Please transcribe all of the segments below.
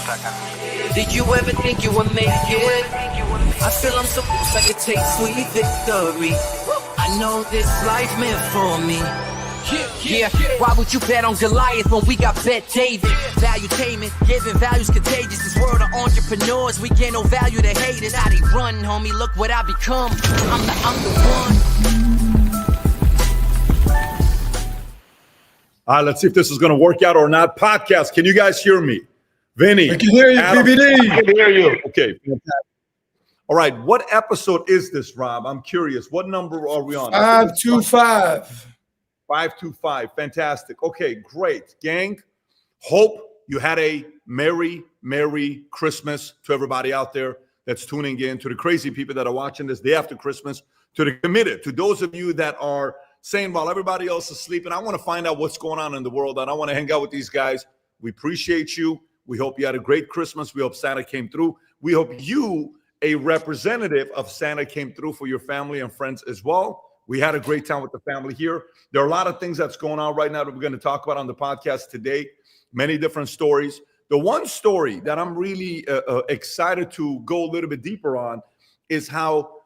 second. Did you ever think you would make it? I feel I'm supposed I could take sweet victory. I know this life meant for me. Yeah, why would you bet on Goliath when we got Bet David? Valuetainment, giving values contagious. This world of entrepreneurs, we get no value to haters. How they run, homie, look what I become. I'm the one. All right, let's see if this is going to work out or not. Podcast, can you guys hear me? Vinny. I can hear you, Adam, PBD. I can hear you. Okay. All right, what episode is this, Rob? I'm curious. What number are we on? 525. 525. Fantastic. Okay, great. Gang, hope you had a Merry Christmas to everybody out there that's tuning in, to the crazy people that are watching this day after Christmas, to the committed, to those of you that are saying while everybody else is sleeping, I want to find out what's going on in the world, and I want to hang out with these guys. We appreciate you. We hope you had a great Christmas. We hope Santa came through. We hope you, a representative of Santa, came through for your family and friends as well. We had a great time with the family here. There are a lot of things that's going on right now that we're going to talk about on the podcast today. Many different stories. The one story that I'm really excited to go a little bit deeper on is how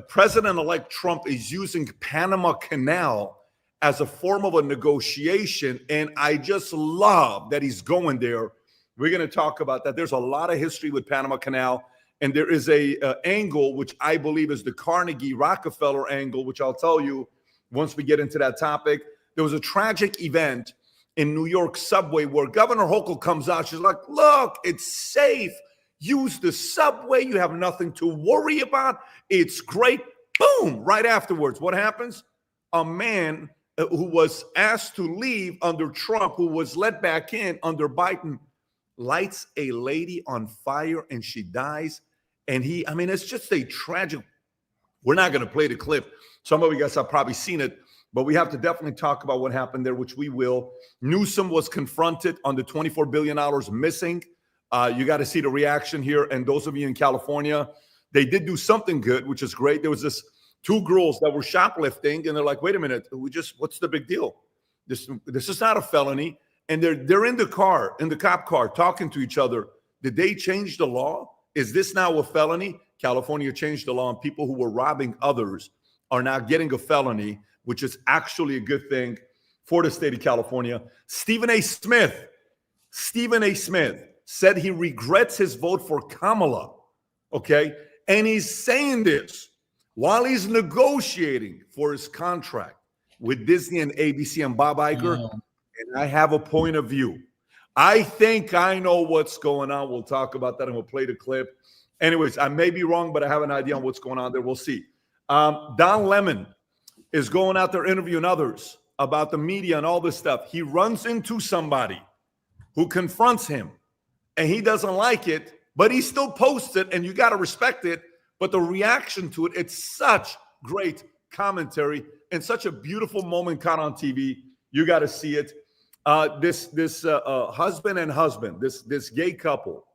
President-elect Trump is using Panama Canal as a form of a negotiation. And I just love that he's going there. We're going to talk about that. There's a lot of history with Panama Canal. And there is a angle, which I believe is the Carnegie Rockefeller angle, which I'll tell you once we get into that topic. There was a tragic event in New York subway where Governor Hochul comes out. She's like, look, it's safe. Use the subway. You have nothing to worry about. It's great. Boom. Right afterwards, what happens? A man who was asked to leave under Trump, who was let back in under Biden, lights a lady on fire and she dies. And it's just a tragic. We're not going to play the clip. Some of you guys have probably seen it, but we have to definitely talk about what happened there, which we will. Newsom was confronted on the $24 billion missing. You got to see the reaction here. And those of you in California, they did do something good, which is great. There was this two girls that were shoplifting, and they're like, wait a minute, what's the big deal? This is not a felony. And they're in the car, in the cop car, talking to each other. Did they change the law? Is this now a felony? California changed the law, and people who were robbing others are now getting a felony, which is actually a good thing for the state of California. Stephen A. Smith said he regrets his vote for Kamala, okay? And he's saying this while he's negotiating for his contract with Disney and ABC and Bob Iger. Yeah. And I have a point of view. I think I know what's going on. We'll talk about that and we'll play the clip. Anyways, I may be wrong, but I have an idea on what's going on there. We'll see. Don Lemon is going out there interviewing others about the media and all this stuff. He runs into somebody who confronts him, and he doesn't like it, but he still posts it, and you got to respect it. But the reaction to it, it's such great commentary and such a beautiful moment caught on TV. You got to see it. This husband and husband, this gay couple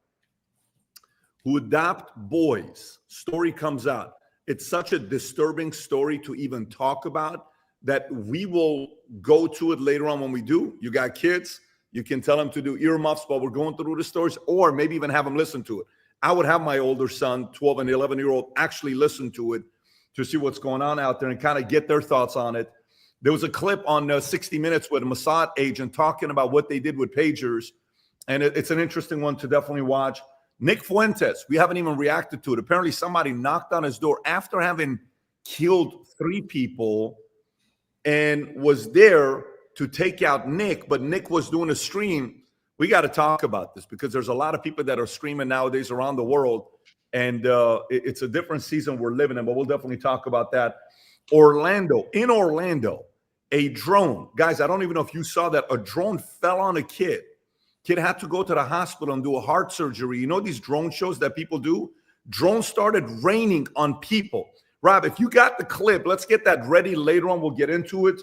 who adopt boys, story comes out. It's such a disturbing story to even talk about that we will go to it later on when we do. You got kids, you can tell them to do earmuffs while we're going through the stories, or maybe even have them listen to it. I would have my older son, 12 and 11-year-old, actually listen to it to see what's going on out there and kind of get their thoughts on it. There was a clip on 60 Minutes with a Mossad agent talking about what they did with pagers, and it's an interesting one to definitely watch. Nick Fuentes, we haven't even reacted to it. Apparently somebody knocked on his door after having killed 3 people and was there to take out Nick, but Nick was doing a stream. We got to talk about this because there's a lot of people that are streaming nowadays around the world, and it's a different season we're living in, but we'll definitely talk about that. In Orlando, a drone. Guys, I don't even know if you saw that. A drone fell on a kid. Kid had to go to the hospital and do a heart surgery. You know these drone shows that people do? Drones started raining on people. Rob, if you got the clip, let's get that ready. Later on, we'll get into it.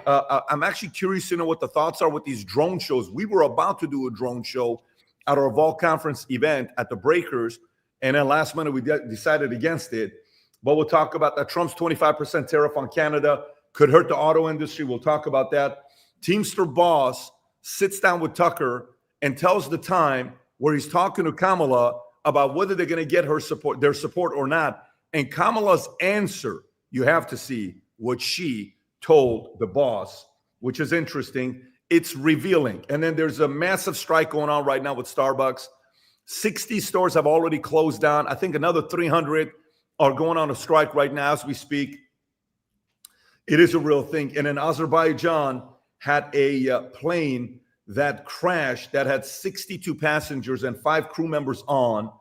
I'm actually curious to know what the thoughts are with these drone shows. We were about to do a drone show at our Vol Conference event at the Breakers, and then last minute we decided against it. But we'll talk about that. Trump's 25% tariff on Canada could hurt the auto industry. We'll talk about that. Teamster boss sits down with Tucker and tells the time where he's talking to Kamala about whether they're going to get their support or not. And Kamala's answer, you have to see what she told the boss, which is interesting. It's revealing. And then there's a massive strike going on right now with Starbucks. 60 stores have already closed down. I think another 300 are going on a strike right now as we speak. It is a real thing. And then Azerbaijan had a plane that crashed that had 62 passengers and 5 crew members on.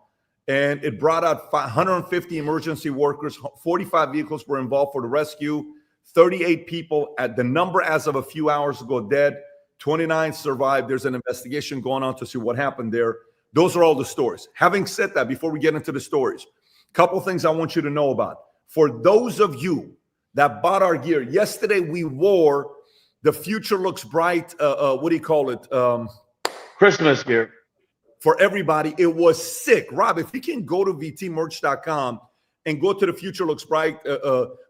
And it brought out 150 emergency workers. 45 vehicles were involved for the rescue. 38 people at the number as of a few hours ago dead. 29 survived. There's an investigation going on to see what happened there. Those are all the stories. Having said that, before we get into the stories, a couple things I want you to know about. For those of you that bought our gear, yesterday we wore the Future Looks Bright, what do you call it? Christmas gear. For everybody. It was sick. Rob, if you can go to vtmerch.com and go to the Future Looks Bright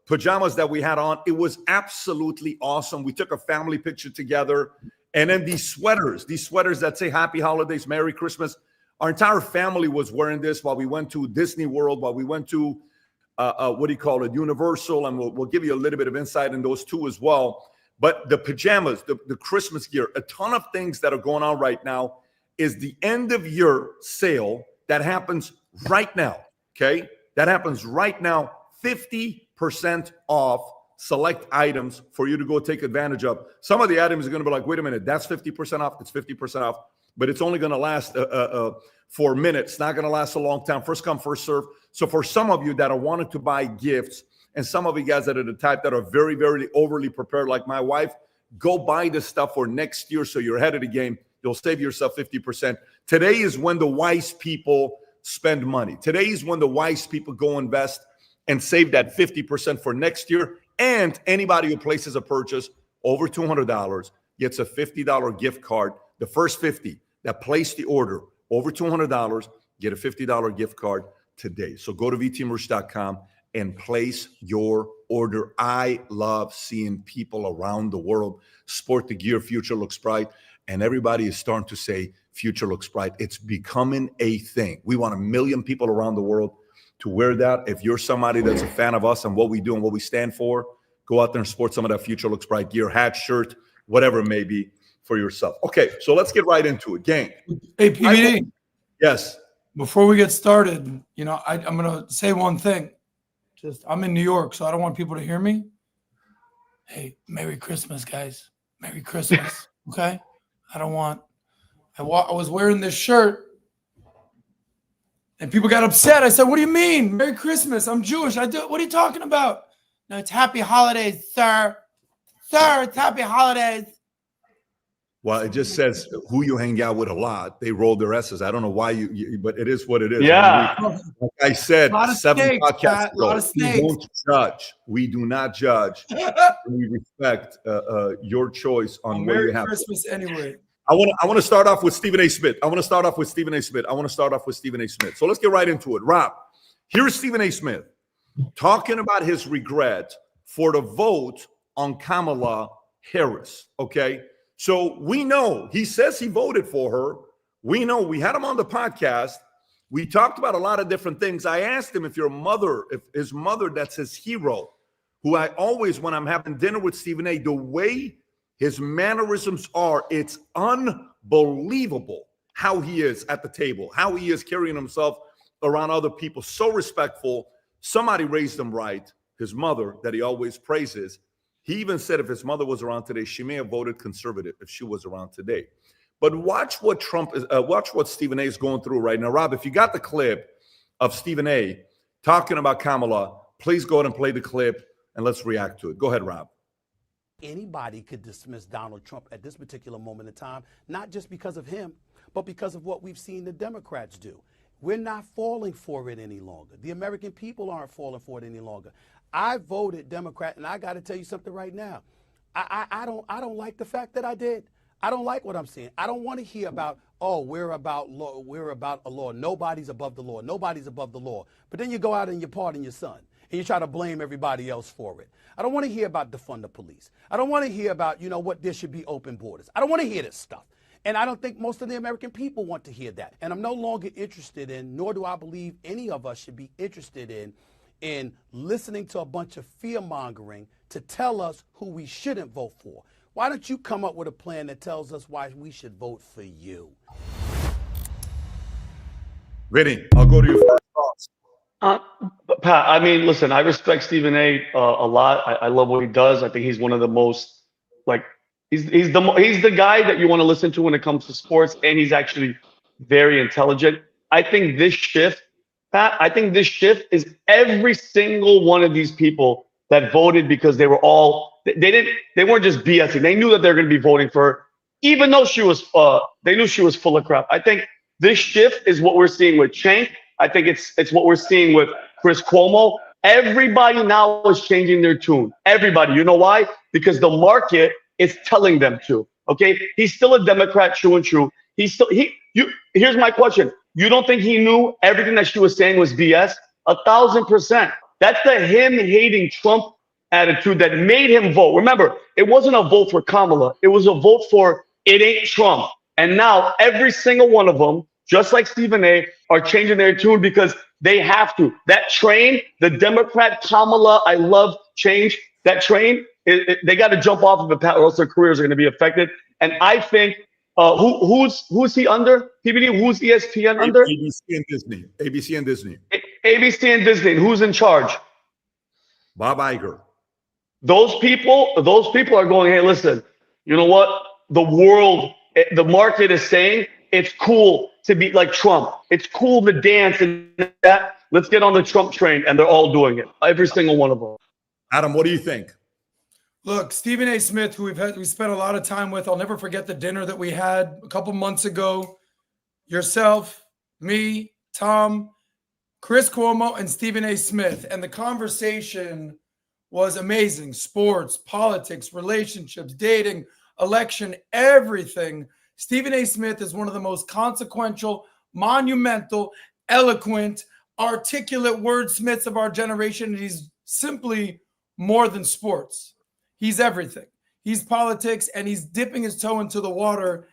pajamas that we had on, it was absolutely awesome. We took a family picture together. And then these sweaters that say Happy Holidays, Merry Christmas. Our entire family was wearing this while we went to Disney World, while we went to, what do you call it, Universal. And we'll give you a little bit of insight in those two as well. But the pajamas, the Christmas gear, a ton of things that are going on right now is the end of year sale that happens right now, okay? That happens right now, 50% off select items for you to go take advantage of. Some of the items are going to be like, wait a minute, that's 50% off. It's 50% off, but it's only going to last for minutes. It's not going to last a long time. First come, first serve. So for some of you that are wanting to buy gifts, and some of you guys that are the type that are very, very overly prepared, like my wife, go buy this stuff for next year so you're ahead of the game. You'll save yourself 50%. Today is when the wise people spend money. Today is when the wise people go invest and save that 50% for next year. And anybody who places a purchase over $200 gets a $50 gift card. The first 50 that place the order over $200 get a $50 gift card today. So go to vtmerch.com and place your order. I love seeing people around the world sport the gear Future Looks Bright, and everybody is starting to say Future Looks Bright. It's becoming a thing. We want 1 million people around the world to wear that. If you're somebody that's a fan of us and what we do and what we stand for, go out there and sport some of that Future Looks Bright gear, hat, shirt, whatever it may be for yourself. Okay, so let's get right into it. Gang. Hey, PBD. Yes. Before we get started, you know, I'm going to say one thing. I'm in New York, so I don't want people to hear me. Hey, Merry Christmas, guys. Merry Christmas, okay? I was wearing this shirt, and people got upset. I said, what do you mean? Merry Christmas. I'm Jewish. What are you talking about? No, it's Happy Holidays, sir. Sir, it's Happy Holidays. Well, it just says who you hang out with a lot. They roll their S's. I don't know why but it is what it is. Yeah. Like I said, 7 podcasts ago, we don't judge. We do not judge. We respect your choice on where you have. Merry Christmas anyway. I want to start off with Stephen A. Smith. So let's get right into it. Rob, here's Stephen A. Smith talking about his regret for the vote on Kamala Harris, okay? So we know, he says he voted for her. We know, we had him on the podcast. We talked about a lot of different things. I asked him if his mother, that's his hero, who I always, when I'm having dinner with Stephen A., the way his mannerisms are, it's unbelievable how he is at the table, how he is carrying himself around other people, so respectful. Somebody raised him right, his mother, that he always praises. He even said if his mother was around today, she may have voted conservative if she was around today. But watch what watch what Stephen A. is going through right now. Rob, if you got the clip of Stephen A. talking about Kamala, please go ahead and play the clip and let's react to it. Go ahead, Rob. Anybody could dismiss Donald Trump at this particular moment in time, not just because of him, but because of what we've seen the Democrats do. We're not falling for it any longer. The American people aren't falling for it any longer. I voted Democrat, and I got to tell you something right now. I don't like the fact that I did. I don't like what I'm seeing. I don't want to hear about, oh, we're about law, we're about a law. Nobody's above the law. Nobody's above the law. But then you go out and you pardon your son, and you try to blame everybody else for it. I don't want to hear about defund the police. I don't want to hear about, you know what, there should be open borders. I don't want to hear this stuff. And I don't think most of the American people want to hear that. And I'm no longer interested in, nor do I believe any of us should be interested in listening to a bunch of fear-mongering to tell us who we shouldn't vote for. Why don't you come up with a plan that tells us why we should vote for you? Vinny, I'll go to you first. Thoughts. Pat, I mean, listen, I respect Stephen A. A lot. I love what he does. I think he's one of the most, like, he's the guy that you want to listen to when it comes to sports, and he's actually very intelligent. I think this shift, Pat, is every single one of these people that voted because they were all, they weren't just BSing. They knew that they were going to be voting for her, even though they knew she was full of crap. I think this shift is what we're seeing with Cenk. I think it's what we're seeing with Chris Cuomo. Everybody now is changing their tune. Everybody. You know why? Because the market is telling them to. Okay? He's still a Democrat, true and true. Here's my question. You don't think he knew everything that she was saying was BS? 1,000%. That's the him hating Trump attitude that made him vote. Remember, it wasn't a vote for Kamala. It was a vote for it ain't Trump. And now every single one of them, just like Stephen A., are changing their tune because they have to. That train, the Democrat Kamala, I love change, that train, they got to jump off of it, or else their careers are going to be affected. And I think, who's he under? PBD, who's ESPN under? ABC and Disney. ABC and Disney. ABC and Disney. Who's in charge? Bob Iger. Those people are going, hey, listen, you know what? The market is saying it's cool to be like Trump. It's cool to dance and that. Let's get on the Trump train. And they're all doing it. Every single one of them. Adam, what do you think? Look, Stephen A. Smith, who we spent a lot of time with. I'll never forget the dinner that we had a couple months ago. Yourself, me, Tom, Chris Cuomo, and Stephen A. Smith. And the conversation was amazing. Sports, politics, relationships, dating, election, everything. Stephen A. Smith is one of the most consequential, monumental, eloquent, articulate wordsmiths of our generation. And he's simply more than sports. He's everything. He's politics, and he's dipping his toe into the water,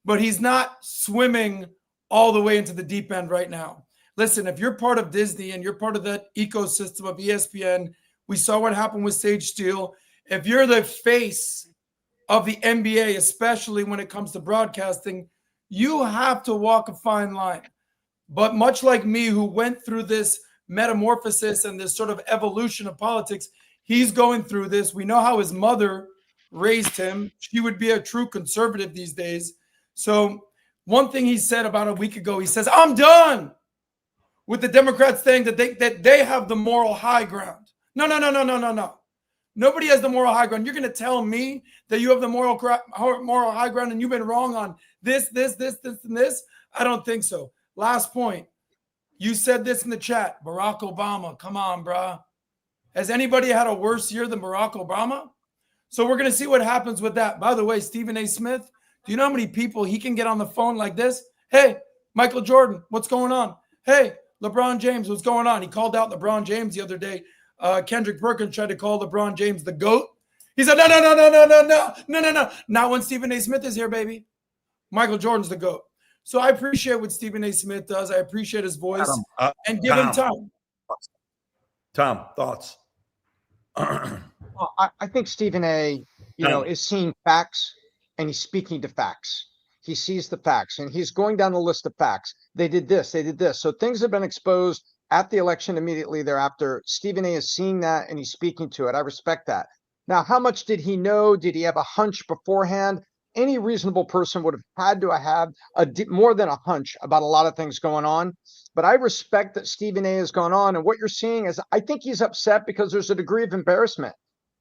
but he's not swimming all the way into the deep end right now. Listen, if you're part of Disney and you're part of that ecosystem of ESPN, we saw what happened with Sage Steele. If you're the face of the NBA, especially when it comes to broadcasting, you have to walk a fine line. But much like me, who went through this metamorphosis and this sort of evolution of politics, he's going through this. We know how his mother raised him. She would be a true conservative these days. So one thing he said about a week ago, he says, I'm done with the Democrats saying that they have the moral high ground. No. Nobody has the moral high ground. You're going to tell me that you have the moral high ground and you've been wrong on this, and this? I don't think so. Last point. You said this in the chat. Barack Obama. Come on, brah. Has anybody had a worse year than Barack Obama? So we're going to see what happens with that. By the way, Stephen A. Smith, do you know how many people he can get on the phone like this? Hey, Michael Jordan, what's going on? Hey, LeBron James, what's going on? He called out LeBron James the other day. Kendrick Perkins tried to call LeBron James the GOAT. He said, no. Not when Stephen A. Smith is here, baby. Michael Jordan's the GOAT. So I appreciate what Stephen A. Smith does. I appreciate his voice. And give him time. Tom, thoughts? Well, I think Stephen A., is seeing facts and he's speaking to facts. He sees the facts and he's going down the list of facts. They did this. So things have been exposed at the election immediately thereafter. Stephen A. is seeing that and he's speaking to it. I respect that. Now, how much did he know? Did he have a hunch beforehand? Any reasonable person would have had to have more than a hunch about a lot of things going on. But I respect that Stephen A. has gone on. And what you're seeing is, I think he's upset because there's a degree of embarrassment.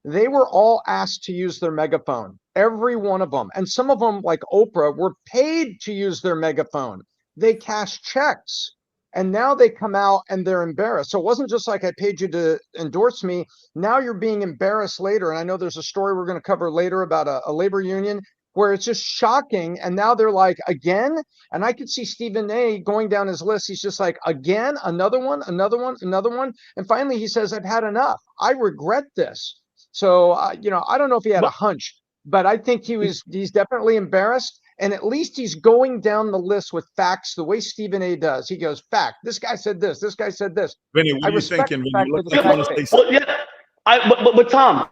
They were all asked to use their megaphone, every one of them. And some of them, like Oprah, were paid to use their megaphone. They cashed checks. And now they come out and they're embarrassed. So it wasn't just like I paid you to endorse me. Now you're being embarrassed later. And I know there's a story we're going to cover later about a labor union where it's just shocking. And now they're like, again? And I could see Stephen A. going down his list. He's just like, again, another one. And finally he says, I've had enough. I regret this. So, I don't know if he had a hunch, but I think he's definitely embarrassed. And at least he's going down the list with facts the way Stephen A does. He goes, fact, this guy said this, this guy said this. Vinny, what I are you respect thinking? the When you fact look that like it's you want to fact-based. say something? Well, yeah, but Tom,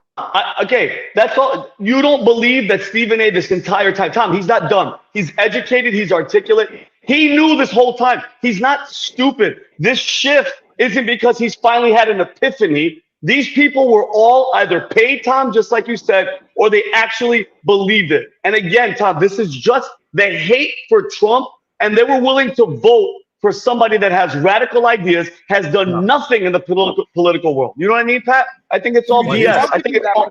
okay, that's all. You don't believe that Stephen A. this entire time. Tom, he's not dumb. He's educated. He's articulate. He knew this whole time. He's not stupid. This shift isn't because he's finally had an epiphany. These people were all either paid, Tom, just like you said, or they actually believed it. And again, Tom, this is just the hate for Trump, and they were willing to vote for somebody that has radical ideas, has done nothing in the political world. You know what I mean, Pat? I think it's all BS. I think it's all.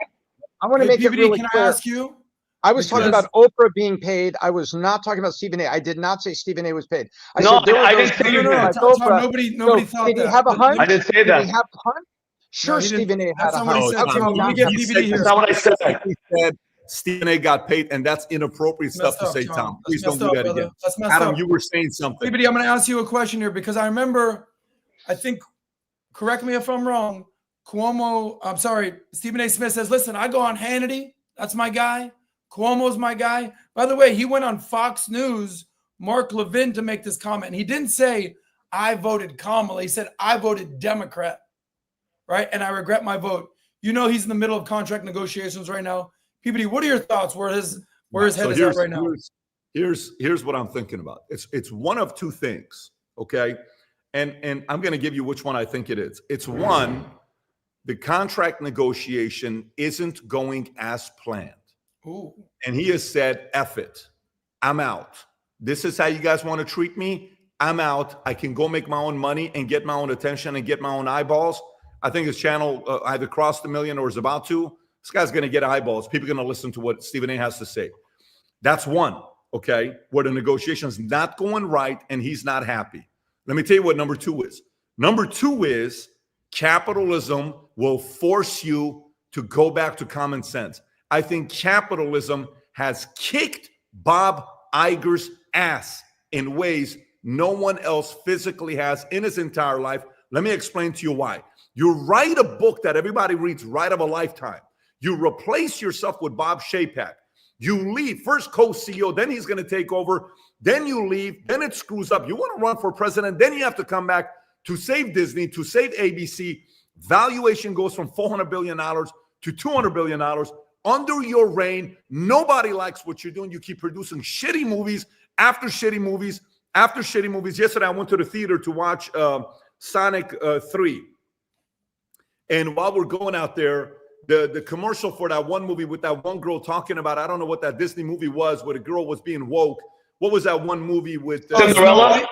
I want to make it PBD, really can clear. I ask you? I was talking Because- about Oprah being paid. I was not talking about Stephen A. I did not say Stephen A. was paid. I No, said there I were didn't those say people you No, no, like no, did. Tom, Oprah. nobody So, thought did he that. have a hunch? I didn't say Did that. he have a hunch? Sure, he didn't. Stephen A. had That's a not what he hunch. said, Okay, Tom. Let now me get I'm PBD done. here. That's not what I said. He said Stephen A. got paid, and that's inappropriate stuff to say, Tom. Please don't do that again. That's messed Adam, up. you were saying something. PBD, I'm going to ask you a question here because I remember, I think, correct me if I'm wrong, Stephen A. Smith says, listen, I go on Hannity. That's my guy. Cuomo's my guy. By the way, he went on Fox News, Mark Levin, to make this comment. And he didn't say, I voted Kamala. He said, I voted Democrat, right? And I regret my vote. You know he's in the middle of contract negotiations right now. PBD, what are your thoughts where his head is at right now? Here's what I'm thinking about. It's one of two things, okay? And I'm going to give you which one I think it is. It's one, the contract negotiation isn't going as planned. Ooh. And he has said, F it. I'm out. This is how you guys want to treat me. I'm out. I can go make my own money and get my own attention and get my own eyeballs. I think his channel either crossed 1 million or is about to. This guy's going to get eyeballs. People are going to listen to what Stephen A. has to say. That's one, okay, where the negotiation's not going right and he's not happy. Let me tell you what number two is. Number two is capitalism will force you to go back to common sense. I think capitalism has kicked Bob Iger's ass in ways no one else physically has in his entire life. Let me explain to you why. You write a book that everybody reads, Ride of a Lifetime. You replace yourself with Bob Chapek. You leave, first co-CEO, then he's going to take over. Then you leave, then it screws up. You want to run for president, then you have to come back to save Disney, to save ABC. Valuation goes from $400 billion to $200 billion. Under your reign, nobody likes what you're doing. You keep producing shitty movies after shitty movies after shitty movies. Yesterday, I went to the theater to watch Sonic 3. And while we're going out there, the commercial for that one movie with that one girl talking about, I don't know what that Disney movie was, where the girl was being woke. What was that one movie with Cinderella?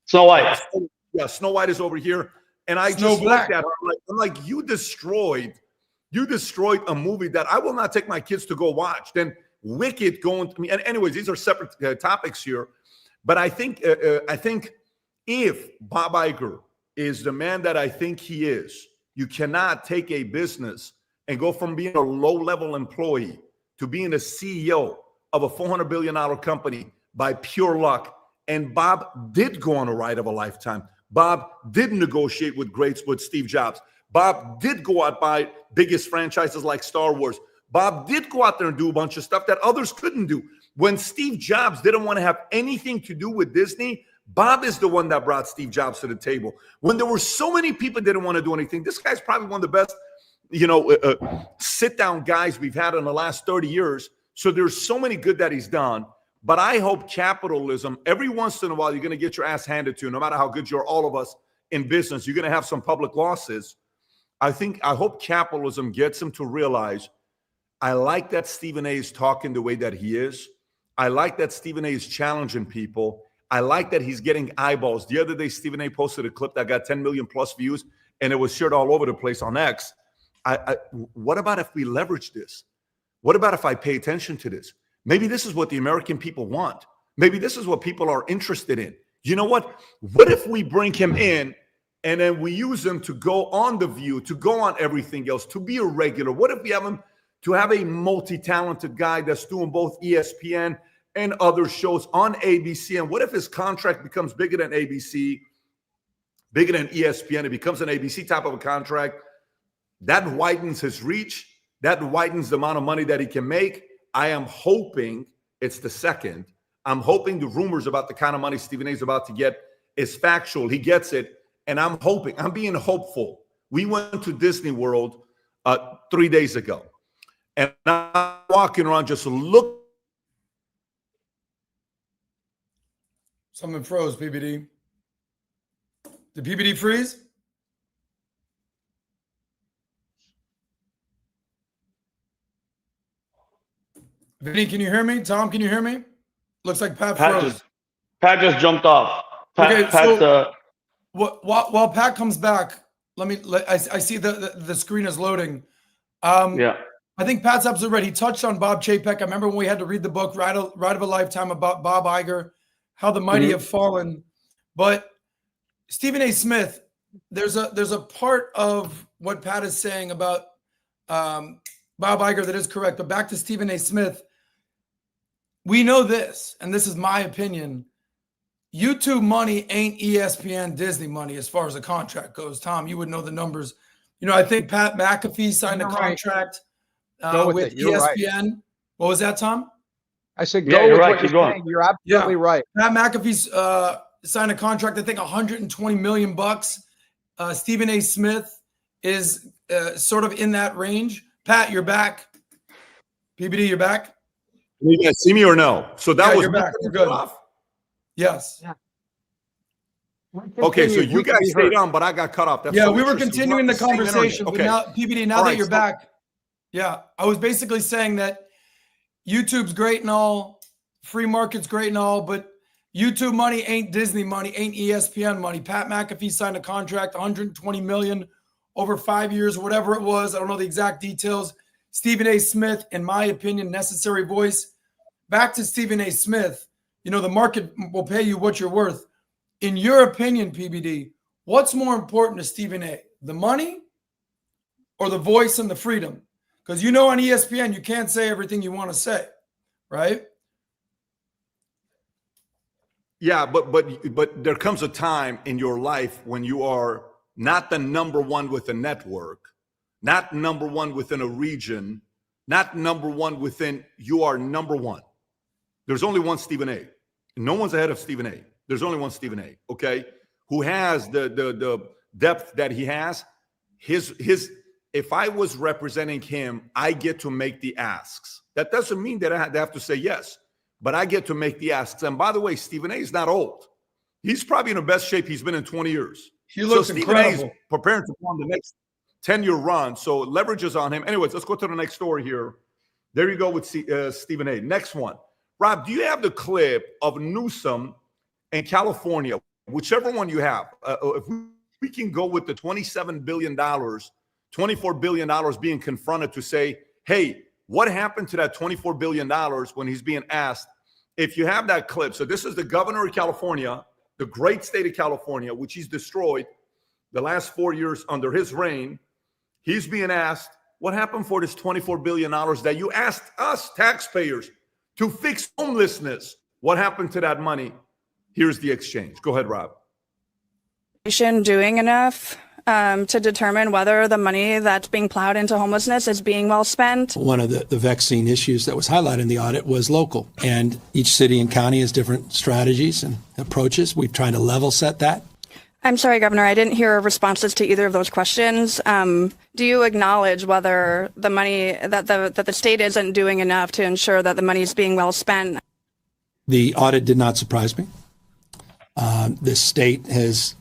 Snow White. Yeah, Snow White is over here. And I Snow just Black. looked at her. I'm like, you destroyed a movie that I will not take my kids to go watch. Then Wicked going to me. And anyways, these are separate topics here. But I think if Bob Iger is the man that I think he is, you cannot take a business and go from being a low-level employee to being a CEO of a $400 billion company by pure luck. And Bob did go on a ride of a lifetime. Bob did negotiate with greats with Steve Jobs. Bob did go out by biggest franchises like Star Wars. Bob did go out there and do a bunch of stuff that others couldn't do. When Steve Jobs didn't want to have anything to do with Disney, Bob is the one that brought Steve Jobs to the table. When there were so many people that didn't want to do anything, this guy's probably one of the best, sit-down guys we've had in the last 30 years. So there's so many good that he's done. But I hope capitalism, every once in a while, you're going to get your ass handed to you, no matter how good you are, all of us in business. You're going to have some public losses. I hope capitalism gets him to realize, I like that Stephen A. is talking the way that he is. I like that Stephen A. is challenging people. I like that he's getting eyeballs. The other day, Stephen A. posted a clip that got 10 million plus views, and it was shared all over the place on X. What about if we leverage this? What about if I pay attention to this? Maybe this is what the American people want. Maybe this is what people are interested in. You know what? What if we bring him in and then we use him to go on The View, to go on everything else, to be a regular? What if we have him to have a multi-talented guy that's doing both ESPN and other shows on ABC? And what if his contract becomes bigger than ABC, bigger than ESPN? It becomes an ABC type of a contract. That widens his reach. That widens the amount of money that he can make. I am hoping it's the second. I'm hoping the rumors about the kind of money Stephen A is about to get is factual. He gets it. And I'm being hopeful. We went to Disney World 3 days ago. And I'm walking around just look. Someone froze, PBD. Did PBD freeze? Vinny, can you hear me? Tom, can you hear me? Looks like Pat froze. Pat just jumped off. While Pat comes back, I see the screen is loading. Yeah. I think Pat's absolutely right. He touched on Bob Chapek. I remember when we had to read the book Ride of a Lifetime about Bob Iger, how the mighty have fallen. But Stephen A. Smith, there's a part of what Pat is saying about Bob Iger that is correct. But back to Stephen A. Smith, we know this, and this is my opinion. YouTube money ain't ESPN Disney money as far as the contract goes. Tom, you would know the numbers. You know, I think Pat McAfee signed a contract with ESPN. Right. What was that, Tom? I said, go with what you're saying. You're absolutely right. Pat McAfee's signed a contract, I think $120 million. Stephen A. Smith is sort of in that range. Pat, you're back. PBD, you're back. Can you guys see me or no? So that was you're back. You're good. Off? Yes. Yeah. Okay, so you guys stayed on, but I got cut off. That's we were continuing the conversation. Okay. But now, PBD, now that you're back, I was basically saying that YouTube's great and all, free market's great and all, but YouTube money ain't Disney money, ain't ESPN money. Pat McAfee signed a contract, $120 million over 5 years, whatever it was. I don't know the exact details. Stephen A. Smith, in my opinion, necessary voice. Back to Stephen A. Smith. You know, the market will pay you what you're worth. In your opinion, PBD, what's more important to Stephen A., the money or the voice and the freedom? Because you know on ESPN, you can't say everything you want to say, right? Yeah, but there comes a time in your life when you are not the number one with a network, not number one within a region, not number one within, you are number one. There's only one Stephen A. No one's ahead of Stephen A. There's only one Stephen A. Okay, who has the depth that he has. His. If I was representing him, I get to make the asks. That doesn't mean that I have to say yes, but I get to make the asks. And by the way, Stephen A. is not old. He's probably in the best shape he's been in 20 years. He looks incredible. Stephen A. is preparing to go on the next 10-year run. So leverage is on him. Anyways, let's go to the next story here. There you go with Stephen A. Next one. Rob, do you have the clip of Newsom in California? Whichever one you have. If we can go with the $27 billion, $24 billion being confronted to say, hey, what happened to that $24 billion when he's being asked? If you have that clip. So this is the governor of California, the great state of California, which he's destroyed the last 4 years under his reign. He's being asked, what happened for this $24 billion that you asked us taxpayers to fix homelessness? What happened to that money? Here's the exchange. Go ahead, Rob. Doing enough to determine whether the money that's being plowed into homelessness is being well spent? One of the vexing issues that was highlighted in the audit was local. And each city and county has different strategies and approaches. We've tried to level set that. I'm sorry, Governor, I didn't hear responses to either of those questions. Do you acknowledge whether the money that the state isn't doing enough to ensure that the money is being well spent? The audit did not surprise me. The state has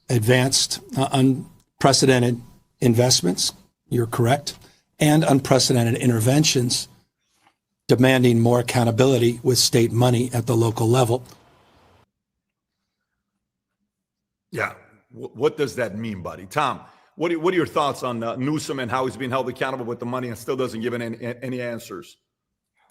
advanced unprecedented investments, you're correct, and unprecedented interventions demanding more accountability with state money at the local level. Yeah. What does that mean, buddy? Tom, what are your thoughts on Newsom and how he's being held accountable with the money and still doesn't give any answers?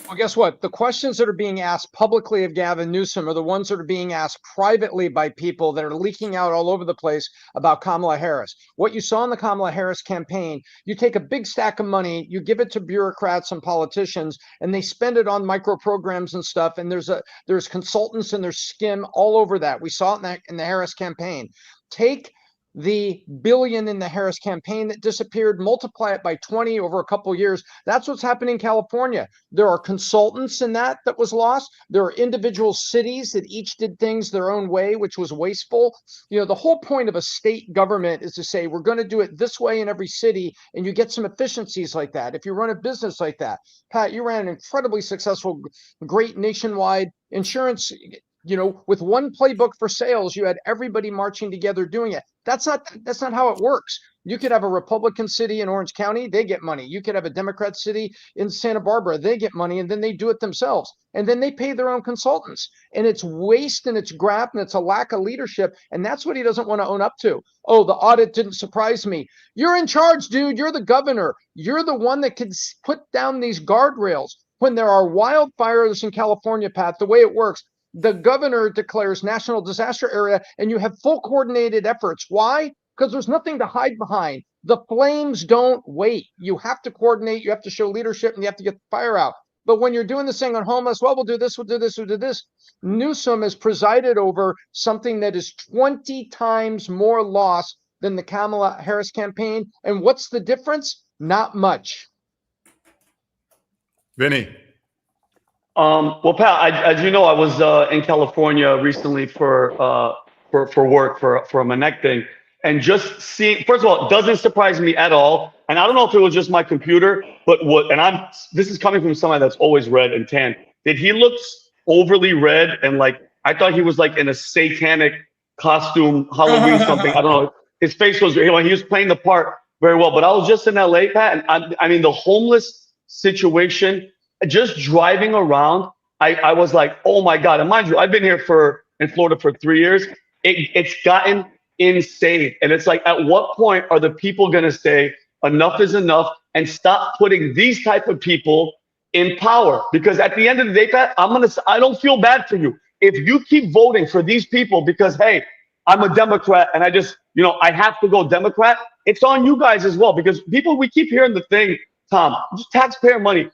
Well, guess what? The questions that are being asked publicly of Gavin Newsom are the ones that are being asked privately by people that are leaking out all over the place about Kamala Harris. What you saw in the Kamala Harris campaign, you take a big stack of money, you give it to bureaucrats and politicians, and they spend it on micro programs and stuff. And there's consultants and there's skim all over that. We saw it in the Harris campaign. Take the billion in the Harris campaign that disappeared, multiply it by 20 over a couple of years. That's what's happening in California. There are consultants in that was lost. There are individual cities that each did things their own way, which was wasteful. You know, the whole point of a state government is to say, we're going to do it this way in every city, and you get some efficiencies like that. If you run a business like that, Pat, you ran an incredibly successful, great nationwide insurance, you know, with one playbook for sales, you had everybody marching together doing it. That's not how it works. You could have a Republican city in Orange County, they get money. You could have a Democrat city in Santa Barbara, they get money, and then they do it themselves. And then they pay their own consultants. And it's waste and it's graft and it's a lack of leadership. And that's what he doesn't want to own up to. Oh, the audit didn't surprise me. You're in charge, dude. You're the governor. You're the one that can put down these guardrails. When there are wildfires in California, Pat, the way it works, the governor declares national disaster area and you have full coordinated efforts. Why? Because there's nothing to hide behind. The flames don't wait. You have to coordinate, you have to show leadership, and you have to get the fire out. But when you're doing this thing on homeless, well, we'll do this, we'll do this, we'll do this. Newsom has presided over something that is 20 times more loss than the Kamala Harris campaign. And what's the difference? Not much. Vinny. Well, Pat, as you know, I was in California recently for work for a Manek thing, and just seeing. First of all, it doesn't surprise me at all. And I don't know if it was just my computer, but this is coming from somebody that's always red and tan. Did he look overly red and like I thought he was like in a satanic costume, Halloween something? I don't know. His face was, he was playing the part very well. But I was just in LA, Pat, and I mean the homeless situation. Just driving around, I was like, oh my God. And mind you, I've been here in Florida for 3 years. It's gotten insane. And it's like, at what point are the people going to say enough is enough and stop putting these type of people in power? Because at the end of the day, Pat, I don't feel bad for you. If you keep voting for these people because, hey, I'm a Democrat and I have to go Democrat, it's on you guys as well. Because we keep hearing the thing, Tom, just taxpayer money.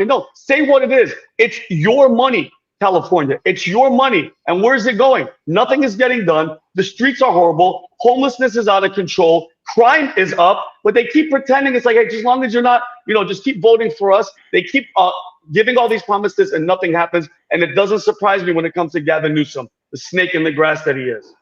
No, say what it is. It's your money, California. It's your money. And where's it going? Nothing is getting done. The streets are horrible. Homelessness is out of control. Crime is up. But they keep pretending it's like, hey, just as long as you're not, just keep voting for us. They keep giving all these promises and nothing happens. And it doesn't surprise me when it comes to Gavin Newsom, the snake in the grass that he is.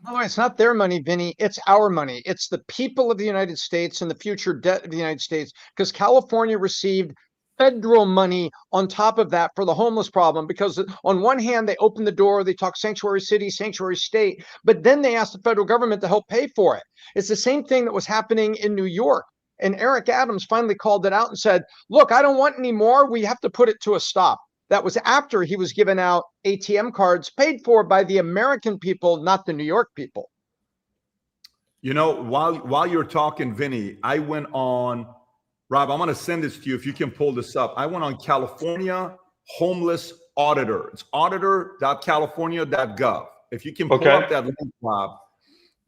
No, it's not their money, Vinny. It's our money. It's the people of the United States and the future debt of the United States, because California received federal money on top of that for the homeless problem. Because on one hand, they opened the door, they talk sanctuary city, sanctuary state, but then they asked the federal government to help pay for it. It's the same thing that was happening in New York. And Eric Adams finally called it out and said, look, I don't want any more. We have to put it to a stop. That was after he was giving out ATM cards paid for by the American people, not the New York people. While you're talking, Vinny, I went on, Rob, I'm going to send this to you if you can pull this up. I went on California Homeless Auditor. It's auditor.california.gov. If you can pull up that link, Rob,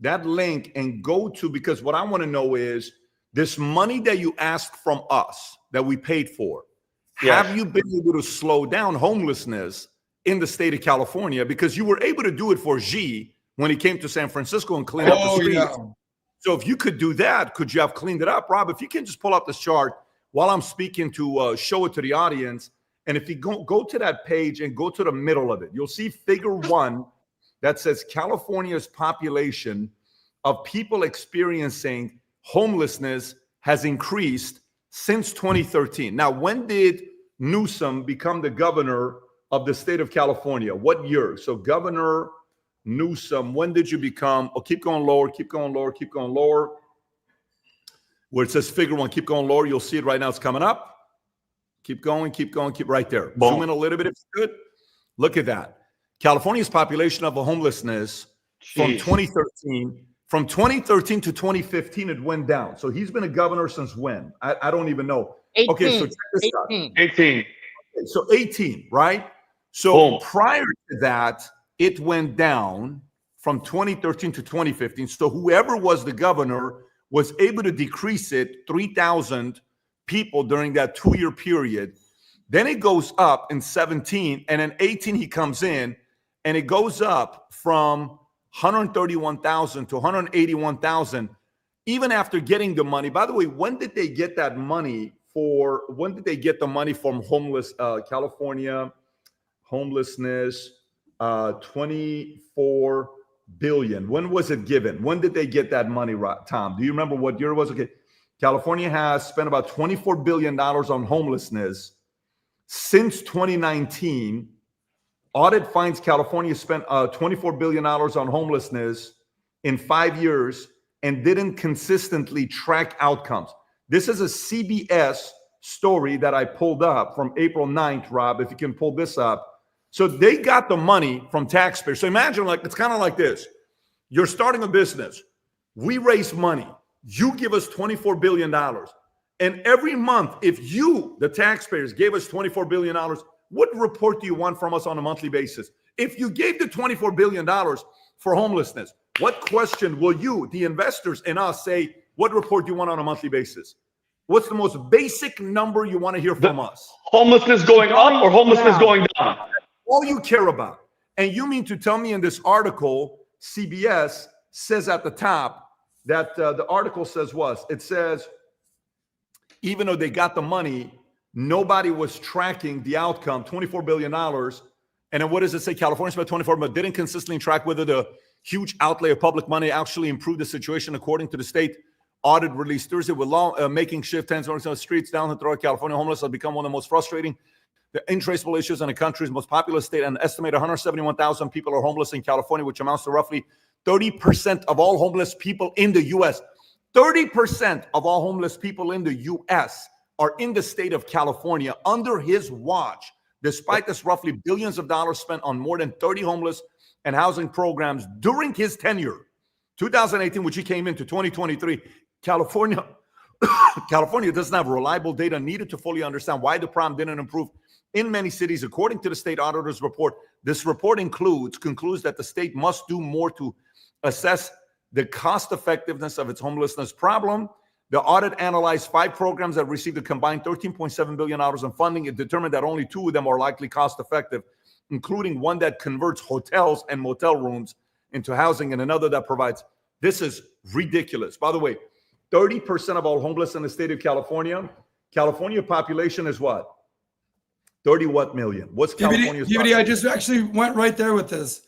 that link, and go to, because what I want to know is this money that you asked from us that we paid for. Yes. Have you been able to slow down homelessness in the state of California? Because you were able to do it for Xi when he came to San Francisco and clean up the streets. Yeah. So if you could do that, could you have cleaned it up? Rob, if you can just pull up this chart while I'm speaking to show it to the audience. And if you go to that page and go to the middle of it, you'll see figure 1 that says California's population of people experiencing homelessness has increased since 2013. Now, when did Newsom become the governor of the state of California? What year? So Governor Newsom, when did you become? Oh, keep going lower, keep going lower, keep going lower. Where it says figure 1, keep going lower. You'll see it right now. It's coming up. Keep going, keep right there. Boom. Zoom in a little bit if it's good. Look at that. California's population of homelessness from 2013 to 2015, it went down. So he's been a governor since when? I don't even know. 18, okay, so check this 18. out. 18. Okay, so 18, right? So prior to that, it went down from 2013 to 2015. So whoever was the governor was able to decrease it 3,000 people during that 2-year period. Then it goes up in 17, and in 18 he comes in, and it goes up from 131,000 to 181,000, even after getting the money. By the way, when did they get that money for? When did they get the money from California homelessness? 24 billion. When was it given? When did they get that money, Tom? Do you remember what year it was? Okay, California has spent about $24 billion on homelessness since 2019. Audit finds California spent $24 billion on homelessness in 5 years and didn't consistently track outcomes. This is a CBS story that I pulled up from April 9th, Rob, if you can pull this up. So they got the money from taxpayers. So imagine, like, it's kind of like this. You're starting a business. We raise money. You give us $24 billion. And every month, if you, the taxpayers, gave us $24 billion, what report do you want from us on a monthly basis? If you gave the $24 billion for homelessness, what question will you, the investors and us, say, what report do you want on a monthly basis? What's the most basic number you want to hear from us? Homelessness going up or homelessness going down? All you care about. And you mean to tell me in this article, CBS says at the top that the article says what? It says, even though they got the money, nobody was tracking the outcome, $24 billion. And then what does it say? California spent $24 billion, but didn't consistently track whether the huge outlay of public money actually improved the situation, according to the state audit released Thursday, with law making shift tens on the streets down and throughout California. Homeless has become one of the most frustrating, the intraceable issues in the country's most populous state. An estimated 171,000 people are homeless in California, which amounts to roughly 30% of all homeless people in the U.S. 30% of all homeless people in the U.S. are in the state of California under his watch. Despite this, roughly billions of dollars spent on more than 30 homeless and housing programs during his tenure, 2018, which he came into 2023, California doesn't have reliable data needed to fully understand why the problem didn't improve in many cities. According to the state auditor's report, this report concludes that the state must do more to assess the cost effectiveness of its homelessness problem. The audit analyzed 5 programs that received a combined $13.7 billion in funding. It determined that only 2 of them are likely cost effective, including one that converts hotels and motel rooms into housing and another that provides. This is ridiculous. By the way, 30% of all homeless in the state of California. California population is what? 30 what million? What's California's PBD, I just actually went right there with this.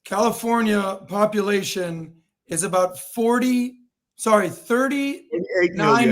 California population is about 39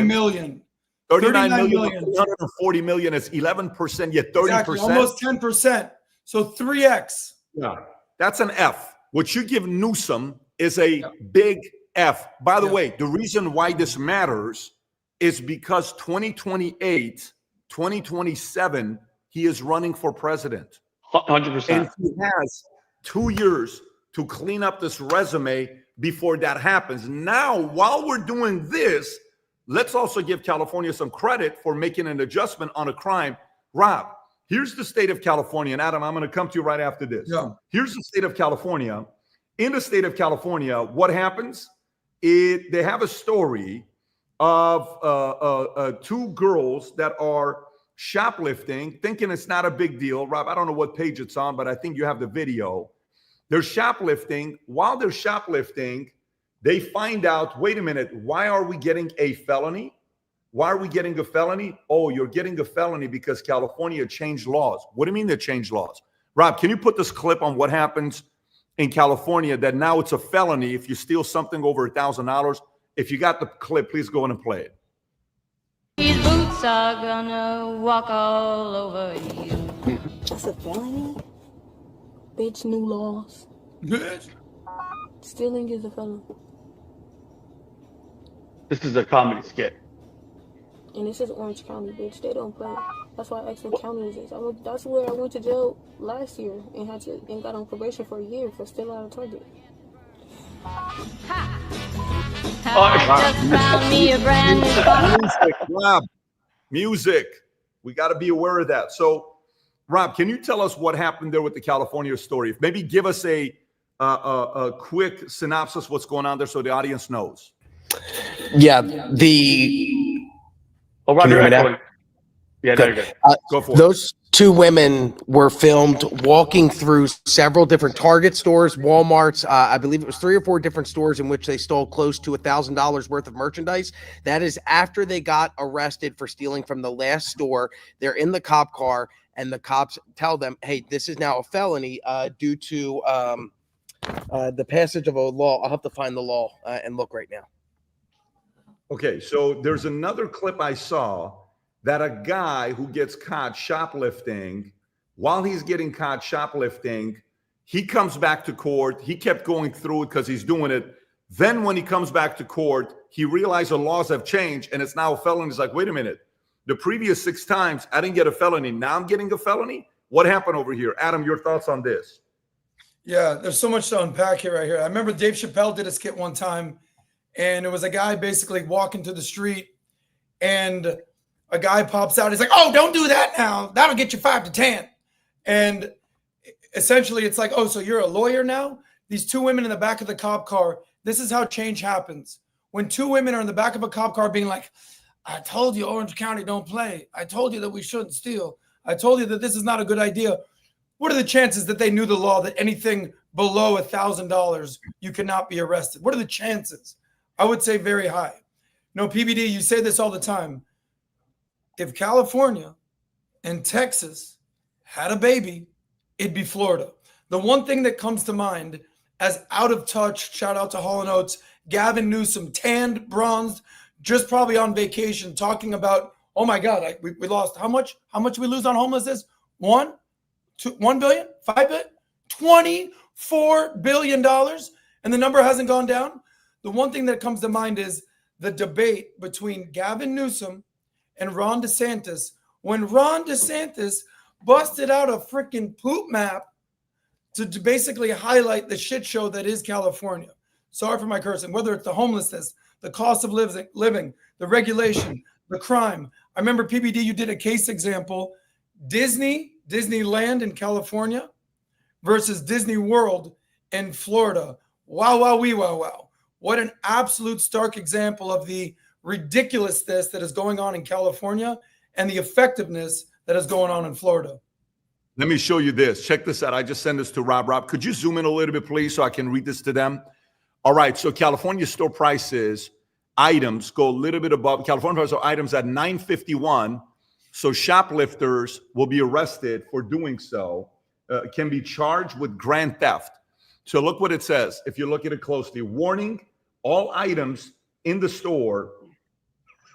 million. 39 million. 140 million is 11%, yet 30%. Exactly, almost 10%. So 3x. Yeah, that's an F. What you give Newsom is a big F. By the way, the reason why this matters is because 2028, 2027, he is running for president. 100%. And he has 2 years to clean up this resume before that happens. Now, while we're doing this, let's also give California some credit for making an adjustment on a crime. Rob, here's the state of California. And Adam, I'm going to come to you right after this. Yeah. Here's the state of California. In the state of California, what happens? They have a story of 2 girls that are shoplifting, thinking it's not a big deal. Rob, I don't know what page it's on, but I think you have the video. They're shoplifting. While they're shoplifting, they find out, wait a minute, why are we getting a felony? Why are we getting a felony? Oh, you're getting a felony because California changed laws. What do you mean they changed laws? Rob, can you put this clip on what happens in California that now it's a felony if you steal something over $1,000? If you got the clip, please go in and play it. These boots are gonna walk all over you. That's a felony? Bitch, new laws. Bitch. Stealing is a felony. This is a comedy skit. And this is Orange County, bitch. They don't play. That's why I asked what county is this. That's where I went to jail last year and got on probation for a year for stealing out of Target. I just found me a brand new car. Music, Rob. Music. We got to be aware of that. So, Rob, can you tell us what happened there with the California story? Maybe give us a quick synopsis of what's going on there so the audience knows. Yeah, Oh, Rob, Can you you're hear me now? echoing. Yeah, there you go. Go for it. two women were filmed walking through several different Target stores, Walmarts. I believe it was 3 or 4 different stores in which they stole close to $1,000 worth of merchandise. That is after they got arrested for stealing from the last store. They're in the cop car, and the cops tell them, hey, this is now a felony due to the passage of a law. I'll have to find the law and look right now. Okay, so there's another clip I saw that a guy who gets caught shoplifting, while he's getting caught shoplifting, he comes back to court. He kept going through it because he's doing it. Then when he comes back to court, he realized the laws have changed and it's now a felony. He's like, wait a minute. The previous 6 times, I didn't get a felony. Now I'm getting a felony? What happened over here? Adam, your thoughts on this? Yeah, there's so much to unpack here right here. I remember Dave Chappelle did a skit one time, and it was a guy basically walking to the street, and a guy pops out. He's like, oh, don't do that now. That'll get you 5 to 10. And essentially it's like, oh, so you're a lawyer now? These 2 women in the back of the cop car, this is how change happens. When 2 women are in the back of a cop car being like, I told you Orange County don't play. I told you that we shouldn't steal. I told you that this is not a good idea. What are the chances that they knew the law that anything below $1,000 you cannot be arrested? What are the chances? I would say very high. No, PBD, you say this all the time. If California and Texas had a baby, it'd be Florida. The one thing that comes to mind as out of touch, shout out to Hall & Oates, Gavin Newsom, tanned, bronzed, just probably on vacation, talking about, oh my God, we lost how much? How much we lose on homelessness? 1 billion, 5 billion, $24 billion, and the number hasn't gone down. The one thing that comes to mind is the debate between Gavin Newsom and Ron DeSantis, when Ron DeSantis busted out a freaking poop map to basically highlight the shit show that is California. Sorry for my cursing. Whether it's the homelessness, the cost of living, the regulation, the crime. I remember PBD, you did a case example, Disneyland in California versus Disney World in Florida. Wow, wow, wee, wow, wow. What an absolute stark example of the ridiculousness that is going on in California and the effectiveness that is going on in Florida. Let me show you this. Check this out. I just sent this to Rob. Rob, could you zoom in a little bit, please, so I can read this to them? All right. So California store prices, items go a little bit above. California prices are items at $9.51. So shoplifters will be arrested for doing so, can be charged with grand theft. So look what it says. If you look at it closely, warning, all items in the store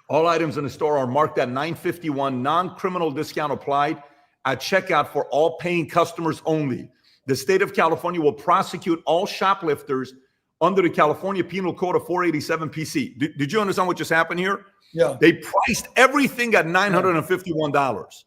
are marked at $9.51, non-criminal discount applied at checkout for all paying customers only. The state of California will prosecute all shoplifters under the California Penal Code of 487 PC. Did you understand what just happened here? Yeah. They priced everything at $951,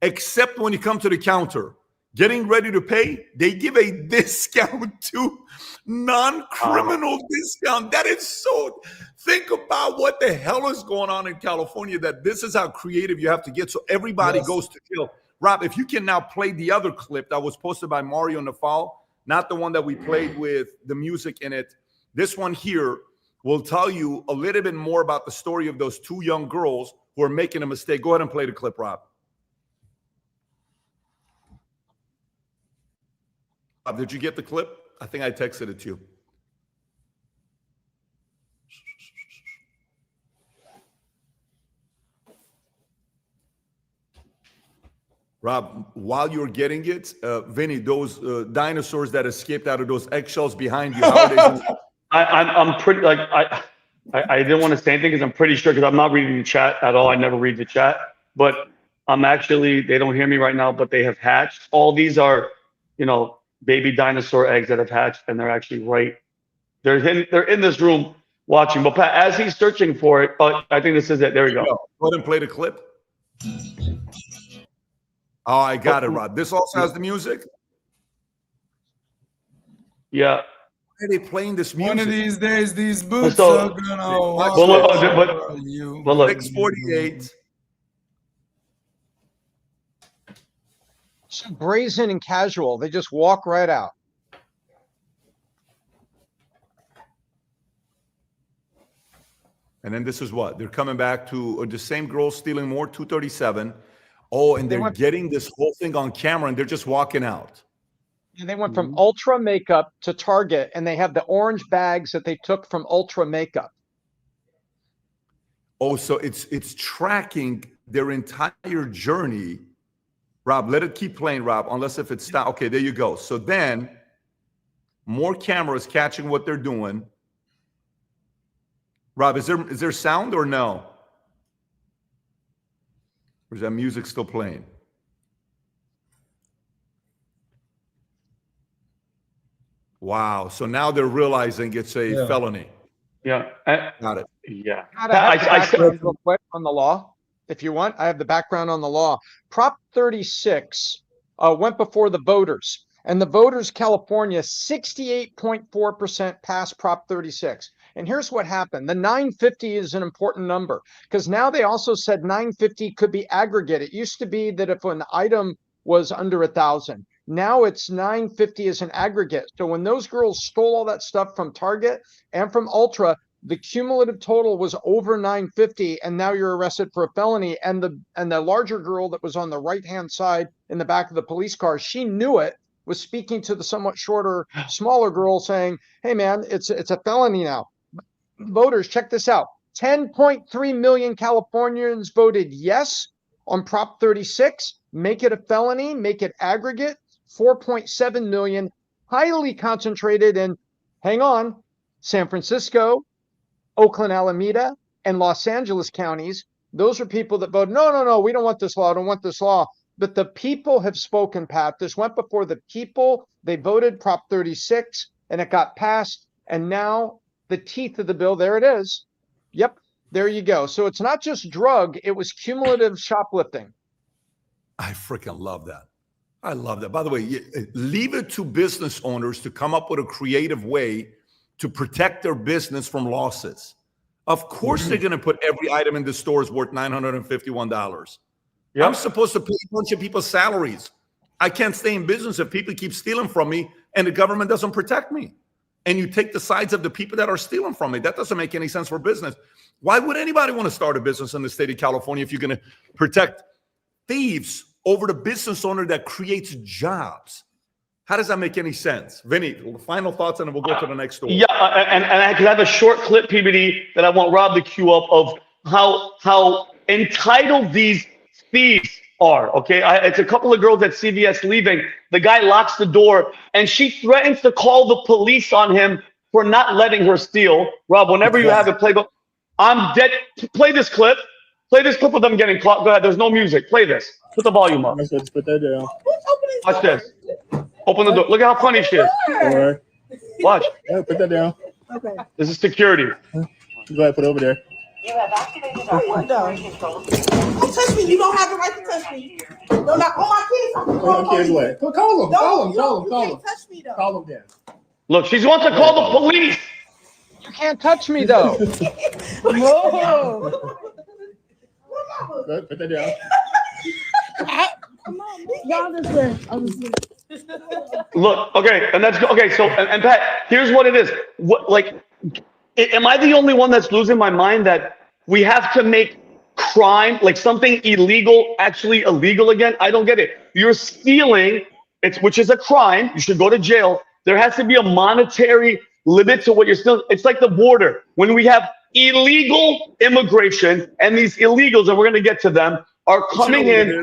except when you come to the counter, getting ready to pay, they give a discount to non-criminal discount. That is so, think about what the hell is going on in California, that this is how creative you have to get. So everybody goes to jail. Rob, if you can now play the other clip that was posted by Mario Nafal, not the one that we played with the music in it. This one here will tell you a little bit more about the story of those 2 young girls who are making a mistake. Go ahead and play the clip, Rob. Did you get the clip? I think I texted it to you. Rob, while you're getting it, Vinny, those dinosaurs that escaped out of those eggshells behind you, how are they doing? I'm pretty, like, I didn't want to say anything because I'm pretty sure, because I'm not reading the chat at all. I never read the chat, but I'm actually, they don't hear me right now, but they have hatched. All these are, baby dinosaur eggs that have hatched, and they're actually they're in this room watching. But Pat, as he's searching for it, I think this is it. There we go. Go ahead and play the clip. Oh, I got it, Rob. This also has the music? Yeah. Why are they playing this music? One of these days, these boots So- are gonna walk Well, over you. But look, 648. So brazen and casual. They just walk right out. And then this is what? They're coming back to the same girl stealing more, 237. Oh, and they're getting this whole thing on camera and they're just walking out. And they went from Ultra Makeup to Target, and they have the orange bags that they took from Ultra Makeup. Oh, so it's tracking their entire journey. Rob, let it keep playing, Rob, unless if it's stop. Okay, there you go. So then more cameras catching what they're doing. Rob, is there sound or no? Or is that music still playing? Wow. So now they're realizing it's a felony. Yeah. Got it. Yeah. I background real quick on the law, if you want. I have the background on the law. Prop 36 went before the voters, and the voters, California, 68.4% passed Prop 36. And here's what happened. The 950 is an important number because now they also said 950 could be aggregate. It used to be that if an item was under 1,000, now it's 950 as an aggregate. So when those girls stole all that stuff from Target and from Ultra, the cumulative total was over 950, and now you're arrested for a felony. And the larger girl that was on the right-hand side in the back of the police car, she knew it, was speaking to the somewhat shorter, smaller girl saying, hey man, it's a felony now. Voters, check this out. 10.3 million Californians voted yes on Prop 36. Make it a felony, make it aggregate. 4.7 million, highly concentrated in, hang on, San Francisco, Oakland, Alameda, and Los Angeles counties. Those are people that voted, no, we don't want this law, I don't want this law. But the people have spoken, Pat. This went before the people. They voted Prop 36, and it got passed. And now the teeth of the bill, there it is. Yep, there you go. So it's not just drug, it was cumulative shoplifting. I freaking love that. I love that. By the way, leave it to business owners to come up with a creative way to protect their business from losses. Of course, they're going to put every item in the stores worth $951. Yep. I'm supposed to pay a bunch of people's salaries. I can't stay in business if people keep stealing from me and the government doesn't protect me. And you take the sides of the people that are stealing from me. That doesn't make any sense for business. Why would anybody want to start a business in the state of California if you're going to protect thieves over the business owner that creates jobs? How does that make any sense? Vinny, final thoughts, and then we'll go to the next story. Yeah, and I could have a short clip, PBD, that I want Rob to cue up of how entitled these thieves are, okay? It's a couple of girls at CVS leaving. The guy locks the door, and she threatens to call the police on him for not letting her steal. Rob, whenever you have it, I'm dead. Play this clip. Play this clip of them getting caught. Go ahead. There's no music. Play this. Put the volume up. Let's put that down. Watch this. Open the door. Look at how funny she is. All right. Watch. Yeah, put that down. Okay. This is security. Go ahead, put it over there. You have activated our don't touch me. You don't have the right to touch me. No, not all my kids. I'm Put my kids away. Call them. Call them. You can't touch me though. Call them then. Look, she wants to call the police. You can't touch me though. Whoa. Good. Put that down. Come on, y'all just Look, okay, and that's okay. So, and Pat, here's what it is. Am I the only one that's losing my mind that we have to make crime, like something illegal, actually illegal again? I don't get it. You're stealing, which is a crime. You should go to jail. There has to be a monetary limit to what you're stealing. It's like the border. When we have illegal immigration and these illegals, and we're going to get to them, are coming in.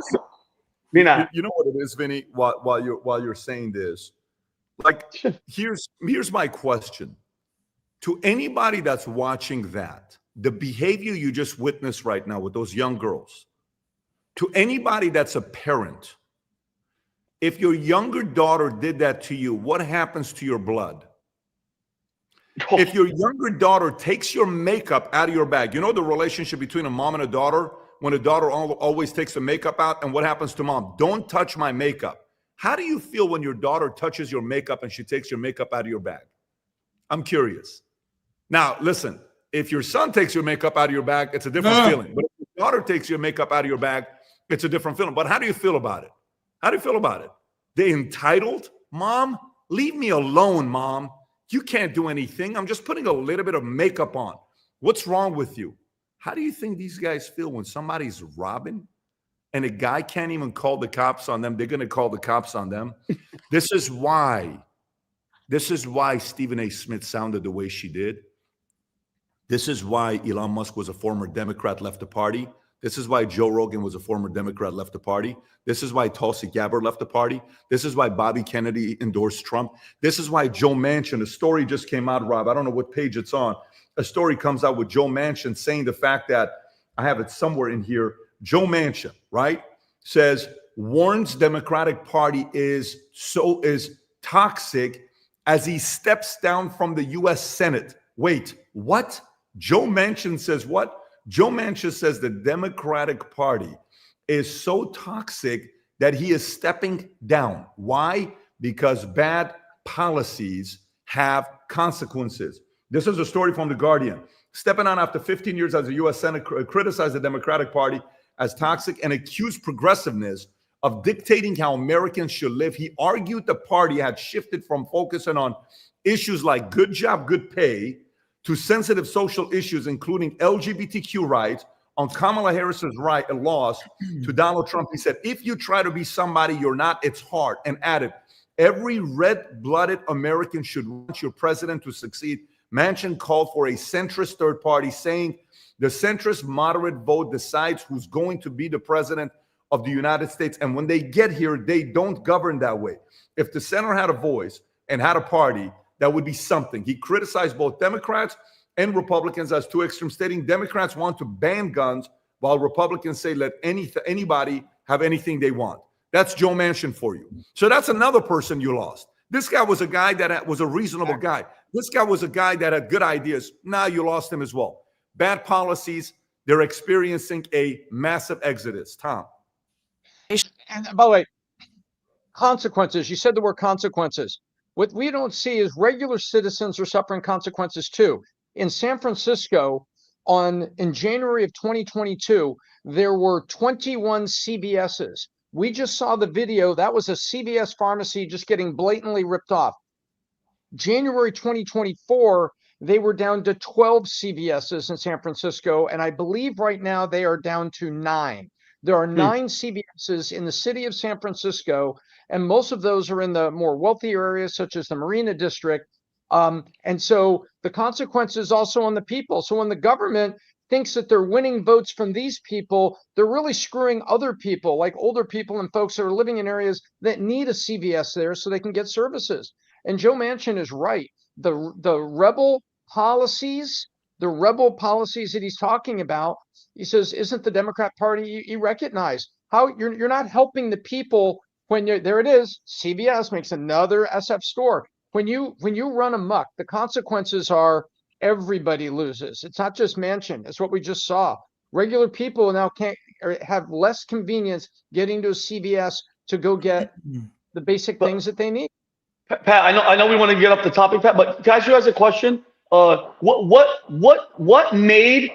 You know what it is, Vinny, while you're saying this, like, here's my question to anybody that's watching that, the behavior you just witnessed right now with those young girls, to anybody that's a parent, if your younger daughter did that to you, what happens to your blood? If your younger daughter takes your makeup out of your bag, you know the relationship between a mom and a daughter, when a daughter always takes the makeup out, and what happens to mom? Don't touch my makeup. How do you feel when your daughter touches your makeup and she takes your makeup out of your bag? I'm curious. Now, listen, if your son takes your makeup out of your bag, it's a different feeling. But if your daughter takes your makeup out of your bag, it's a different feeling. But how do you feel about it? How do you feel about it? They entitled? Mom, leave me alone, Mom. You can't do anything. I'm just putting a little bit of makeup on. What's wrong with you? How do you think these guys feel when somebody's robbing and a guy can't even call the cops on them, they're going to call the cops on them. This is why Stephen A. Smith sounded the way she did. This is why Elon Musk was a former Democrat, left the party. This is why Joe Rogan was a former Democrat, left the party. This is why Tulsi Gabbard left the party. This is why Bobby Kennedy endorsed Trump. This is why Joe Manchin, a story just came out, Rob. I don't know what page it's on. A story comes out with Joe Manchin saying the fact that, I have it somewhere in here, Joe Manchin, right, says Warren's Democratic Party is toxic as he steps down from the U.S. Senate. Wait, what? Joe Manchin says what? Joe Manchin says the Democratic Party is so toxic that he is stepping down. Why? Because bad policies have consequences. This is a story from The Guardian. Stepping down after 15 years as a U.S. Senate, criticized the Democratic Party as toxic and accused progressiveness of dictating how Americans should live. He argued the party had shifted from focusing on issues like good job, good pay, to sensitive social issues, including LGBTQ rights, on Kamala Harris's loss to Donald Trump. He said, if you try to be somebody you're not, it's hard. And added, every red-blooded American should want your president to succeed. Manchin called for a centrist third party, saying the centrist moderate vote decides who's going to be the president of the United States. And when they get here, they don't govern that way. If the center had a voice and had a party, that would be something. He criticized both Democrats and Republicans as too extreme, stating Democrats want to ban guns while Republicans say let anybody have anything they want. That's Joe Manchin for you. So that's another person you lost. This guy was a guy that was a reasonable guy. This guy was a guy that had good ideas. Now you lost him as well. Bad policies. They're experiencing a massive exodus. Tom. And by the way, consequences. You said the word consequences. What we don't see is regular citizens are suffering consequences too. In San Francisco, in January of 2022, there were 21 CVSs. We just saw the video. That was a CVS pharmacy just getting blatantly ripped off. January 2024, they were down to 12 CVSs in San Francisco, and I believe right now they are down to 9. There are 9 CVSs in the city of San Francisco, and most of those are in the more wealthy areas, such as the Marina District. And so the consequences also on the people. So when the government thinks that they're winning votes from these people, they're really screwing other people, like older people and folks that are living in areas that need a CVS there so they can get services. And Joe Manchin is right. The rebel policies that he's talking about, he says, isn't the Democrat Party, you recognize how you're not helping the people when there it is, CVS makes another SF store. When you run amok, the consequences are everybody loses. It's not just Manchin. It's what we just saw. Regular people now can't have less convenience getting to a CVS to go get the basic things that they need. Pat, I know we want to get up the topic, Pat, but can I ask you guys a question? What made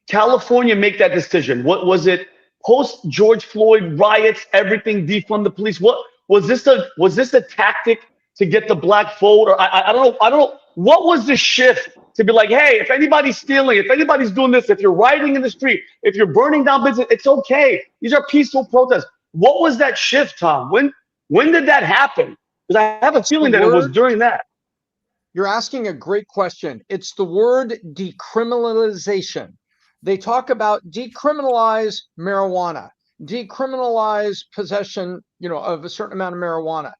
California make that decision? What was it? Post George Floyd riots, everything, defund the police. What was this? A tactic to get the black vote? Or I don't know. What was the shift to be like, hey, if anybody's stealing, if anybody's doing this, if you're rioting in the street, if you're burning down business, it's okay. These are peaceful protests. What was that shift, Tom? When did that happen? Because I have a feeling that it was during that. You're asking a great question. It's the word decriminalization. They talk about decriminalize marijuana, decriminalize possession, of a certain amount of marijuana,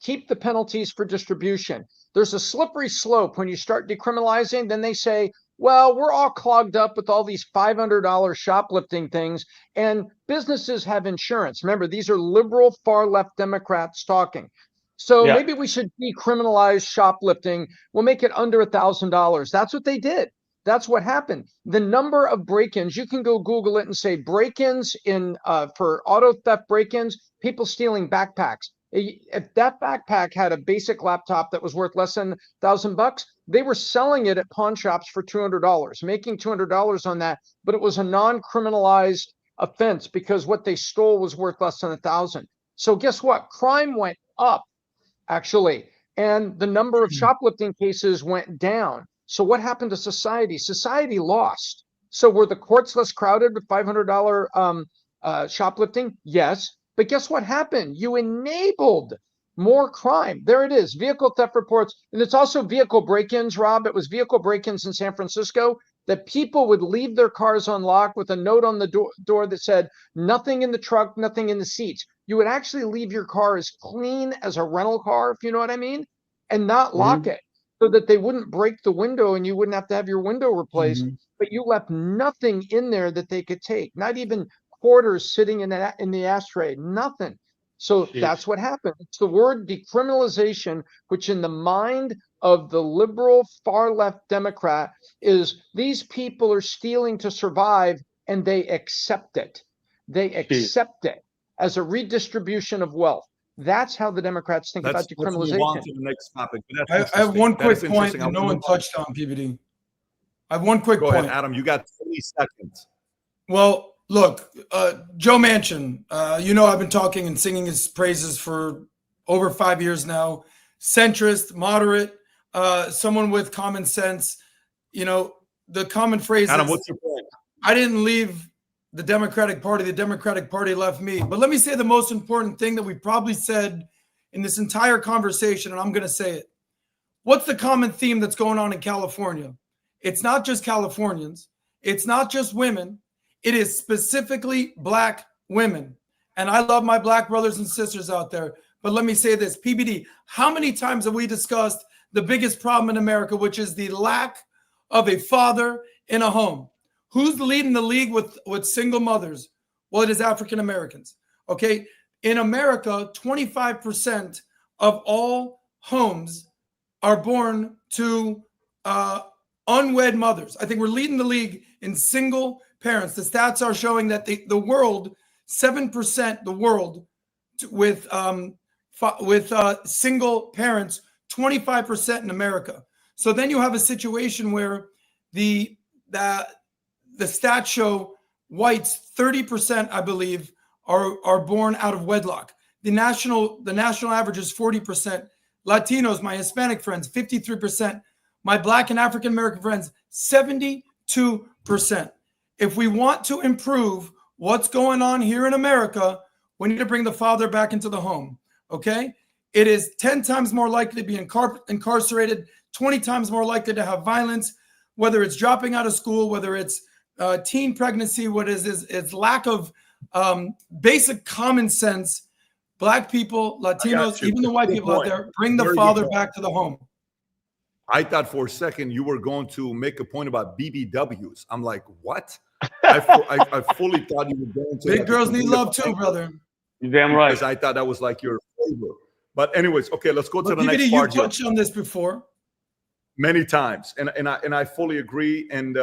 keep the penalties for distribution. There's a slippery slope when you start decriminalizing. Then they say, well, we're all clogged up with all these $500 shoplifting things, and businesses have insurance. Remember, these are liberal, far left Democrats talking. So maybe we should decriminalize shoplifting. We'll make it under $1,000. That's what they did. That's what happened. The number of break-ins, you can go Google it and say break-ins for auto theft break-ins, people stealing backpacks. If that backpack had a basic laptop that was worth less than $1,000, they were selling it at pawn shops for $200, making $200 on that. But it was a non-criminalized offense because what they stole was worth less than $1,000. So guess what? Crime went up, actually, and the number of shoplifting cases went down. So what happened to society? Society lost. So were the courts less crowded with $500 shoplifting? Yes. But guess what happened? You enabled more crime. There it is. Vehicle theft reports. And it's also vehicle break-ins, Rob. It was vehicle break-ins in San Francisco that people would leave their cars unlocked with a note on the door that said, nothing in the truck, nothing in the seats. You would actually leave your car as clean as a rental car, if you know what I mean, and not lock it so that they wouldn't break the window and you wouldn't have to have your window replaced. But you left nothing in there that they could take, not even quarters sitting in the ashtray, nothing. So that's what happened. It's the word decriminalization, which in the mind of the liberal far left Democrat is these people are stealing to survive and they accept it. They accept it as a redistribution of wealth. That's how the Democrats think about decriminalization. Let's move on to the next topic. I have one quick point that no one touched on, PBD. I have one quick point. Go ahead, Adam. You got 30 seconds. Well, look, Joe Manchin, I've been talking and singing his praises for over 5 years now. Centrist, moderate, someone with common sense. The common phrase Adam, is, what's your point? I didn't leave the Democratic Party left me. But let me say the most important thing that we probably said in this entire conversation, and I'm going to say it. What's the common theme that's going on in California? It's not just Californians. It's not just women. It is specifically Black women. And I love my Black brothers and sisters out there. But let me say this, PBD, how many times have we discussed the biggest problem in America, which is the lack of a father in a home? Who's leading the league with single mothers? Well, it is African Americans. Okay. In America, 25% of all homes are born to unwed mothers. I think we're leading the league in single parents. The stats are showing that the world, 7%, the world with single parents, 25% in America. So then you have a situation where the stats show whites, 30%, I believe, are born out of wedlock. The national average is 40%. Latinos, my Hispanic friends, 53%. My Black and African American friends, 72%. If we want to improve what's going on here in America, we need to bring the father back into the home. Okay? It is 10 times more likely to be incarcerated, 20 times more likely to have violence, whether it's dropping out of school, whether it's teen pregnancy, what is lack of basic common sense. Black people, Latinos, even the white people out there, bring the father back to the home. I thought for a second you were going to make a point about BBWs. I'm like, what? I fully thought you were going to. Big girls need love too, brother. You're damn right. Because I thought that was like your flavor. But anyways, okay, let's go to the next PBD, part. You touched on this before. Many times, and I fully agree. And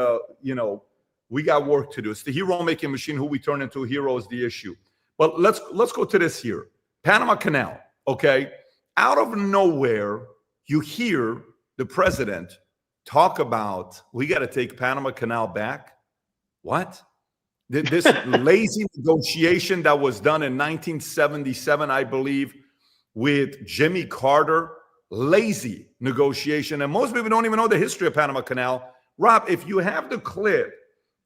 we got work to do. It's the hero-making machine. Who we turn into a hero is the issue. But let's go to this here. Panama Canal. Okay, out of nowhere, you hear the president talk about we got to take Panama Canal back. What? This lazy negotiation that was done in 1977, I believe, with Jimmy Carter. Lazy negotiation. And most people don't even know the history of Panama Canal. Rob, if you have the clip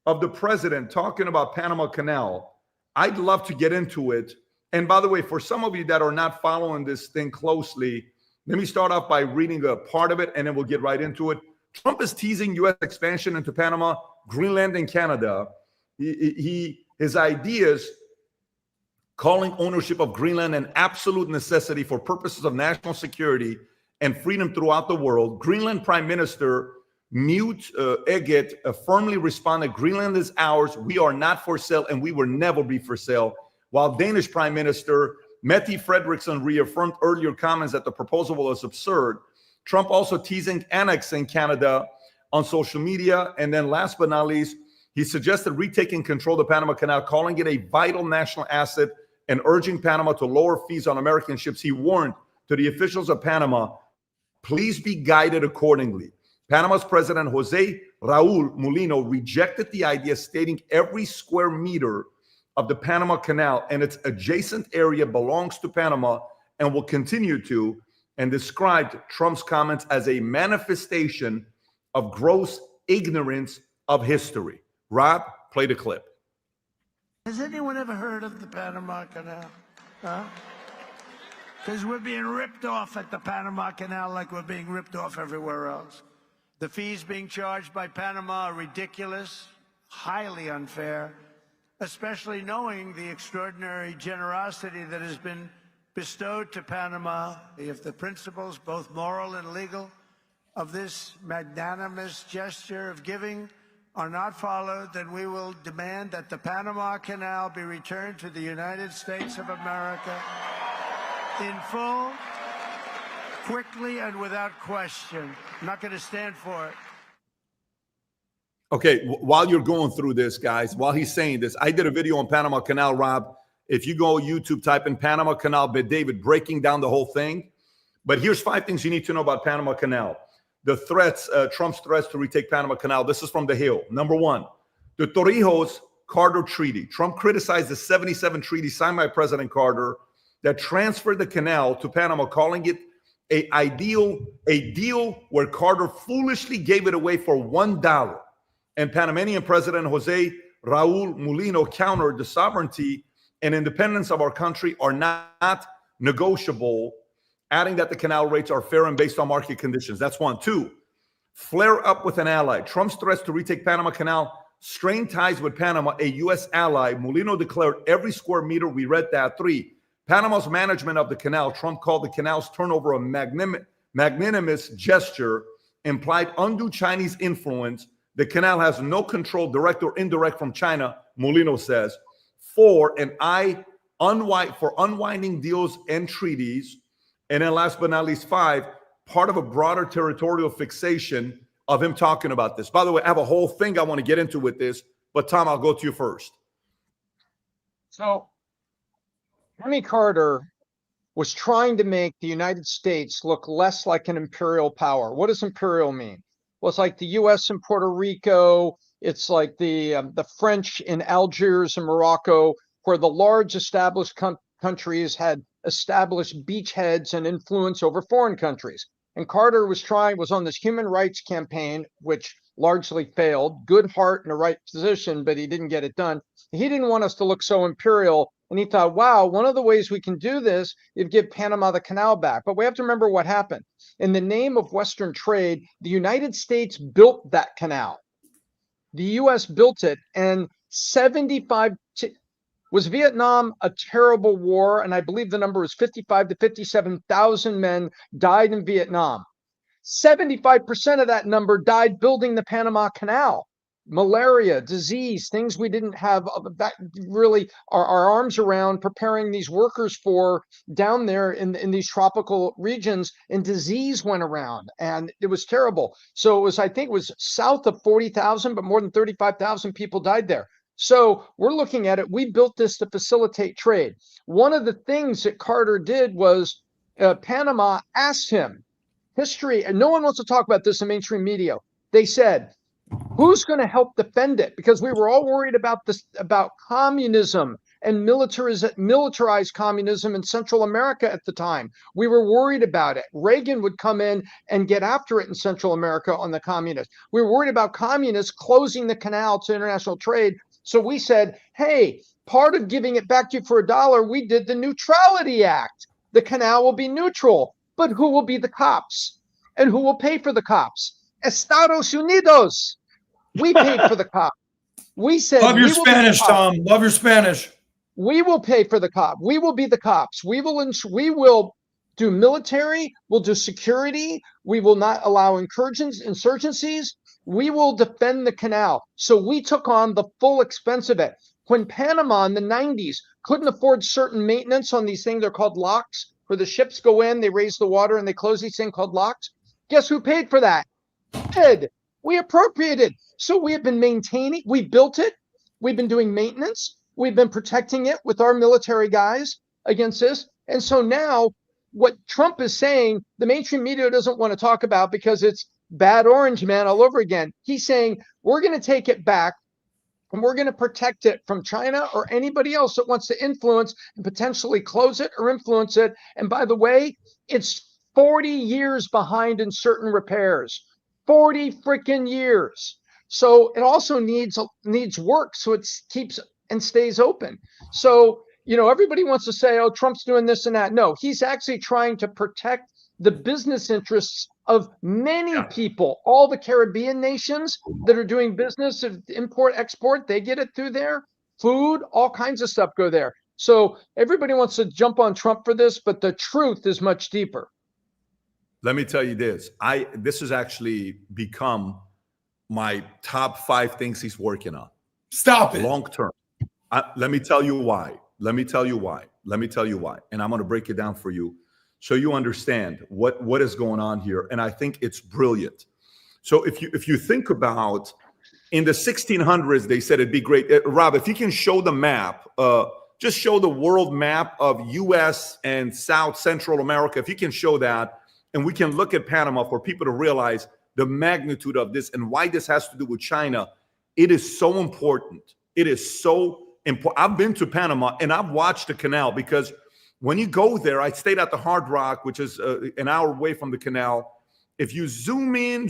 of the president talking about Panama Canal, I'd love to get into it. And by the way, for some of you that are not following this thing closely, let me start off by reading a part of it, and then we'll get right into it. Trump is teasing U.S. expansion into Panama, Greenland, and Canada. His ideas calling ownership of Greenland an absolute necessity for purposes of national security and freedom throughout the world. Greenland Prime Minister Knut Eget firmly responded, Greenland is ours. We are not for sale, and we will never be for sale. While Danish Prime Minister Mette Frederiksen reaffirmed earlier comments that the proposal was absurd. Trump also teasing annexing Canada on social media. And then last but not least, he suggested retaking control of the Panama Canal, calling it a vital national asset and urging Panama to lower fees on American ships. He warned to the officials of Panama, please be guided accordingly. Panama's president, Jose Raul Mulino, rejected the idea, stating every square meter of the Panama Canal and its adjacent area belongs to Panama and will continue to, and described Trump's comments as a manifestation of gross ignorance of history. Rob, play the clip. Has anyone ever heard of the Panama Canal? Huh? Because we're being ripped off at the Panama Canal like we're being ripped off everywhere else. The fees being charged by Panama are ridiculous, highly unfair, especially knowing the extraordinary generosity that has been bestowed to Panama. If the principles, both moral and legal, of this magnanimous gesture of giving are not followed, then we will demand that the Panama Canal be returned to the United States of America in full, quickly, and without question. I'm not going to stand for it. Okay, while you're going through this, guys, while he's saying this, I did a video on Panama Canal, Rob. If you go YouTube, type in Panama Canal, but David breaking down the whole thing. But here's 5 things you need to know about Panama Canal. The threats, Trump's threats to retake Panama Canal. This is from The Hill. Number 1, the Torrijos-Carter Treaty. Trump criticized the 77 treaty signed by President Carter that transferred the canal to Panama, calling it a deal where Carter foolishly gave it away for $1. And Panamanian President Jose Raul Mulino countered the sovereignty and independence of our country are not negotiable, adding that the canal rates are fair and based on market conditions. That's 1. 2, flare up with an ally. Trump's threats to retake Panama Canal strain ties with Panama, a U.S. ally. Mulino declared every square meter. We read that. 3, Panama's management of the canal. Trump called the canal's turnover a magnanimous gesture, implied undue Chinese influence. The canal has no control, direct or indirect, from China, Mulino says. 4, for unwinding deals and treaties. And then last but not least, 5, part of a broader territorial fixation of him talking about this. By the way, I have a whole thing I want to get into with this, but Tom, I'll go to you first. So Jimmy Carter was trying to make the United States look less like an imperial power. What does imperial mean? Well, it's like the U.S. in Puerto Rico. It's like the French in Algiers and Morocco, where the large established countries had established beachheads and influence over foreign countries. And Carter was on this human rights campaign, which largely failed. Good heart and a right position, but he didn't get it done. He didn't want us to look so imperial. And he thought, wow, one of the ways we can do this is give Panama the canal back. But we have to remember what happened. In the name of Western trade, the United States built that canal. The U.S. built it, and was Vietnam a terrible war? And I believe the number was 55 to 57,000 men died in Vietnam. 75% of that number died building the Panama Canal. Malaria, disease, things we didn't have that really our arms around preparing these workers for down there in these tropical regions, and disease went around and it was terrible. So it was, I think it was south of 40,000, but more than 35,000 people died there. So we're looking at it. We built this to facilitate trade. One of the things that Carter did was Panama asked him, history, and no one wants to talk about this in mainstream media. They said, who's going to help defend it? Because we were all worried about this, about communism and militarized communism in Central America at the time. We were worried about it. Reagan would come in and get after it in Central America on the communists. We were worried about communists closing the canal to international trade. So we said, hey, part of giving it back to you for $1, we did the Neutrality Act. The canal will be neutral, but who will be the cops? And who will pay for the cops? Estados Unidos. We paid for the cops. We said, love your Spanish, Tom. Love your Spanish. We will pay for the cop. We will be the cops. We will do military. We'll do security. We will not allow insurgencies. We will defend the canal. So we took on the full expense of it. When Panama in the 90s couldn't afford certain maintenance on these things, they're called locks, where the ships go in, they raise the water, and they close these things called locks. Guess who paid for that? We appropriated. So we have been maintaining, we built it. We've been doing maintenance. We've been protecting it with our military guys against this. And so now what Trump is saying, the mainstream media doesn't want to talk about because it's bad orange man all over again. He's saying, we're going to take it back and we're going to protect it from China or anybody else that wants to influence and potentially close it or influence it. And by the way, it's 40 years behind in certain repairs. 40 freaking years. So it also needs work. So it keeps and stays open. So, everybody wants to say, oh, Trump's doing this and that. No, he's actually trying to protect the business interests of many people. All the Caribbean nations that are doing business of import, export, they get it through there. Food, all kinds of stuff go there. So everybody wants to jump on Trump for this, but the truth is much deeper. Let me tell you this. This has actually become my top 5 things he's working on. Stop it. Long term. Let me tell you why. And I'm going to break it down for you so you understand what is going on here. And I think it's brilliant. So if you think about in the 1600s, they said it'd be great. Rob, if you can show the map, just show the world map of U.S. and South Central America. If you can show that, and we can look at Panama for people to realize the magnitude of this and why this has to do with China. It is so important. It is so important. I've been to Panama and I've watched the canal, because when you go there, I stayed at the Hard Rock, which is an hour away from the canal. If you zoom in,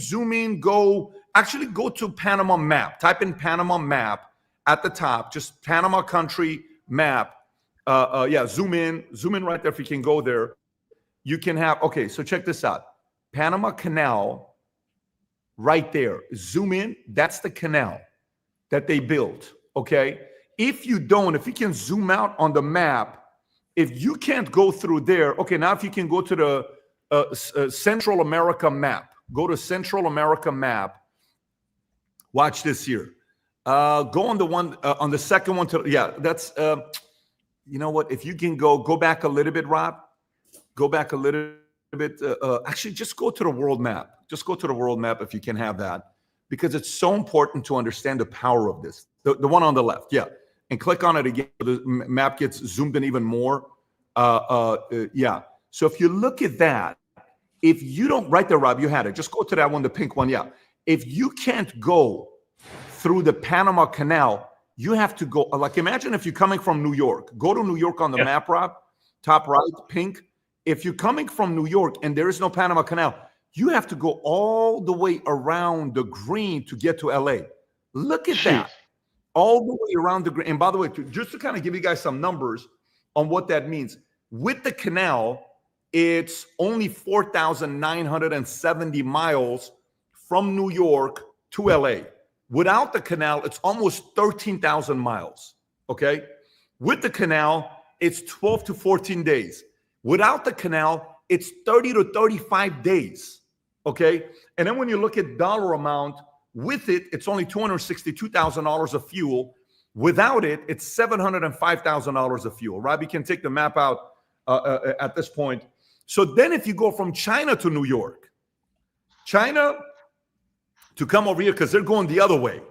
go to Panama map, type in Panama map at the top, just Panama country map. Zoom in right there. If you can go there, you can have, okay, so check this out. Panama Canal right there. Zoom in, that's the canal that they built, okay? If you can zoom out on the map, if you can't go through there, okay, now if you can go to the Central America map, go to Central America map, watch this here. Go on the one, on the second one that's, you know what, if you can go back a little bit, Rob, go back a little bit. Actually, just go to the world map. Just go to the world map if you can have that, because it's so important to understand the power of this. The one on the left, and click on it again. The map gets zoomed in even more. So if you look at that, if you don't, right there, Rob, you had it. Just go to that one, the pink one, If you can't go through the Panama Canal, you have to go, like imagine if you're coming from New York. Go to New York on the map, Rob, top right, pink. If you're coming from New York and there is no Panama Canal, you have to go all the way around the green to get to LA. Look at that. All the way around the green. And by the way, just to kind of give you guys some numbers on what that means. With the canal, it's only 4,970 miles from New York to LA. Without the canal, it's almost 13,000 miles, okay? With the canal, it's 12 to 14 days. Without the canal, it's 30 to 35 days, okay? And then when you look at dollar amount, with it, it's only $262,000 of fuel. Without it, it's $705,000 of fuel. Robbie can take the map out at this point. So then if you go from China to New York, China to come over here, because they're going the other way.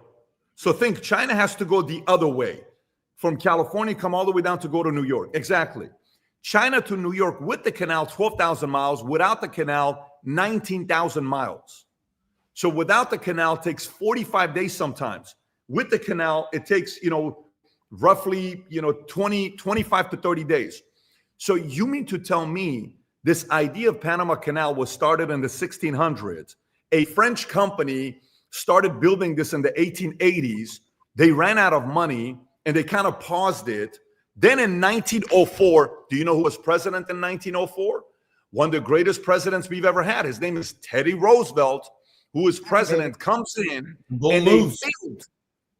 So think China has to go the other way. From California, come all the way down to go to New York. Exactly. China to New York with the canal, 12,000 miles. Without the canal, 19,000 miles. So without the canal, it takes 45 days sometimes. With the canal, it takes, roughly, 25 to 30 days. So you mean to tell me this idea of Panama Canal was started in the 1600s? A French company started building this in the 1880s. They ran out of money and they kind of paused it. Then in 1904, do you know who was president in 1904? One of the greatest presidents we've ever had. His name is Teddy Roosevelt, who is president, comes in and they build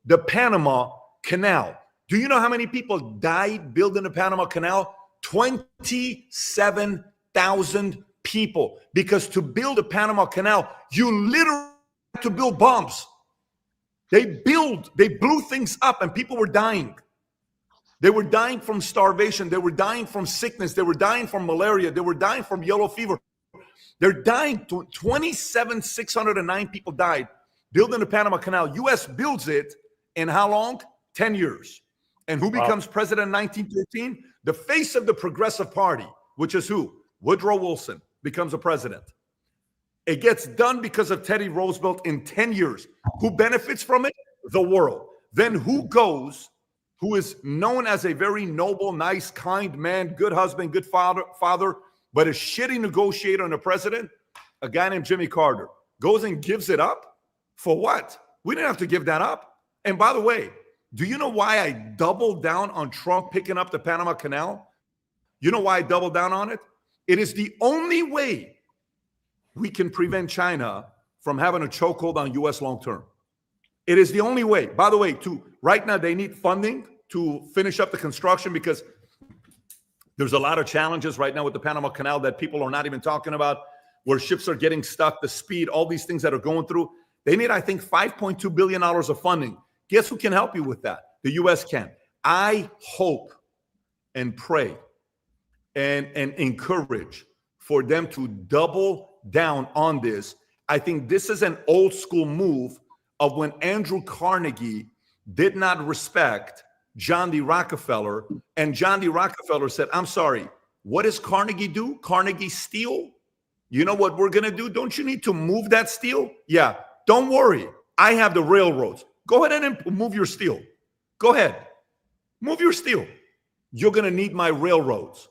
the Panama Canal. Do you know how many people died building the Panama Canal? 27,000 people. Because to build a Panama Canal, you literally have to build bombs. They blew things up and people were dying. They were dying from starvation. They were dying from sickness. They were dying from malaria. They were dying from yellow fever. They're dying. 27,609 people died building the Panama Canal. U.S. builds it in how long? 10 years. And who becomes president in 1913? The face of the Progressive Party, which is who? Woodrow Wilson becomes a president. It gets done because of Teddy Roosevelt in 10 years. Who benefits from it? The world. Then who goes, who is known as a very noble, nice, kind man, good husband, good father, but a shitty negotiator and a president? A guy named Jimmy Carter goes and gives it up. For what? We didn't have to give that up. And by the way, Do you know why I doubled down on Trump picking up the Panama Canal? You know why I doubled down on it? It is the only way we can prevent China from having a chokehold on U.S. long term. It is the only way. By the way, right now they need funding to finish up the construction because there's a lot of challenges right now with the Panama Canal that people are not even talking about, where ships are getting stuck, the speed, all these things that are going through. They need, I think, $5.2 billion of funding. Guess who can help you with that? The U.S. can. I hope and pray and encourage for them to double down on this. I think this is an old school move of when Andrew Carnegie did not respect John D. Rockefeller, and John D. Rockefeller said, I'm sorry, what does Carnegie do? Carnegie steal? You know what we're going to do? Don't you need to move that steel? Yeah, don't worry. I have the railroads. Go ahead and move your steel. Go ahead. Move your steel. You're going to need my railroads.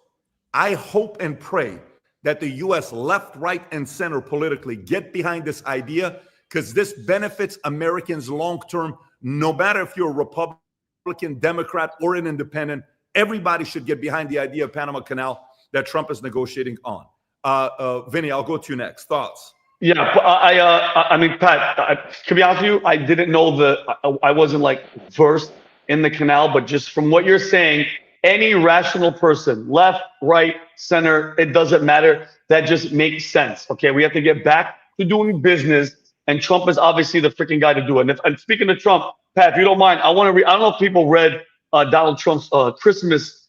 I hope and pray that the U.S. left, right, and center politically get behind this idea, because this benefits Americans long term, no matter if you're a Republican, Democrat, or an independent. Everybody should get behind the idea of Panama Canal that Trump is negotiating on. Vinny, I'll go to you next. Thoughts? Yeah, I mean, Pat, to be honest with you, I didn't know I wasn't like versed in the canal, but just from what you're saying, any rational person, left, right, center, it doesn't matter. That just makes sense. Okay, we have to get back to doing business, and Trump is obviously the freaking guy to do it. And speaking of Trump, Pat, if you don't mind, I want to read. I don't know if people read Donald Trump's Christmas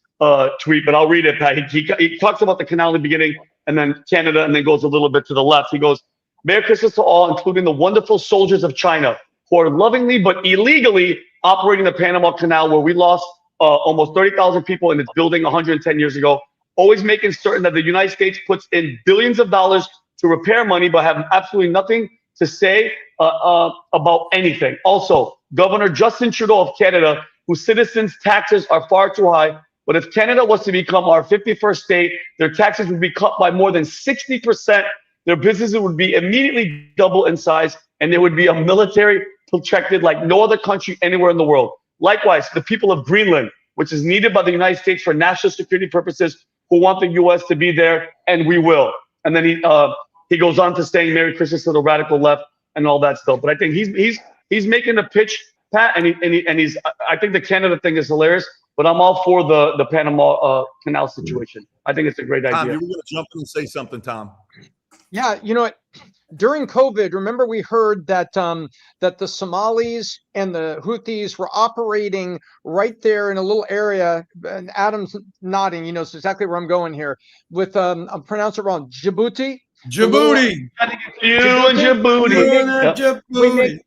tweet, but I'll read it, Pat. He talks about the canal in the beginning, and then Canada, and then goes a little bit to the left. He goes, "Merry Christmas to all, including the wonderful soldiers of China who are lovingly but illegally operating the Panama Canal, where we lost almost 30,000 people in its building 110 years ago, always making certain that the United States puts in billions of dollars to repair money, but have absolutely nothing to say about anything. Also, Governor Justin Trudeau of Canada, whose citizens' taxes are far too high, but if Canada was to become our 51st state, their taxes would be cut by more than 60%. Their businesses would be immediately double in size, and there would be a military protected like no other country anywhere in the world. Likewise, the people of Greenland, which is needed by the United States for national security purposes, who want the U.S. to be there, and we will." And then he goes on to saying Merry Christmas to the radical left and all that stuff. But I think he's making a pitch, Pat, and he's. I think the Canada thing is hilarious, but I'm all for the Panama Canal situation. I think it's a great idea. Tom, you were going to jump in and say something, Tom. Yeah, you know what? During COVID, remember we heard that that the Somalis and the Houthis were operating right there in a little area. And Adam's nodding; he knows exactly where I'm going here. With I'll pronounce it wrong. Djibouti. Djibouti. Djibouti.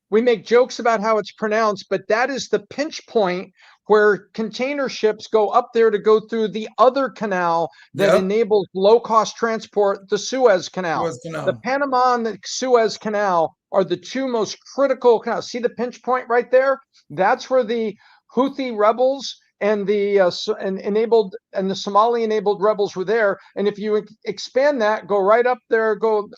We make jokes about how it's pronounced, but that is the pinch point where container ships go up there to go through the other canal that enables low-cost transport, the Suez Canal. The Panama and the Suez Canal are the two most critical canals. See the pinch point right there? That's where the Houthi rebels and the the Somali-enabled rebels were there. And if you expand that, go right up there, go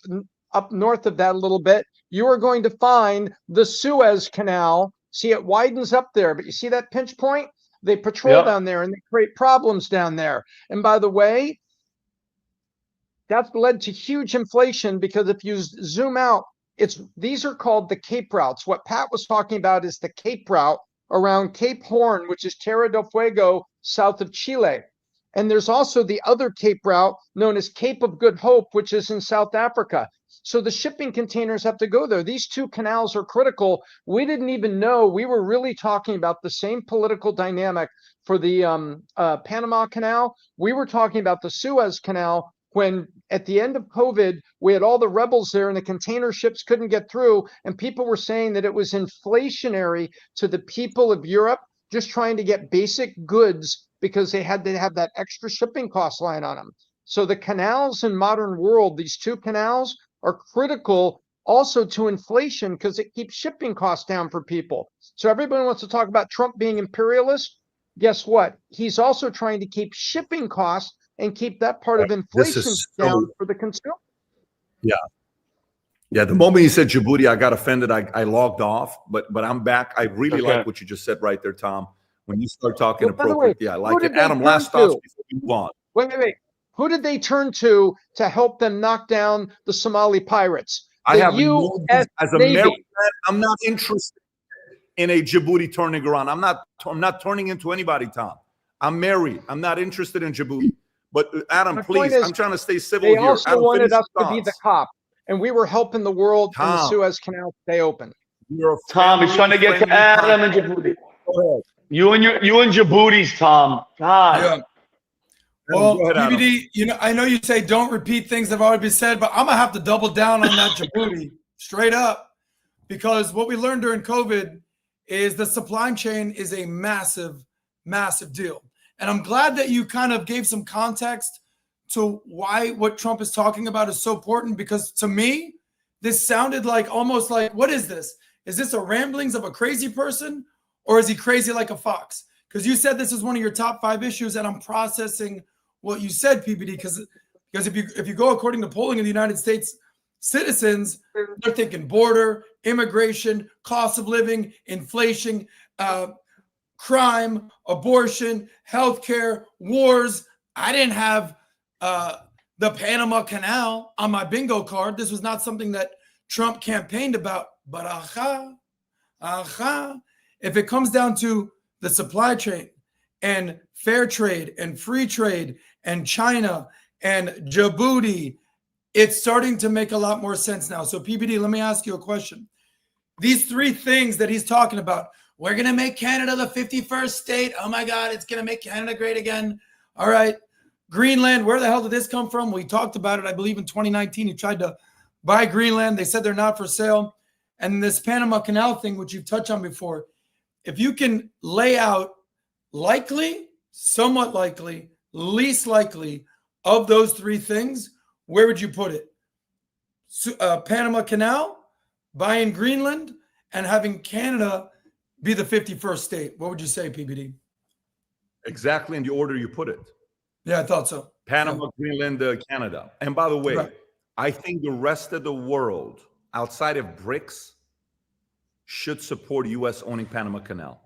up north of that a little bit, you are going to find the Suez Canal. See, it widens up there, but you see that pinch point? They patrol down there and they create problems down there. And by the way, that's led to huge inflation, because if you zoom out, these are called the Cape routes. What Pat was talking about is the Cape route around Cape Horn, which is Terra del Fuego, south of Chile. And there's also the other Cape route known as Cape of Good Hope, which is in South Africa. So the shipping containers have to go there. These two canals are critical. We didn't even know. We were really talking about the same political dynamic for the Panama Canal. We were talking about the Suez Canal when at the end of COVID, we had all the rebels there and the container ships couldn't get through. And people were saying that it was inflationary to the people of Europe just trying to get basic goods because they had to have that extra shipping cost line on them. So the canals in modern world, these two canals, are critical also to inflation because it keeps shipping costs down for people. So everybody wants to talk about Trump being imperialist. Guess what? He's also trying to keep shipping costs and keep that part of inflation down for the consumer. Yeah. Yeah, the moment you said Djibouti, I got offended. I logged off, but I'm back. I really like what you just said right there, Tom. When you start talking Well, by the way, appropriately, I who like did it. they Adam, turn last thoughts to? before we move on. Wait. Who did they turn to help them knock down the Somali pirates? I The have U.S. as a Navy. married man, I'm not interested in a Djibouti turning around. I'm not turning into anybody, Tom. I'm married. I'm not interested in Djibouti. But Adam, My please, point is, I'm trying to stay civil they here. also Adam, wanted finish us your to be the thoughts. cop, and we were helping the world and the Tom. Suez Canal stay open. Tom, he's trying to get to Adam and Djibouti. Go ahead. You and Djibouti's, Tom. God. Yeah. Well, Go ahead, Adam. PBD, I know you say don't repeat things that have already been said, but I'm gonna have to double down on that Djibouti straight up, because what we learned during COVID is the supply chain is a massive, massive deal. And I'm glad that you kind of gave some context to why what Trump is talking about is so important, because to me, this sounded like almost like, what is this? Is this a ramblings of a crazy person, or is he crazy like a fox? Because you said this is one of your top 5 issues, and I'm processing what you said, PBD, because if you go according to polling in the United States citizens, they're thinking border, immigration, cost of living, inflation, crime, abortion, healthcare, wars. I didn't have the Panama Canal on my bingo card. This was not something that Trump campaigned about. But if it comes down to the supply chain and fair trade and free trade and China and Djibouti, it's starting to make a lot more sense now. So PBD, let me ask you a question. These 3 things that he's talking about, we're going to make Canada the 51st state. Oh my God, it's going to make Canada great again. All right. Greenland, where the hell did this come from? We talked about it, I believe, in 2019. He tried to buy Greenland. They said they're not for sale. And this Panama Canal thing, which you've touched on before, if you can lay out likely, somewhat likely, least likely of those 3 things, where would you put it? Panama Canal, buying Greenland, and having Canada be the 51st state. What would you say, PBD? Exactly in the order you put it. Yeah, I thought so. Panama, Greenland, Canada. And by the way, right. I think the rest of the world outside of BRICS should support U.S. owning Panama Canal.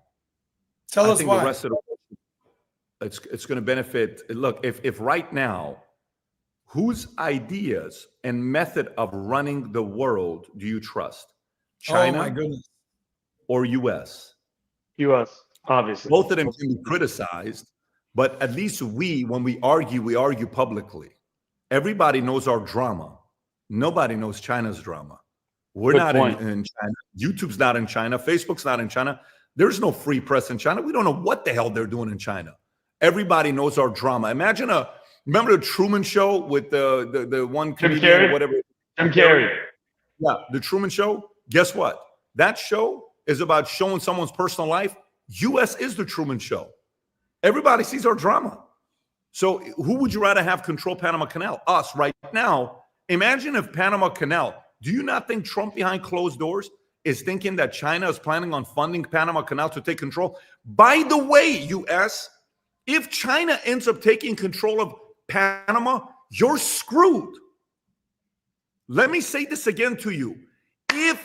Tell us why. The rest of the world, it's going to benefit. Look, if right now, whose ideas and method of running the world do you trust? China, oh my goodness, or U.S.? U.S., obviously. Both of them can be criticized, but at least when we argue publicly. Everybody knows our drama. Nobody knows China's drama. We're Good not point. in China. YouTube's not in China. Facebook's not in China. There's no free press in China. We don't know what the hell they're doing in China. Everybody knows our drama. Imagine remember the Truman Show with the one comedian or whatever? Jim Carrey. Yeah, the Truman Show. Guess what? That show is about showing someone's personal life. U.S. is the Truman Show. Everybody sees our drama. So who would you rather have control Panama Canal? Us right now. Imagine if Panama Canal, do you not think Trump behind closed doors is thinking that China is planning on funding Panama Canal to take control? By the way, U.S., if China ends up taking control of Panama, you're screwed. Let me say this again to you. If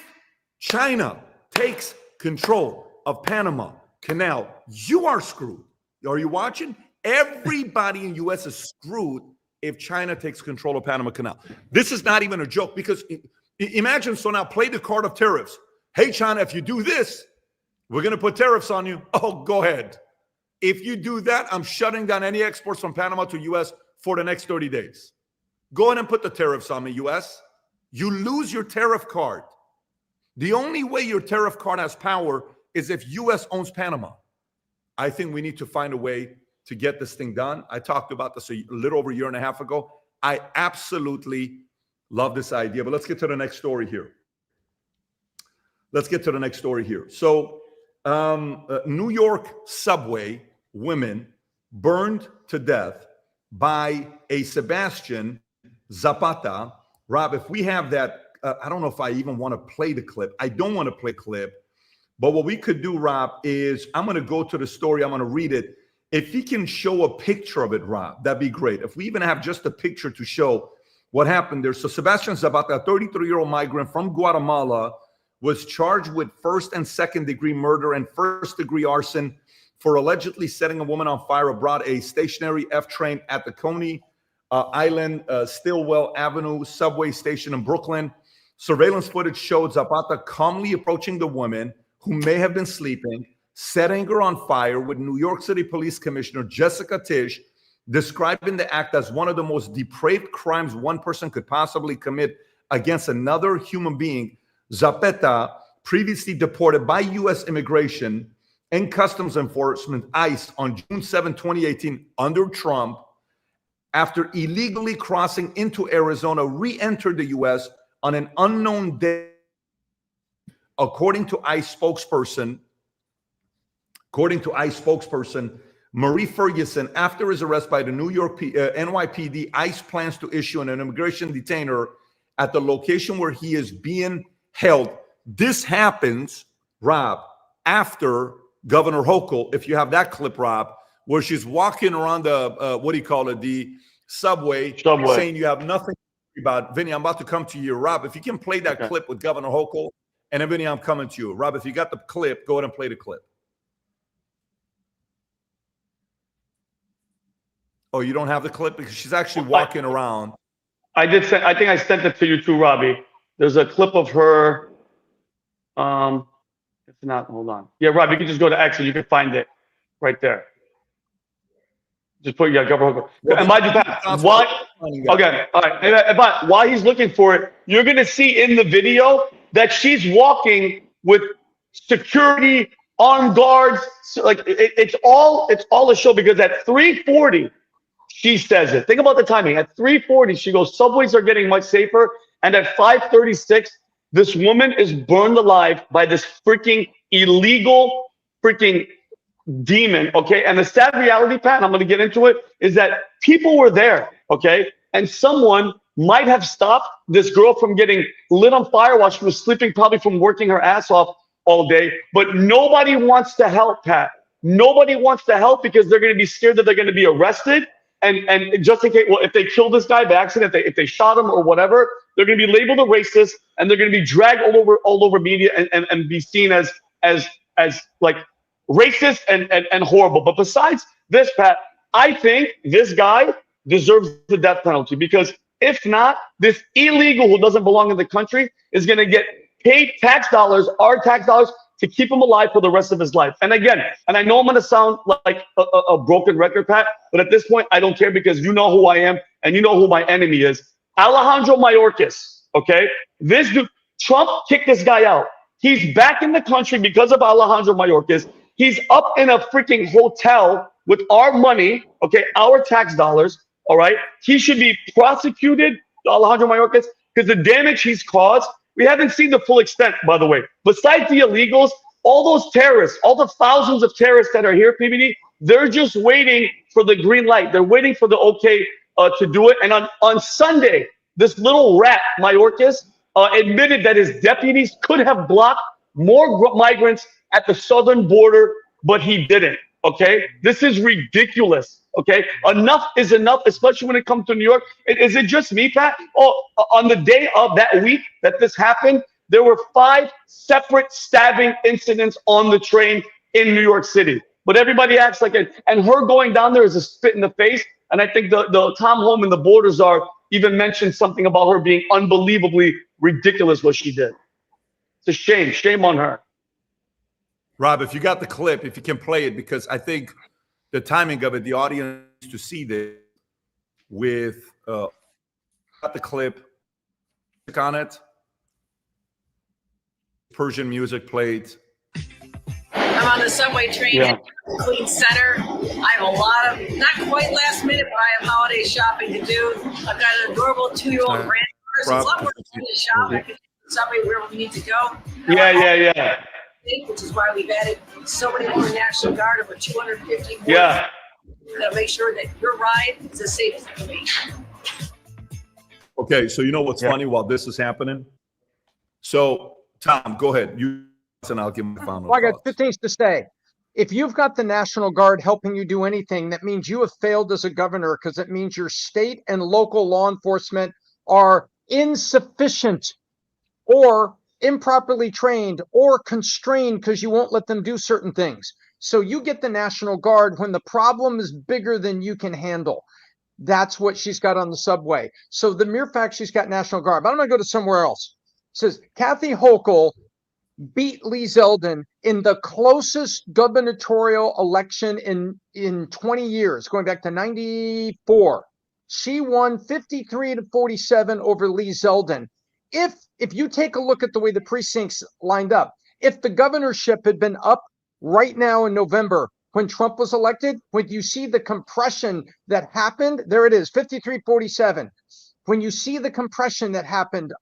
China takes control of Panama Canal, you are screwed. Are you watching? Everybody in U.S. is screwed if China takes control of Panama Canal. This is not even a joke, because imagine, so now play the card of tariffs. Hey, China, if you do this, we're going to put tariffs on you. Oh, go ahead. If you do that, I'm shutting down any exports from Panama to U.S. for the next 30 days. Go ahead and put the tariffs on me, U.S. You lose your tariff card. The only way your tariff card has power is if U.S. owns Panama. I think we need to find a way to get this thing done. I talked about this a little over a year and a half ago. I absolutely love this idea. But let's get to the next story here. So New York subway women burned to death by a Sebastian Zapata. Rob, if we have that, I don't know if I even want to play the clip. I don't want to play clip. But what we could do, Rob, is I'm going to go to the story. I'm going to read it. If he can show a picture of it, Rob, that'd be great. If we even have just a picture to show what happened there. So Sebastian Zapata, a 33-year-old migrant from Guatemala, was charged with first and second degree murder and first degree arson for allegedly setting a woman on fire aboard a stationary F train at the Coney Island Stillwell Avenue subway station in Brooklyn. Surveillance footage showed Zapata calmly approaching the woman who may have been sleeping, setting her on fire, with New York City Police Commissioner Jessica Tisch describing the act as one of the most depraved crimes one person could possibly commit against another human being. Zapata, previously deported by U.S. Immigration and Customs Enforcement, ICE, on June 7, 2018, under Trump, after illegally crossing into Arizona, re-entered the U.S. on an unknown day, according to ICE spokesperson Marie Ferguson. After his arrest by the New York NYPD, ICE plans to issue an immigration detainer at the location where he is being held. This happens, Rob, after Governor Hochul, if you have that clip, Rob, where she's walking around the, what do you call it, the subway. Saying you have nothing to worry about. Vinny, I'm about to come to you. Rob, if you can play that clip with Governor Hochul, and then Vinny, I'm coming to you. Rob, if you got the clip, go ahead and play the clip. Oh, you don't have the clip? Because she's actually walking around. I did send, I think I sent it to you too, Robbie. There's a clip of her. If not, hold on. Yeah, Rob, you can just go to X and you can find it right there. Just put Governor Hochul. And mind you, Pat, why? Okay, all right. But while he's looking for it, you're gonna see in the video that she's walking with security, armed guards. Like it's all a show, because at 3:40, she says it. Think about the timing. At 3:40, she goes, subways are getting much safer. And at 5:36, this woman is burned alive by this freaking illegal freaking demon, okay? And the sad reality, Pat, and I'm going to get into it, is that people were there, okay? And someone might have stopped this girl from getting lit on fire while she was sleeping, probably from working her ass off all day. But nobody wants to help, Pat. Nobody wants to help because they're going to be scared that they're going to be arrested. And just in case, well, if they kill this guy by accident, if they shot him or whatever, they're going to be labeled a racist, and they're going to be dragged all over media and be seen as like racist and horrible. But besides this, Pat, I think this guy deserves the death penalty, because if not, this illegal who doesn't belong in the country is going to get paid tax dollars, our tax dollars, to keep him alive for the rest of his life. And again, and I know I'm going to sound like a broken record, Pat, but at this point, I don't care, because you know who I am and you know who my enemy is. Alejandro Mayorkas, okay? This dude, Trump kicked this guy out. He's back in the country because of Alejandro Mayorkas. He's up in a freaking hotel with our money, okay, our tax dollars, all right? He should be prosecuted, Alejandro Mayorkas, because the damage he's caused, we haven't seen the full extent, by the way. Besides the illegals, all those terrorists, all the thousands of terrorists that are here, PBD, they're just waiting for the green light. They're waiting for the okay to do it. And on Sunday, this little rat, Mayorkas, admitted that his deputies could have blocked more migrants at the southern border, but he didn't, okay? This is ridiculous, okay? Enough is enough, especially when it comes to New York. Is it just me, Pat? Oh, on the day of that week that this happened, there were 5 separate stabbing incidents on the train in New York City. But everybody acts like it. And her going down there is a spit in the face. And I think the Tom Holm and the Border Czar even mentioned something about her being unbelievably ridiculous what she did. It's a shame. Shame on her. Rob, if you got the clip, if you can play it, because I think the timing of it, the audience to see this with got the clip on it. Persian music played. I'm on the subway train at Queen Center. I have a lot of, not quite last minute, but I have holiday shopping to do. I've got an adorable 2-year-old granddaughter, so it's a lot more fun to shop. I can take the subway wherever we need to go. Yeah. Which is why we've added so many more National Guard, over 250 more. Yeah. To make sure that your ride is as safe as it can be. Okay, so you know what's funny while this is happening? So, Tom, go ahead. You and I'll give my final Well, I got thoughts. 2 things to say. If you've got the National Guard helping you do anything, that means you have failed as a governor, because it means your state and local law enforcement are insufficient or improperly trained or constrained because you won't let them do certain things. So you get the National Guard when the problem is bigger than you can handle. That's what she's got on the subway. So the mere fact she's got National Guard, but I'm going to go to somewhere else. It says Kathy Hochul beat Lee Zeldin in the closest gubernatorial election in 20 years, going back to 94. She won 53 to 47 over Lee Zeldin. If you take a look at the way the precincts lined up, if the governorship had been up right now in November when Trump was elected, when you see the compression that happened, there it is, 53-47. When you see the compression that happened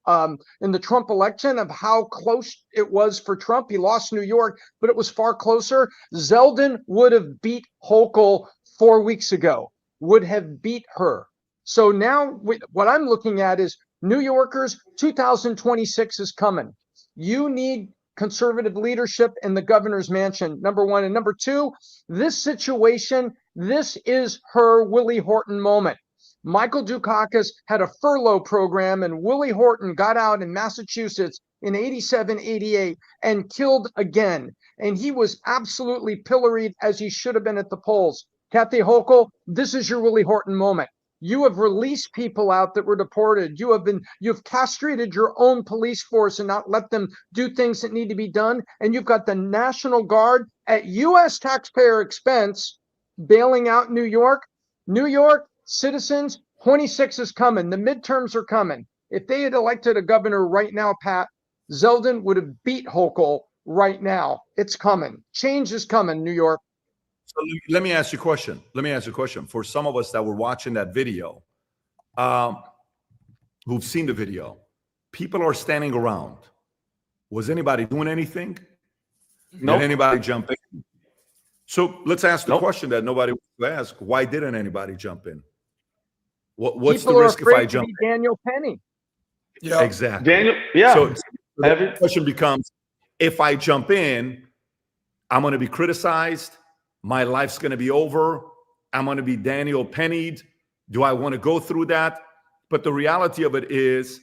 in the Trump election of how close it was for Trump, he lost New York, but it was far closer. Zeldin would have beat Hochul 4 weeks ago, would have beat her. So now what I'm looking at is New Yorkers, 2026 is coming. You need conservative leadership in the governor's mansion, number one. And number two, this situation, this is her Willie Horton moment. Michael Dukakis had a furlough program, and Willie Horton got out in Massachusetts in 87, 88 and killed again. And he was absolutely pilloried, as he should have been at the polls. Kathy Hochul, this is your Willie Horton moment. You have released people out that were deported. You've castrated your own police force and not let them do things that need to be done. And you've got the National Guard at U.S. taxpayer expense bailing out New York. New York citizens, 26 is coming. The midterms are coming. If they had elected a governor right now, Pat, Zeldin would have beat Hochul right now. It's coming. Change is coming, New York. So let me ask you a question. For some of us that were watching that video, who've seen the video, people are standing around. Was anybody doing anything? No. Did anybody jump in? So let's ask the question that nobody would ask. Why didn't anybody jump in? What's people the risk if I to jump be in? Daniel Penny. Yeah, exactly. Daniel, yeah. So the question becomes, if I jump in, I'm going to be criticized. My life's going to be over. I'm going to be Daniel Pennied. Do I want to go through that? But the reality of it is,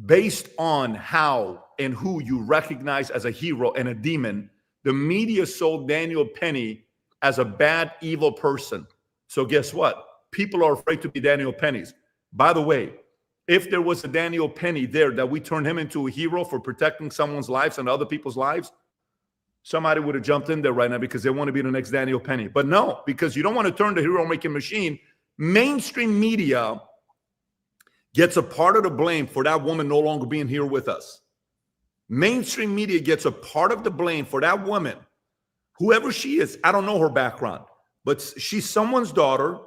based on how and who you recognize as a hero and a demon, the media sold Daniel Penny as a bad, evil person. So guess what? People are afraid to be Daniel Pennies. By the way, if there was a Daniel Penny there that we turned him into a hero for protecting someone's lives and other people's lives, somebody would have jumped in there right now because they want to be the next Daniel Penny. But no, because you don't want to turn the hero-making machine. Mainstream media gets a part of the blame for that woman no longer being here with us. Mainstream media gets a part of the blame for that woman, whoever she is. I don't know her background, but she's someone's daughter,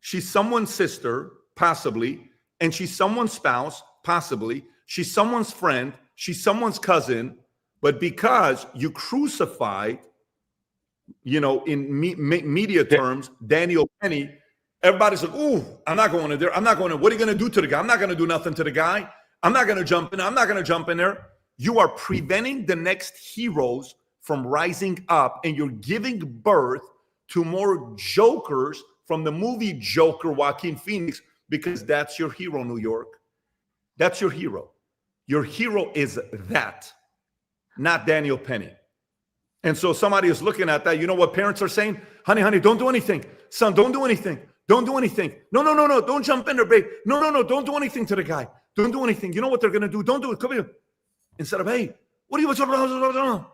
she's someone's sister, possibly, and she's someone's spouse, possibly. She's someone's friend, she's someone's cousin. But because you crucified, in media terms, Daniel Penny, everybody's like, ooh, I'm not going in there. I'm not going in. What are you going to do to the guy? I'm not going to do nothing to the guy. I'm not going to jump in. I'm not going to jump in there. You are preventing the next heroes from rising up, and you're giving birth to more jokers from the movie Joker, Joaquin Phoenix, because that's your hero, New York. That's your hero. Your hero is that, not Daniel Penny. And so somebody is looking at that. You know what parents are saying? Honey, don't do anything. Son, don't do anything. Don't do anything. No. Don't jump in there, babe. No. Don't do anything to the guy. Don't do anything. You know what they're going to do? Don't do it. Come here. Instead of, hey, what are you doing?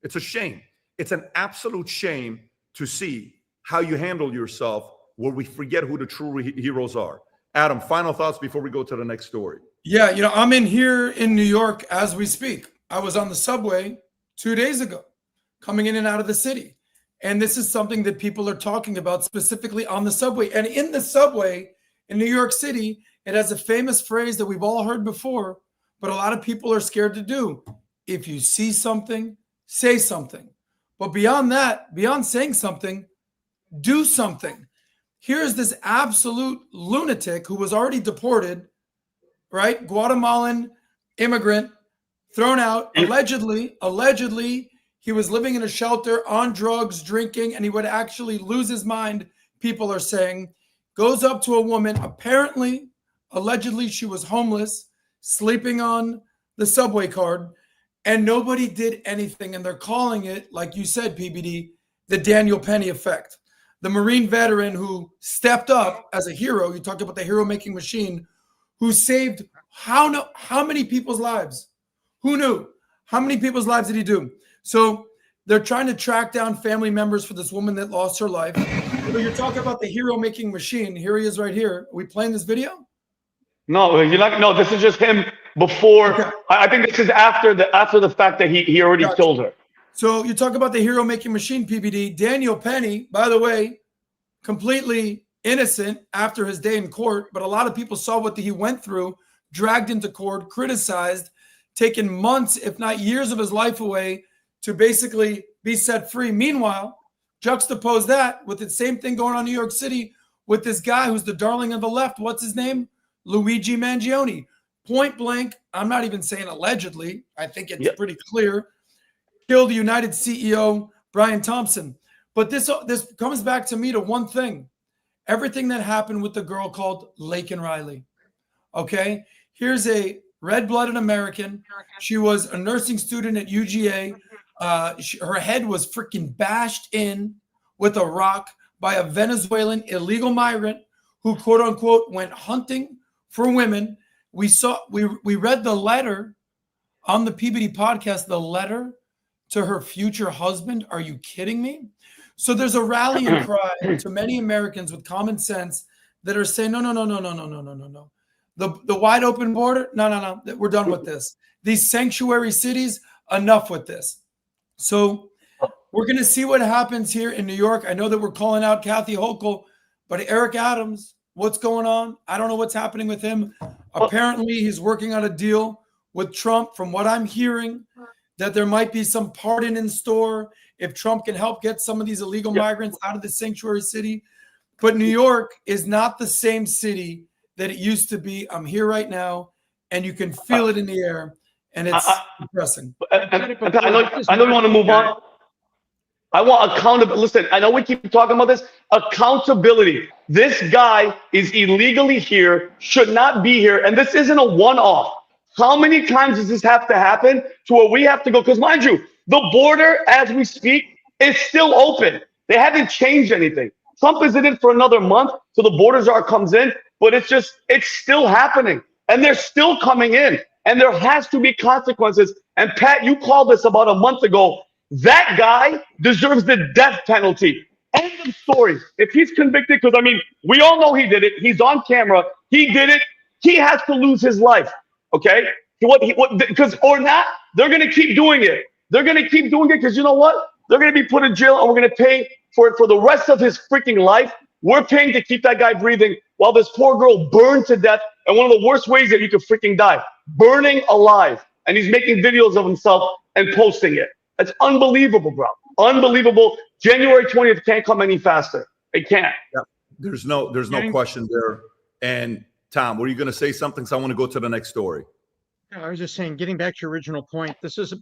It's a shame. It's an absolute shame to see how you handle yourself where we forget who the true heroes are. Adam, final thoughts before we go to the next story. Yeah, I'm in here in New York as we speak. I was on the subway 2 days ago, coming in and out of the city. And this is something that people are talking about specifically on the subway. And in the subway in New York City, it has a famous phrase that we've all heard before, but a lot of people are scared to do. If you see something, say something. But beyond that, beyond saying something, do something. Here's this absolute lunatic who was already deported, right? Guatemalan immigrant, thrown out. Allegedly, he was living in a shelter on drugs, drinking, and he would actually lose his mind, people are saying. Goes up to a woman, apparently Allegedly, she was homeless, sleeping on the subway card, and nobody did anything. And they're calling it, like you said, PBD, the Daniel Penny effect. The Marine veteran who stepped up as a hero, you talked about the hero-making machine, who saved how many people's lives? Who knew? How many people's lives did he do? So they're trying to track down family members for this woman that lost her life. So you're talking about the hero-making machine. Here he is right here. Are we playing this video? No, you're not. No, this is just him before. Okay. I think this is after the fact that he already killed her. So you talk about the hero-making machine, PBD. Daniel Penny, by the way, completely innocent after his day in court, but a lot of people saw what he went through, dragged into court, criticized, taken months, if not years of his life away to basically be set free. Meanwhile, juxtapose that with the same thing going on in New York City with this guy who's the darling of the left. What's his name? Luigi Mangione. Point blank, I'm not even saying allegedly, I think it's pretty clear, killed the United CEO, Brian Thompson. But this comes back to me to one thing. Everything that happened with the girl called Laken Riley. Okay? Here's a red-blooded American. She was a nursing student at UGA. Her head was freaking bashed in with a rock by a Venezuelan illegal migrant who, quote unquote, went hunting for women. We read the letter on the PBD podcast, the letter to her future husband. Are you kidding me? So there's a rallying cry to many Americans with common sense that are saying, no. The wide open border, no. We're done with this. These sanctuary cities, enough with this. So we're going to see what happens here in New York. I know that we're calling out Kathy Hochul, but Eric Adams, what's going on? I don't know what's happening with him. Apparently, he's working on a deal with Trump. From what I'm hearing, that there might be some pardon in store if Trump can help get some of these illegal migrants out of the sanctuary city. But New York is not the same city that it used to be. I'm here right now, and you can feel it in the air, and it's depressing. I know you want to move on. I want accountability. Listen, I know we keep talking about this. Accountability. This guy is illegally here, should not be here, and this isn't a one-off. How many times does this have to happen to where we have to go? Because mind you, the border, as we speak, is still open. They haven't changed anything. Trump is in it for another month, so the border czar comes in, but it's still happening, and they're still coming in, and there has to be consequences. And Pat, you called this about a month ago. That guy deserves the death penalty. End of story. If he's convicted, because I mean, we all know he did it. He's on camera. He did it. He has to lose his life. Okay? Because or not, they're going to keep doing it. They're going to keep doing it because you know what? They're going to be put in jail, and we're going to pay for it for the rest of his freaking life. We're paying to keep that guy breathing while this poor girl burned to death. And one of the worst ways that you could freaking die, burning alive. And he's making videos of himself and posting it. That's unbelievable, bro. Unbelievable. January 20th can't come any faster. It can't. Yeah. There's no question there. And Tom, were you going to say something? So I want to go to the next story. No, I was just saying, getting back to your original point, this is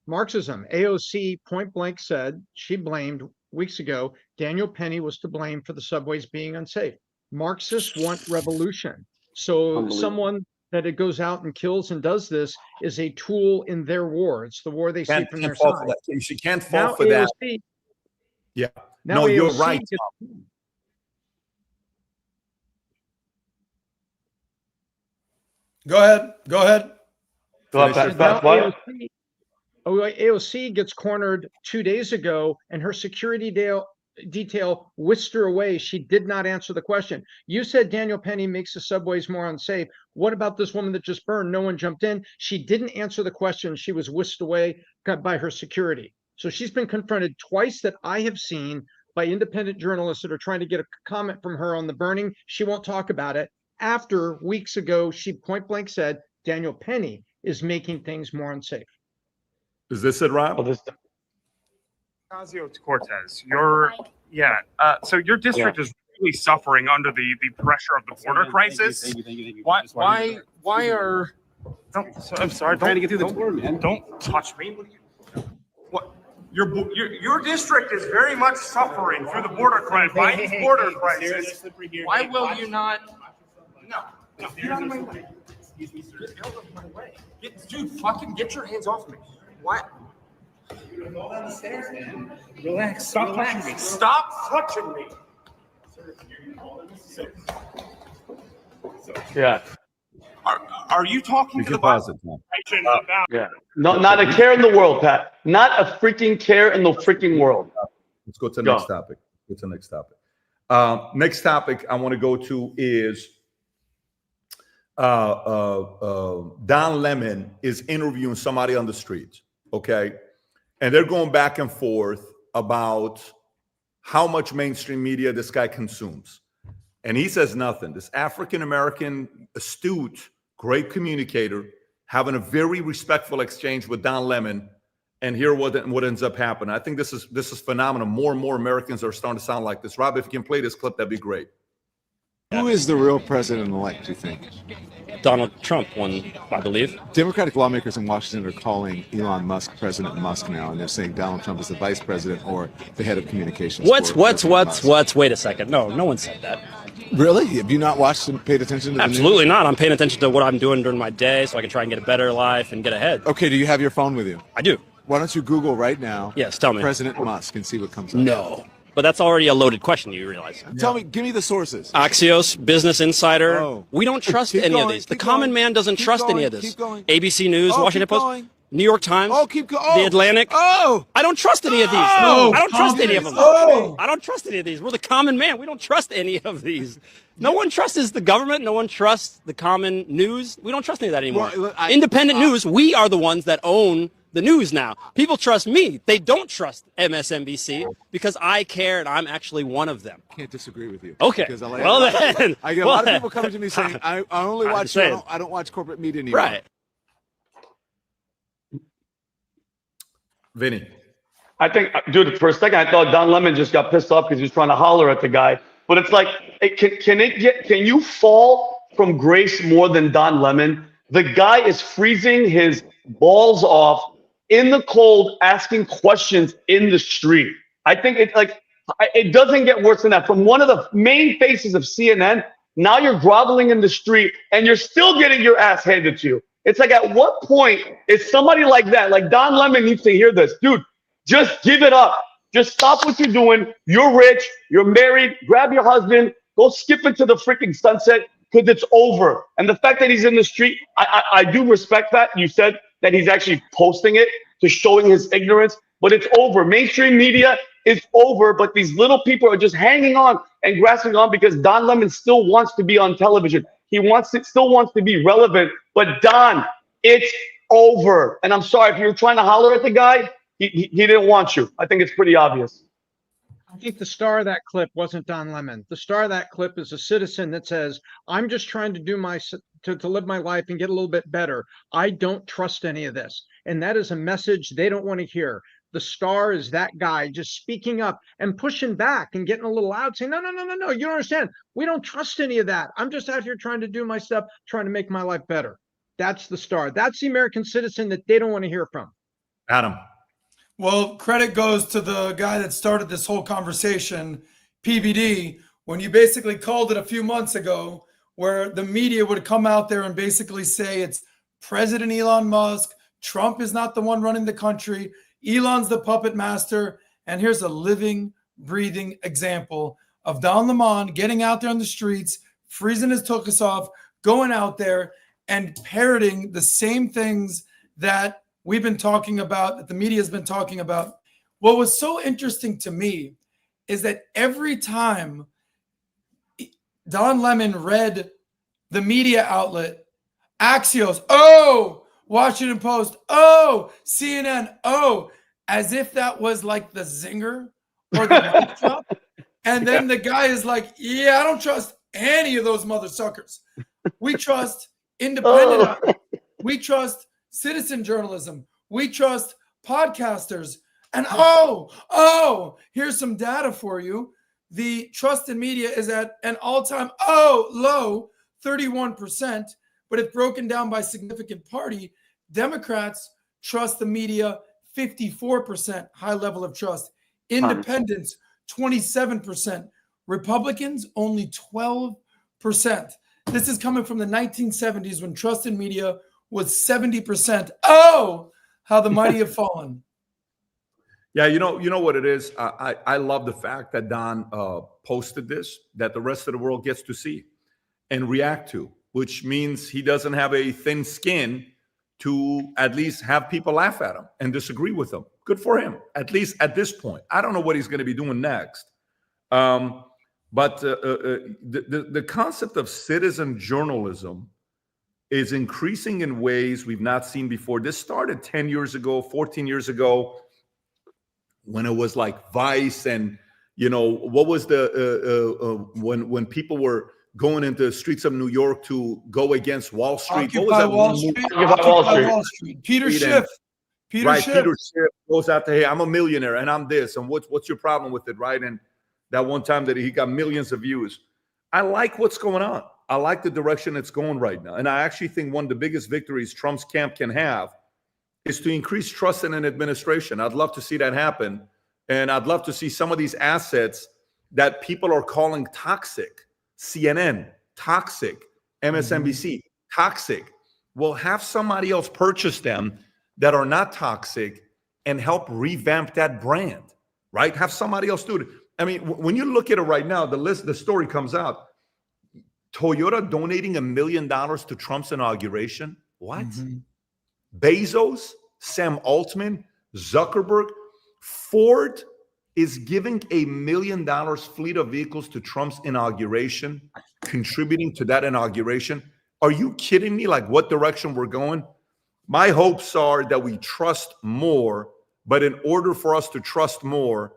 Marxism. AOC point blank said she blamed weeks ago Daniel Penny was to blame for the subways being unsafe. Marxists want revolution. So someone that it goes out and kills and does this is a tool in their war. It's the war they see from their side. She can't fall for that. Yeah. No, you're right. Go ahead. AOC gets cornered 2 days ago, and her security detail whisked her away. She did not answer the question. You said Daniel Penny makes the subways more unsafe. What about this woman that just burned? No one jumped in. She didn't answer the question. She was whisked away by her security. So she's been confronted twice that I have seen by independent journalists that are trying to get a comment from her on the burning. She won't talk about it. After weeks ago, she point blank said Daniel Penny is making things more unsafe. Is this it, Rob? Ocasio-Cortez, so your district is really suffering under the pressure of the border crisis. Thank you. Why are? I'm sorry. Trying to get through the tour, man. Don't touch me. What? Your district is very much suffering through the border crisis. Why will you not? No. Get out of my way. Excuse me, sir. Get out of my way. Dude, fucking get your hands off me. What? Dude, go down the stairs, man. Relax. Stop touching me. Stop touching me. Sir, Yeah. Are you talking to the pause it, about? Yeah. No, not a care in the world, Pat. Not a freaking care in the freaking world. Let's go to the next topic. Go to the next topic. Next topic I want to go to is Don Lemon is interviewing somebody on the street, okay? And they're going back and forth about how much mainstream media this guy consumes. And he says nothing. This African-American, astute, great communicator, having a very respectful exchange with Don Lemon. And here what ends up happening. I think this is phenomenal. More and more Americans are starting to sound like this. Rob, if you can play this clip, that'd be great. Who is the real president-elect, do you think? Donald Trump won, I believe. Democratic lawmakers in Washington are calling Elon Musk President Musk now, and they're saying Donald Trump is the vice president or the head of communications. What's? Wait a second. No one said that. Really? Have you not watched and paid attention to the Absolutely news? not. I'm paying attention to what I'm doing during my day so I can try and get a better life and get ahead. Okay, do you have your phone with you? I do. Why don't you Google right now? Yes, tell me. President Musk and see what comes up. No. But that's already a loaded question, you realize. Tell me, give me the sources. Axios, Business Insider. Oh. We don't trust Keep any going, of these. The keep common going, man doesn't keep trust any going, of this. keep going. ABC News, Oh, Washington keep Post, going. New York Times, The Atlantic. Oh! I don't trust any of these. Oh! No, I don't trust any of them. Oh! I don't trust any of these. We're the common man. We don't trust any of these. No one trusts the government. No one trusts the common news. We don't trust any of that anymore. Well, Independent news, we are the ones that own the news now. People trust me. They don't trust MSNBC because I care and I'm actually one of them. Can't disagree with you. Okay. Because Well then. I get a lot of people coming to me saying, I only I'm watch, saying. I don't watch corporate media anymore. Right. Vinny. I think, dude, for a second, I thought Don Lemon just got pissed off because he was trying to holler at the guy. But it's like, can you fall from grace more than Don Lemon? The guy is freezing his balls off in the cold, asking questions in the street. I think it doesn't get worse than that. From one of the main faces of CNN, now you're groveling in the street and you're still getting your ass handed to you. It's like, at what point is somebody like that, like Don Lemon needs to hear this? Dude, just give it up. Just stop what you're doing. You're rich. You're married. Grab your husband. Go skip into the freaking sunset because it's over. And the fact that he's in the street, I do respect that. You said that he's actually posting it to showing his ignorance, but it's over. Mainstream media is over, but these little people are just hanging on and grasping on because Don Lemon still wants to be on television. He still wants to be relevant, but Don, it's over. And I'm sorry, if you were trying to holler at the guy, he didn't want you. I think it's pretty obvious. I think the star of that clip wasn't Don Lemon. The star of that clip is a citizen that says, I'm just trying to do to live my life and get a little bit better. I don't trust any of this. And that is a message they don't want to hear. The star is that guy just speaking up and pushing back and getting a little loud, saying, no, you don't understand. We don't trust any of that. I'm just out here trying to do my stuff, trying to make my life better. That's the star. That's the American citizen that they don't want to hear from. Adam. Well, credit goes to the guy that started this whole conversation, PBD, when you basically called it a few months ago, where the media would come out there and basically say it's President Elon Musk, Trump is not the one running the country, Elon's the puppet master, and here's a living, breathing example of Don Lemon getting out there on the streets, freezing his tuchus off, going out there and parroting the same things that we've been talking about, that the media has been talking about. What was so interesting to me is that every time Don Lemon read the media outlet, Axios, oh, Washington Post, oh, CNN, oh, as if that was like the zinger or the mic drop. And then the guy is like, yeah, I don't trust any of those mother suckers. We trust independent. We trust citizen journalism. We trust podcasters. And oh, here's some data for you. The trust in media is at an all-time low, 31%. But if broken down by significant party, Democrats trust the media 54%, high level of trust. Independents, 27%. Republicans, only 12%. This is coming from the 1970s when trust in media was 70%. Oh, how the mighty have fallen. Yeah, you know what it is. I love the fact that Don posted this, that the rest of the world gets to see and react to, which means he doesn't have a thin skin to at least have people laugh at him and disagree with him. Good for him, at least at this point. I don't know what he's going to be doing next. But the concept of citizen journalism is increasing in ways we've not seen before. This started 10 years ago, 14 years ago, when it was like Vice and, what was when people were going into the streets of New York to go against Wall Street. Occupy Wall Street. Peter Schiff. Peter Schiff goes out to, hey, I'm a millionaire and I'm this. And what's your problem with it, right? And that one time that he got millions of views. I like what's going on. I like the direction it's going right now. And I actually think one of the biggest victories Trump's camp can have is to increase trust in an administration. I'd love to see that happen. And I'd love to see some of these assets that people are calling toxic, CNN, toxic, MSNBC, toxic, will have somebody else purchase them that are not toxic and help revamp that brand, right? Have somebody else do it. I mean, when you look at it right now, the story comes out. Toyota donating $1 million to Trump's inauguration. What? Bezos, Sam Altman, Zuckerberg, Ford is giving $1 million fleet of vehicles to Trump's inauguration, contributing to that inauguration. Are you kidding me? Like, what direction we're going? My hopes are that we trust more, but in order for us to trust more,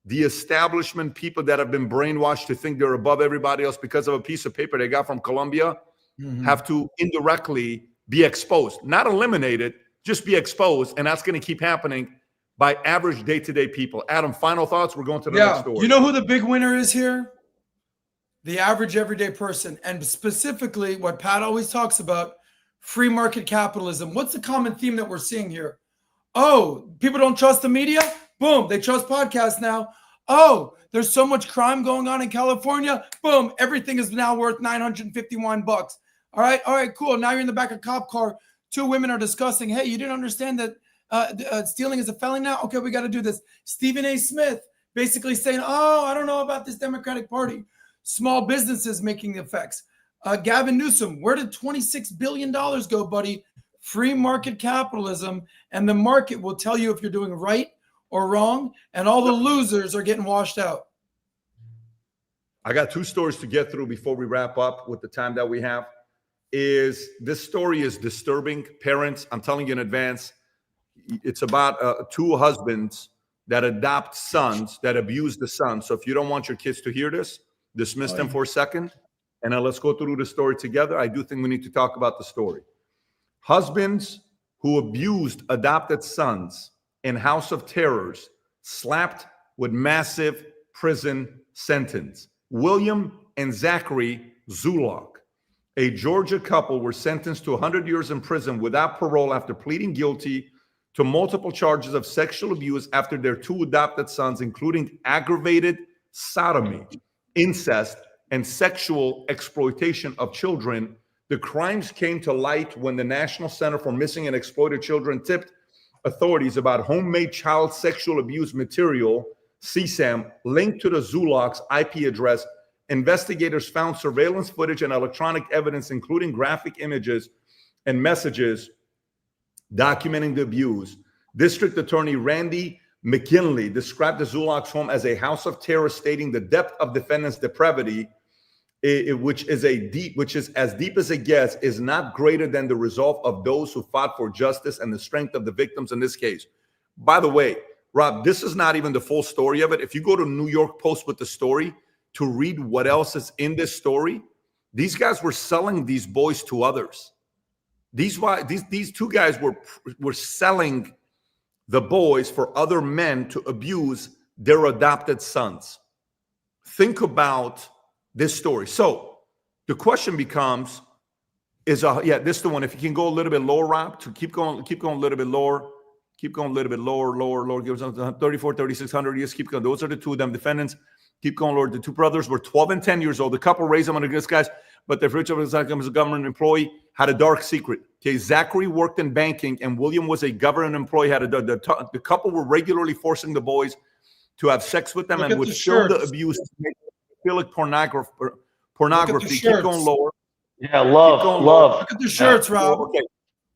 the establishment, people that have been brainwashed to think they're above everybody else because of a piece of paper they got from Colombia, have to indirectly be exposed. Not eliminated, just be exposed. And that's going to keep happening by average day-to-day people. Adam, final thoughts? We're going to the next story. You know who the big winner is here? The average everyday person. And specifically what Pat always talks about, free market capitalism. What's the common theme that we're seeing here? Oh, people don't trust the media? Boom, they trust podcasts now. Oh, there's so much crime going on in California. Boom, everything is now worth $951. All right, cool. Now you're in the back of a cop car. Two women are discussing, hey, you didn't understand that stealing is a felony now? Okay, we got to do this. Stephen A. Smith basically saying, oh, I don't know about this Democratic Party. Small businesses making the effects. Gavin Newsom, where did $26 billion go, buddy? Free market capitalism, and the market will tell you if you're doing right or wrong, and all the losers are getting washed out. I got two stories to get through before we wrap up with the time that we have. This story is disturbing. Parents, I'm telling you in advance, it's about two husbands that adopt sons that abuse the sons. So if you don't want your kids to hear this, dismiss them for a second, and then let's go through the story together. I do think we need to talk about the story. Husbands who abused adopted sons in House of Terrors, slapped with massive prison sentence. William and Zachary Zulok, a Georgia couple, were sentenced to 100 years in prison without parole after pleading guilty to multiple charges of sexual abuse after their two adopted sons, including aggravated sodomy, incest, and sexual exploitation of children. The crimes came to light when the National Center for Missing and Exploited Children tipped authorities about homemade child sexual abuse material, CSAM, linked to the Zulok's IP address. Investigators found surveillance footage and electronic evidence, including graphic images and messages documenting the abuse. District Attorney Randy McKinley described the Zulok's home as a house of terror, stating the depth of defendants' depravity, which is as deep as it gets, is not greater than the resolve of those who fought for justice and the strength of the victims in this case. By the way, Rob, this is not even the full story of it. If you go to New York Post with the story to read what else is in this story, these guys were selling these boys to others. These two guys were selling the boys for other men to abuse their adopted sons. Think about this story. So the question becomes, this is the one. If you can go a little bit lower, Rob, to keep going a little bit lower, lower, give us 34, 3600 years, keep going. Those are the two of them defendants. Keep going, Lord. The two brothers were 12 and 10 years old. The couple raised them under this guy's. but the rich was a government employee, had a dark secret. Okay, Zachary worked in banking, and William was a government employee. The couple were regularly forcing the boys to have sex with them and would show the abuse to make pedophilic pornography. Keep going lower. Yeah, love. Look at the shirts, Rob. Okay.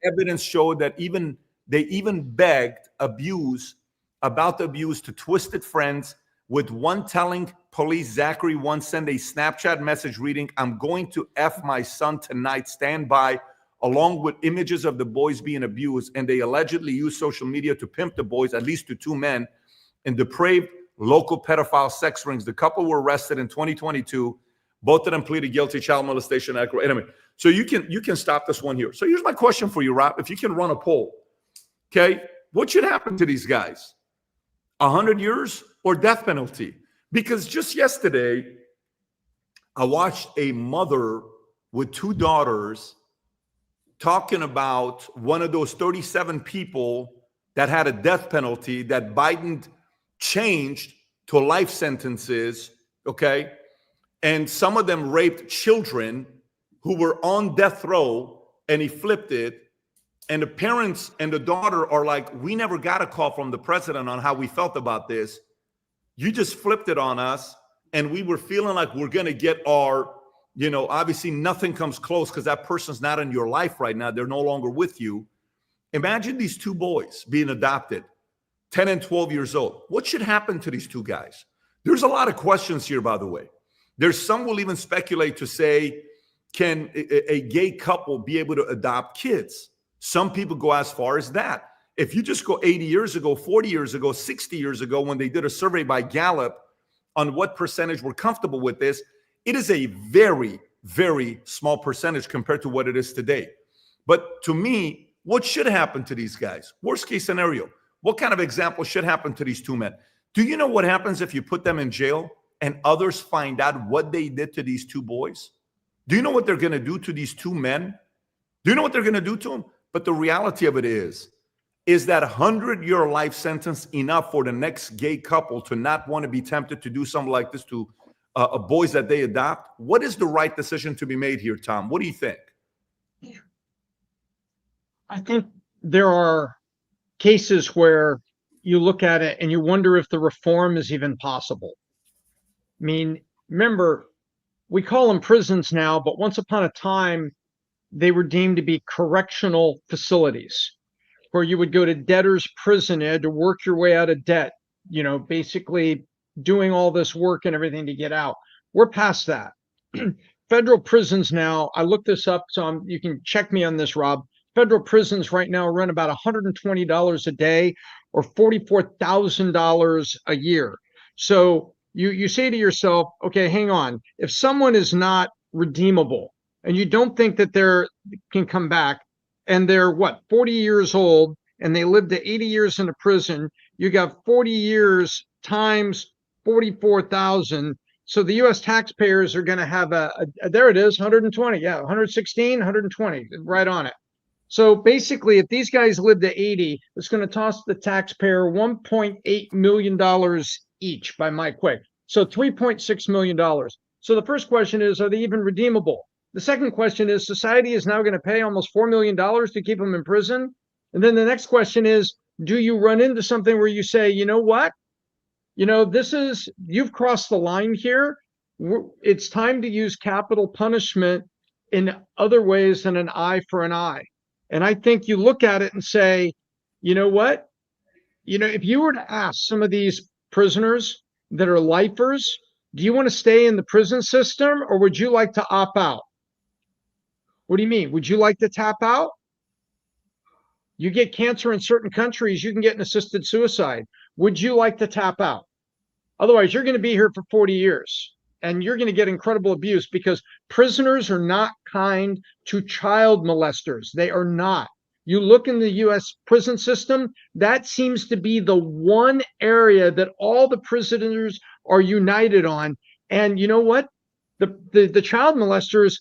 Evidence showed that they even begged about the abuse to twisted friends, with one telling police Zachary once sent a Snapchat message reading, "I'm going to F my son tonight, stand by," along with images of the boys being abused. And they allegedly used social media to pimp the boys, at least to two men, in depraved local pedophile sex rings. The couple were arrested in 2022. Both of them pleaded guilty, child molestation, anyway. So you can stop this one here. So here's my question for you, Rob. If you can run a poll, okay, what should happen to these guys? 100 years or death penalty? Because just yesterday, I watched a mother with two daughters talking about one of those 37 people that had a death penalty that Biden changed to life sentences, okay? And some of them raped children who were on death row, and he flipped it. And the parents and the daughter are like, "We never got a call from the president on how we felt about this. You just flipped it on us, and we were feeling like we're going to get our, obviously nothing comes close because that person's not in your life right now. They're no longer with you." Imagine these two boys being adopted, 10 and 12 years old. What should happen to these two guys? There's a lot of questions here, by the way. There's some will even speculate to say, can a gay couple be able to adopt kids? Some people go as far as that. If you just go 80 years ago, 40 years ago, 60 years ago, when they did a survey by Gallup on what percentage were comfortable with this, it is a very, very small percentage compared to what it is today. But to me, what should happen to these guys? Worst case scenario, what kind of example should happen to these two men? Do you know what happens if you put them in jail and others find out what they did to these two boys? Do you know what they're going to do to these two men? Do you know what they're going to do to them? But the reality of it is that 100-year life sentence enough for the next gay couple to not want to be tempted to do something like this to boys that they adopt? What is the right decision to be made here, Tom? What do you think? I think there are cases where you look at it and you wonder if the reform is even possible. I mean, remember, we call them prisons now, but once upon a time, they were deemed to be correctional facilities where you would go to debtor's prison, Ed, to work your way out of debt, basically doing all this work and everything to get out. We're past that. Federal prisons now, I looked this up, so you can check me on this, Rob. Federal prisons right now run about $120 a day or $44,000 a year. So you say to yourself, okay, hang on. If someone is not redeemable and you don't think that they can come back, and they're 40 years old and they lived to 80 years in a prison, you got 40 years times 44,000. So the U.S. taxpayers are going to have there it is, 120. Yeah, 116, 120, right on it. So basically, if these guys live to 80, it's going to cost the taxpayer $1.8 million each by my quick. So $3.6 million. So the first question is, are they even redeemable? The second question is, society is now going to pay almost $4 million to keep them in prison. And then the next question is, do you run into something where you say, you know what? You've crossed the line here. It's time to use capital punishment in other ways than an eye for an eye. And I think you look at it and say, you know what? If you were to ask some of these prisoners that are lifers, do you want to stay in the prison system or would you like to opt out? What do you mean? Would you like to tap out? You get cancer in certain countries, you can get an assisted suicide. Would you like to tap out? Otherwise, you're going to be here for 40 years and you're going to get incredible abuse because prisoners are not kind to child molesters. They are not. You look in the U.S. prison system, that seems to be the one area that all the prisoners are united on. And you know what? The child molesters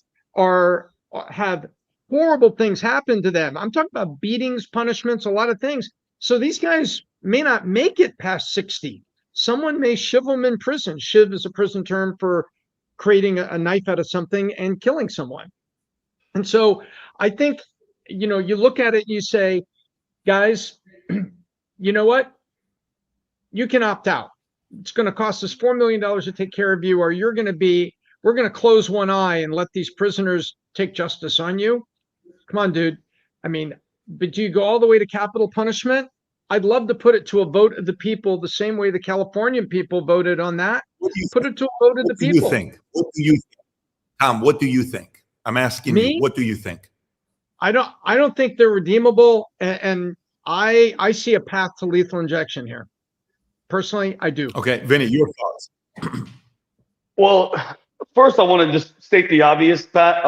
have horrible things happen to them. I'm talking about beatings, punishments, a lot of things. So these guys may not make it past 60. Someone may shiv them in prison. Shiv is a prison term for creating a knife out of something and killing someone. And so I think, you know, you look at it and you say, guys, you know what? You can opt out. It's going to cost us $4 million to take care of you, or we're going to close one eye and let these prisoners take justice on you. Come on, dude. I mean, but do you go all the way to capital punishment? I'd love to put it to a vote of the people the same way the Californian people voted on that. Put it to a vote of the people. What do you think? What do you think? Tom, what do you think? I'm asking you, what do you think? I don't think they're redeemable, and I see a path to lethal injection here. Personally, I do. Okay, Vinny, your thoughts. Well, first I want to just state the obvious, Pat.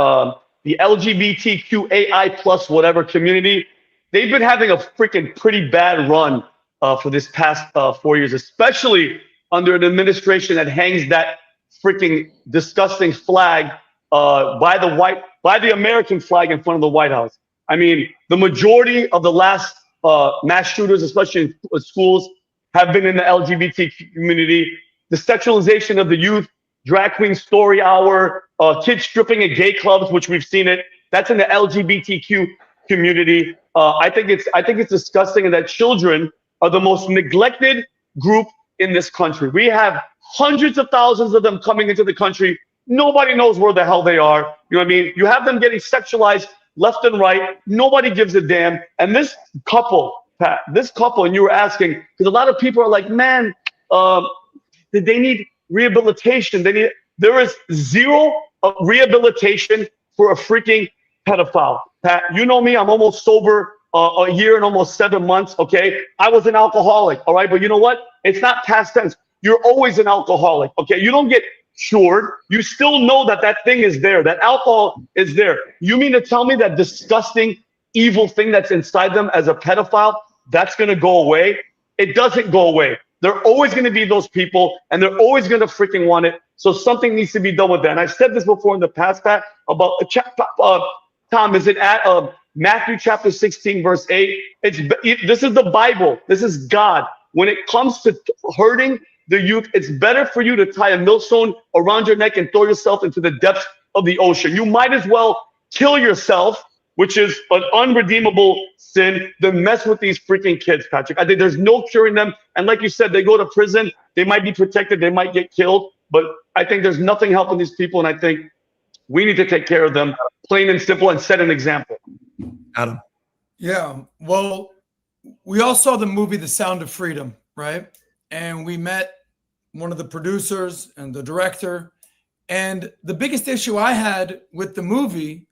The LGBTQAI plus whatever community, they've been having a freaking pretty bad run for this past 4 years, especially under an administration that hangs that freaking disgusting flag by the American flag in front of the White House. I mean, the majority of the last mass shooters, especially in schools, have been in the LGBT community. The sexualization of the youth, drag queen story hour, kids stripping at gay clubs, which we've seen it. That's in the LGBTQ community. I think it's disgusting, and that children are the most neglected group in this country. We have hundreds of thousands of them coming into the country. Nobody knows where the hell they are. You know what I mean? You have them getting sexualized left and right. Nobody gives a damn. And this couple, Pat, and you were asking, because a lot of people are like, man, they need rehabilitation. There is zero rehabilitation for a freaking pedophile. Pat, you know me, I'm almost sober a year and almost 7 months, okay? I was an alcoholic, all right? But you know what? It's not past tense. You're always an alcoholic, okay? You don't get cured. You still know that thing is there, that alcohol is there. You mean to tell me that disgusting, evil thing that's inside them as a pedophile, that's going to go away? It doesn't go away. They're always going to be those people, and they're always going to freaking want it. So something needs to be done with that. And I've said this before in the past, Pat, about Tom, is it at Matthew chapter 16, verse 8? This is the Bible. This is God. When it comes to hurting the youth, it's better for you to tie a millstone around your neck and throw yourself into the depths of the ocean. You might as well kill yourself, which is an unredeemable sin, than mess with these freaking kids, Patrick. I think there's no curing them. And like you said, they go to prison. They might be protected. They might get killed. But I think there's nothing helping these people. And I think we need to take care of them, plain and simple, and set an example. Adam. Yeah. Well, we all saw the movie The Sound of Freedom, right? And we met one of the producers and the director. And the biggest issue I had with the movie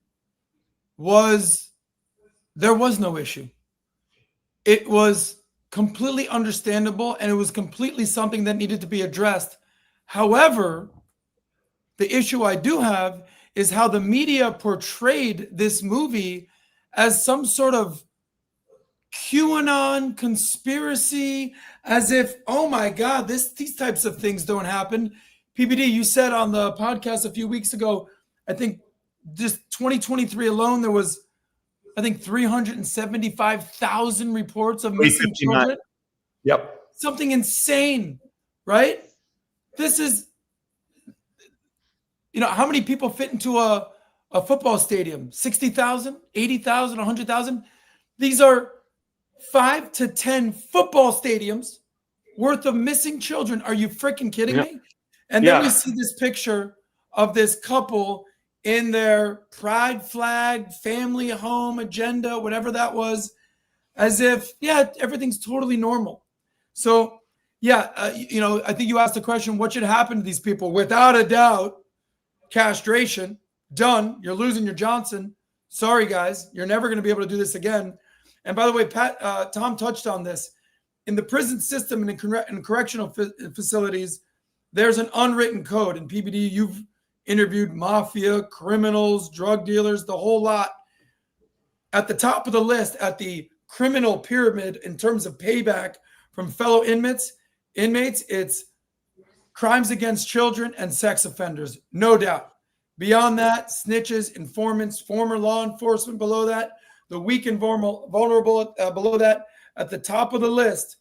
was there was no issue. It was completely understandable, and it was completely something that needed to be addressed. However, the issue I do have is how the media portrayed this movie as some sort of QAnon conspiracy, as if, oh my God, these types of things don't happen. PBD, you said on the podcast a few weeks ago, I think just 2023 alone, there was, I think, 375,000 reports of missing children. Yep. Something insane, right? This is, you know, how many people fit into a football stadium? 60,000, 80,000, 100,000? These are 5 to 10 football stadiums worth of missing children. Are you freaking kidding me? And then we see this picture of this couple in their pride flag, family, home, agenda, whatever that was, as if, everything's totally normal. So, you know, I think you asked the question, what should happen to these people? Without a doubt, castration, done. You're losing your Johnson. Sorry, guys. You're never going to be able to do this again. And by the way, Tom touched on this. In the prison system and in correctional facilities, there's an unwritten code. In PBD, you've interviewed mafia, criminals, drug dealers, the whole lot. At the top of the list, at the criminal pyramid in terms of payback from fellow inmates, it's crimes against children and sex offenders, no doubt. Beyond that, snitches, informants, former law enforcement below that, the weak and vulnerable below that. At the top of the list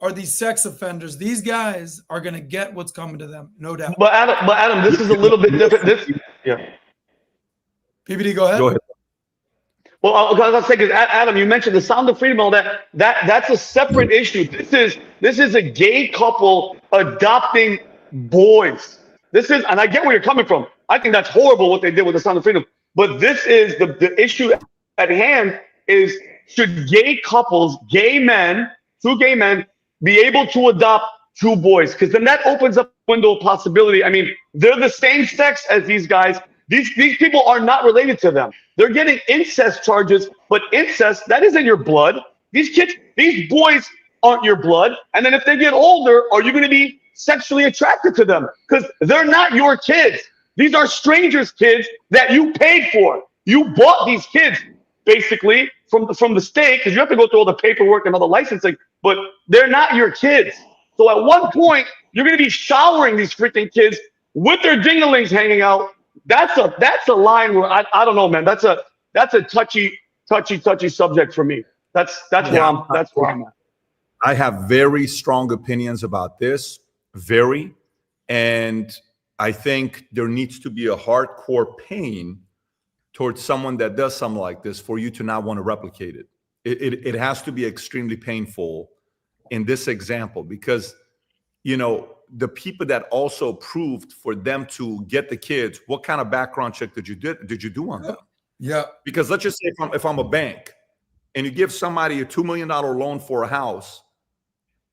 are these sex offenders. These guys are going to get what's coming to them, no doubt. But Adam, this is a little bit different. PBD, go ahead. Go ahead. Well, I was gonna say, because Adam, you mentioned the Sound of Freedom, all that. That's a separate issue. This is a gay couple adopting boys. This is, and I get where you're coming from. I think that's horrible what they did with the Sound of Freedom. But this is the issue at hand: is should gay couples, two gay men, be able to adopt two boys? Because then that opens up a window of possibility. I mean, they're the same sex as these guys. These people are not related to them. They're getting incest charges, but incest, that isn't your blood. These boys aren't your blood. And then if they get older, are you going to be sexually attracted to them? Because they're not your kids. These are strangers' kids that you paid for. You bought these kids, basically, from the state, because you have to go through all the paperwork and all the licensing, but they're not your kids. So at one point, you're going to be showering these freaking kids with their dinglings hanging out. That's a line where I don't know, man. That's a touchy subject for me. That's where I'm at. I have very strong opinions about this, and I think there needs to be a hardcore pain towards someone that does something like this for you to not want to replicate it. It has to be extremely painful in this example, because, you know, the people that also approved for them to get the kids, what kind of background check did you do on them? Yeah. Because let's just say if I'm a bank and you give somebody a $2 million loan for a house,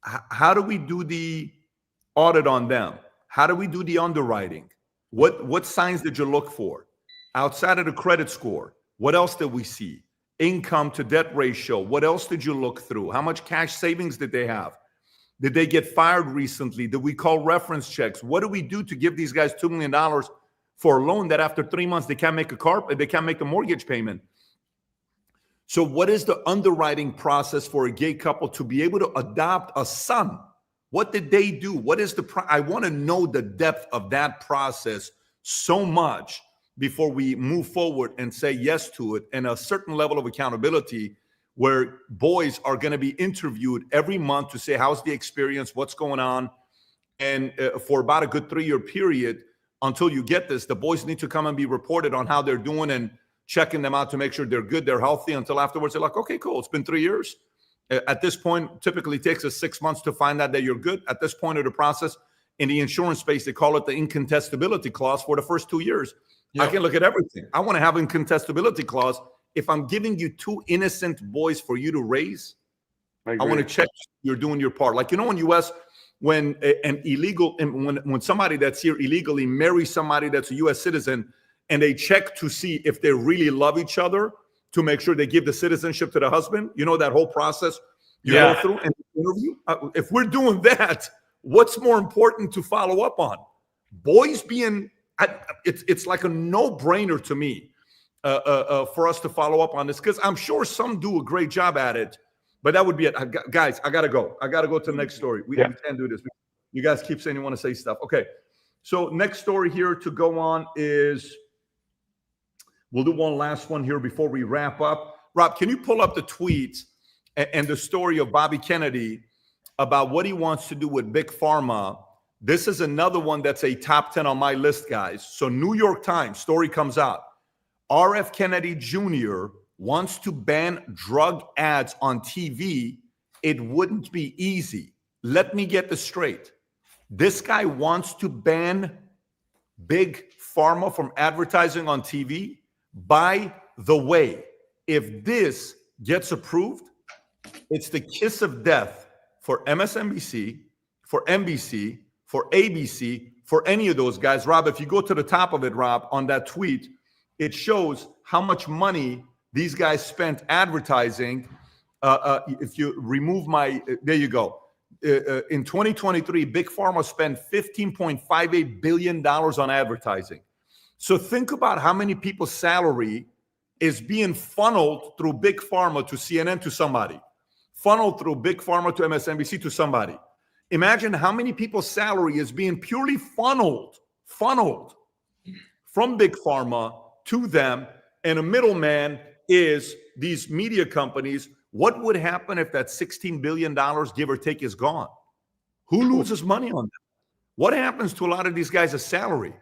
how do we do the audit on them? How do we do the underwriting? What signs did you look for? Outside of the credit score, what else did we see? Income to debt ratio, what else did you look through? How much cash savings did they have? Did they get fired recently? Did we call reference checks? What do we do to give these guys $2 million for a loan that after 3 months they can't make a mortgage payment? So what is the underwriting process for a gay couple to be able to adopt a son? What did they do? What is I want to know the depth of that process so much before we move forward and say yes to it, and a certain level of accountability where boys are going to be interviewed every month to say, how's the experience? What's going on? And for about a good 3-year period, until you get this, the boys need to come and be reported on how they're doing and checking them out to make sure they're good, they're healthy, until afterwards they're like, okay, cool. It's been 3 years. At this point, typically takes us 6 months to find out that you're good. At this point of the process, in the insurance space, they call it the incontestability clause for the first 2 years. Yep. I can look at everything. I want to have an incontestability clause. If I'm giving you 2 innocent boys for you to raise, I want to check you're doing your part. Like, you know, in the U.S., when when somebody that's here illegally marries somebody that's a U.S. citizen, and they check to see if they really love each other to make sure they give the citizenship to the husband, you know, that whole process you go through and interview. If we're doing that, what's more important to follow up on? Boys being, it's like a no-brainer to me. For us to follow up on this, because I'm sure some do a great job at it, but that would be it. Guys, I gotta go to the next story. We can't do this. You guys keep saying you want to say stuff. Okay, so next story here to go on is, we'll do one last one here before we wrap up. Rob, can you pull up the tweet and the story of Bobby Kennedy about what he wants to do with Big Pharma? This is another one that's a top 10 on my list, guys. So New York Times story comes out. R.F. Kennedy Jr. wants to ban drug ads on TV. It wouldn't be easy. Let me get this straight. This guy wants to ban Big Pharma from advertising on TV. By the way, if this gets approved, it's the kiss of death for MSNBC, for NBC, for ABC, for any of those guys. Rob, if you go to the top of it, Rob, on that tweet, it shows how much money these guys spent advertising. If you remove there you go. In 2023, Big Pharma spent $15.58 billion on advertising. So think about how many people's salary is being funneled through Big Pharma to CNN to somebody, funneled through Big Pharma to MSNBC to somebody. Imagine how many people's salary is being purely funneled from Big Pharma to them, and a middleman is these media companies What would happen if that $16 billion, give or take, is gone? Who loses money on that? What happens to a lot of these guys' salary?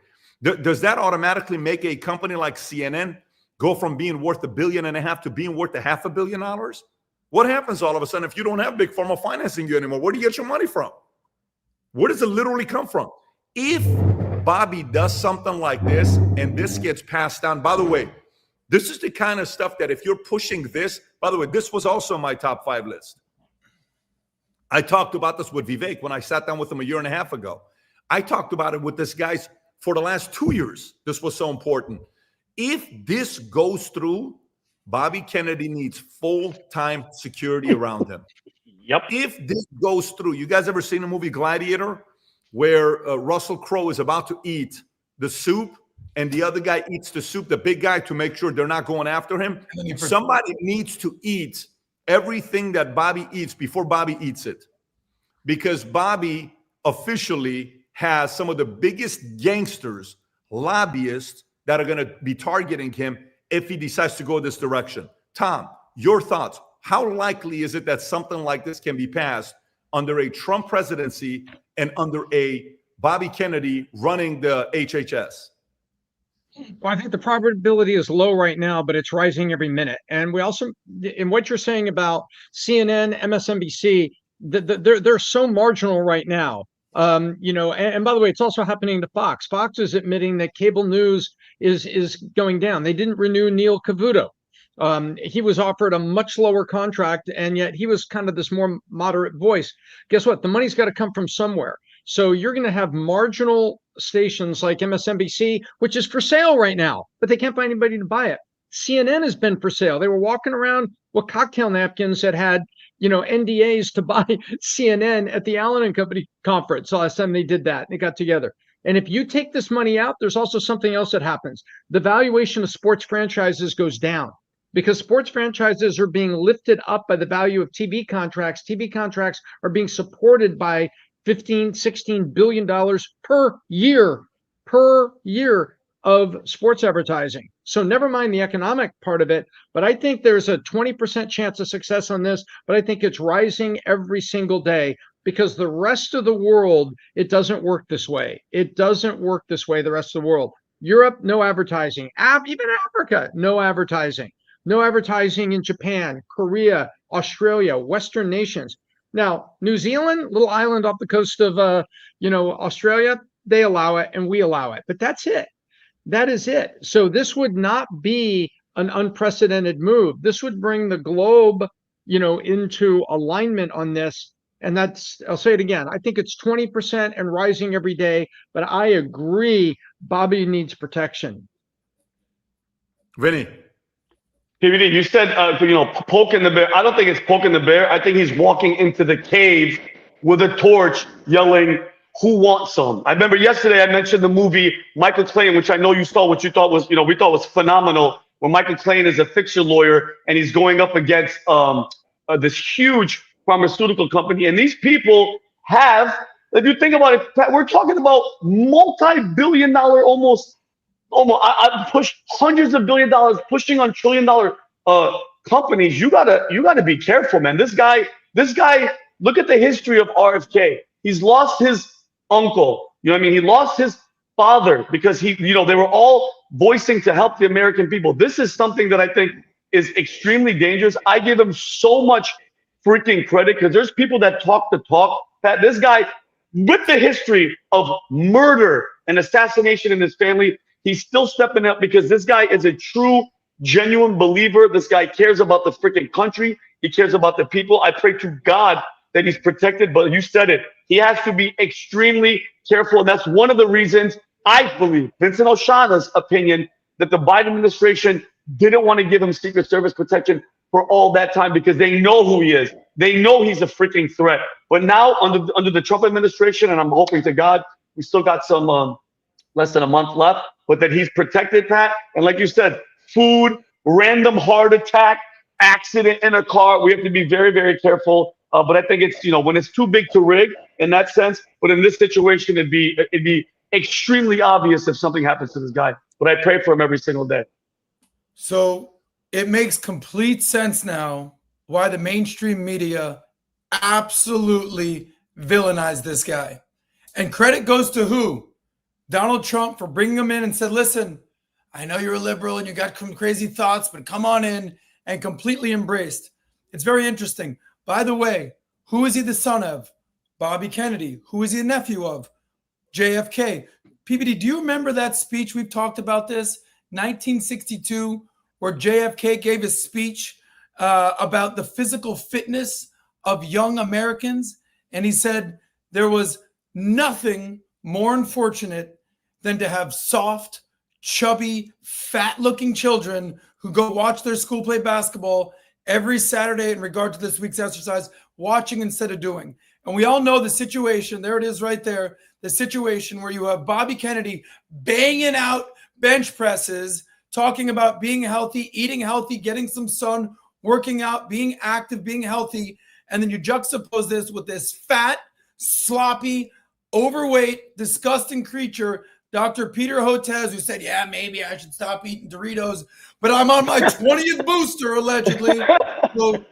Does that automatically make a company like CNN go from being worth $1.5 billion to being worth $500 million? What happens all of a sudden if you don't have Big Pharma financing you anymore? Where do you get your money from? Where does it literally come from? If Bobby does something like this and this gets passed down, by the way, this is the kind of stuff that if you're pushing this, by the way, this was also my top 5 list. I talked about this with Vivek when I sat down with him a year and a half ago. I talked about it with this guys for the last 2 years. This was so important. If this goes through, Bobby Kennedy needs full-time security around him. Yep. If this goes through, you guys ever seen the movie Gladiator where Russell Crowe is about to eat the soup and the other guy eats the soup, the big guy, to make sure they're not going after him? Somebody needs to eat everything that Bobby eats before Bobby eats it, because Bobby officially has some of the biggest gangsters, lobbyists that are going to be targeting him if he decides to go this direction. Tom, your thoughts. How likely is it that something like this can be passed under a Trump presidency and under a Bobby Kennedy running the HHS? Well, I think the probability is low right now, but it's rising every minute. And we also, in what you're saying about CNN, MSNBC, they're so marginal right now. And by the way, it's also happening to Fox. Fox is admitting that cable news is going down. They didn't renew Neil Cavuto. He was offered a much lower contract, and yet he was kind of this more moderate voice. Guess what? The money's got to come from somewhere. So you're going to have marginal stations like MSNBC, which is for sale right now, but they can't find anybody to buy it. CNN has been for sale. They were walking around with cocktail napkins that had, NDAs to buy CNN at the Allen and Company conference. The last time they did that, they got together. And if you take this money out, there's also something else that happens. The valuation of sports franchises goes down, because sports franchises are being lifted up by the value of TV contracts. TV contracts are being supported by $15-16 billion per year of sports advertising. So never mind the economic part of it, but I think there's a 20% chance of success on this, but I think it's rising every single day, because the rest of the world, it doesn't work this way. It doesn't work this way, the rest of the world. Europe, no advertising. Even Africa, no advertising. No advertising in Japan, Korea, Australia, Western nations. Now, New Zealand, little island off the coast of, Australia, they allow it and we allow it. But that's it. That is it. So this would not be an unprecedented move. This would bring the globe, into alignment on this. And that's, I'll say it again, I think it's 20% and rising every day. But I agree, Bobby needs protection. Vinny. PBD, you said, poking the bear. I don't think it's poking the bear. I think he's walking into the cave with a torch yelling, "Who wants some?" I remember yesterday I mentioned the movie Michael Caine, which I know you saw, which you thought was, we thought was phenomenal, where Michael Caine is a fiction lawyer and he's going up against this huge pharmaceutical company. And these people have, if you think about it, we're talking about multi-billion dollar, almost I push hundreds of $billion, pushing on $1 trillion companies. You gotta be careful, man. This guy, look at the history of RFK. He's lost his uncle. He lost his father because they were all voicing to help the American people. This is something that I think is extremely dangerous. I give him so much freaking credit, because there's people that talk the talk. Pat, this guy, with the history of murder and assassination in his family, he's still stepping up, because this guy is a true, genuine believer. This guy cares about the freaking country. He cares about the people. I pray to God that he's protected, but you said it. He has to be extremely careful. And that's one of the reasons I believe, Vincent Oshana's opinion, that the Biden administration didn't want to give him Secret Service protection for all that time, because they know who he is. They know he's a freaking threat. But now under the Trump administration, and I'm hoping to God, we still got some less than a month left, but that he's protected, Pat. And like you said, food, random heart attack, accident in a car. We have to be very, very careful. But I think it's, when it's too big to rig in that sense, but in this situation, it'd be extremely obvious if something happens to this guy. But I pray for him every single day. So it makes complete sense now why the mainstream media absolutely villainized this guy. And credit goes to who? Donald Trump for bringing him in and said, listen, I know you're a liberal and you got some crazy thoughts, but come on in, and completely embraced. It's very interesting. By the way, who is he the son of? Bobby Kennedy. Who is he the nephew of? JFK. PBD, do you remember that speech? We've talked about this, 1962, where JFK gave a speech about the physical fitness of young Americans. And he said there was nothing more unfortunate than to have soft, chubby, fat-looking children who go watch their school play basketball every Saturday in regard to this week's exercise, watching instead of doing. And we all know the situation. There it is right there. The situation where you have Bobby Kennedy banging out bench presses, talking about being healthy, eating healthy, getting some sun, working out, being active, being healthy. And then you juxtapose this with this fat, sloppy, overweight, disgusting creature, Dr. Peter Hotez, who said, yeah, maybe I should stop eating Doritos, but I'm on my 20th booster, allegedly. So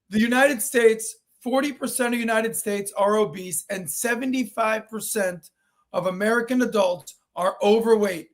the United States, 40% of the United States are obese, and 75% of American adults are overweight.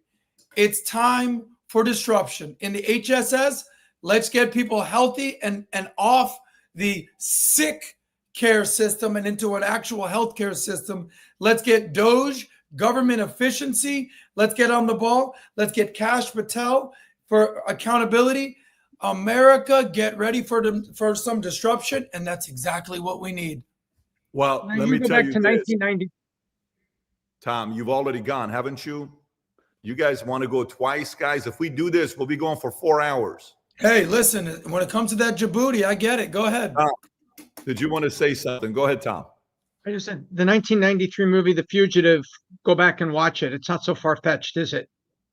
It's time for disruption. In the HSS, let's get people healthy and off the sick care system and into an actual healthcare system. Let's get DOGE, government efficiency. Let's get on the ball. Let's get Kash Patel for accountability. America, get ready for some disruption, and that's exactly what we need. Well, Now let you me go tell back you to this. 1990. Tom, you've already gone, haven't you? You guys want to go twice, guys? If we do this, we'll be going for 4 hours. Hey, listen, when it comes to that Djibouti, I get it. Go ahead. Tom, did you want to say something? Go ahead, Tom. I just said the 1993 movie, The Fugitive, go back and watch it. It's not so far-fetched, is it?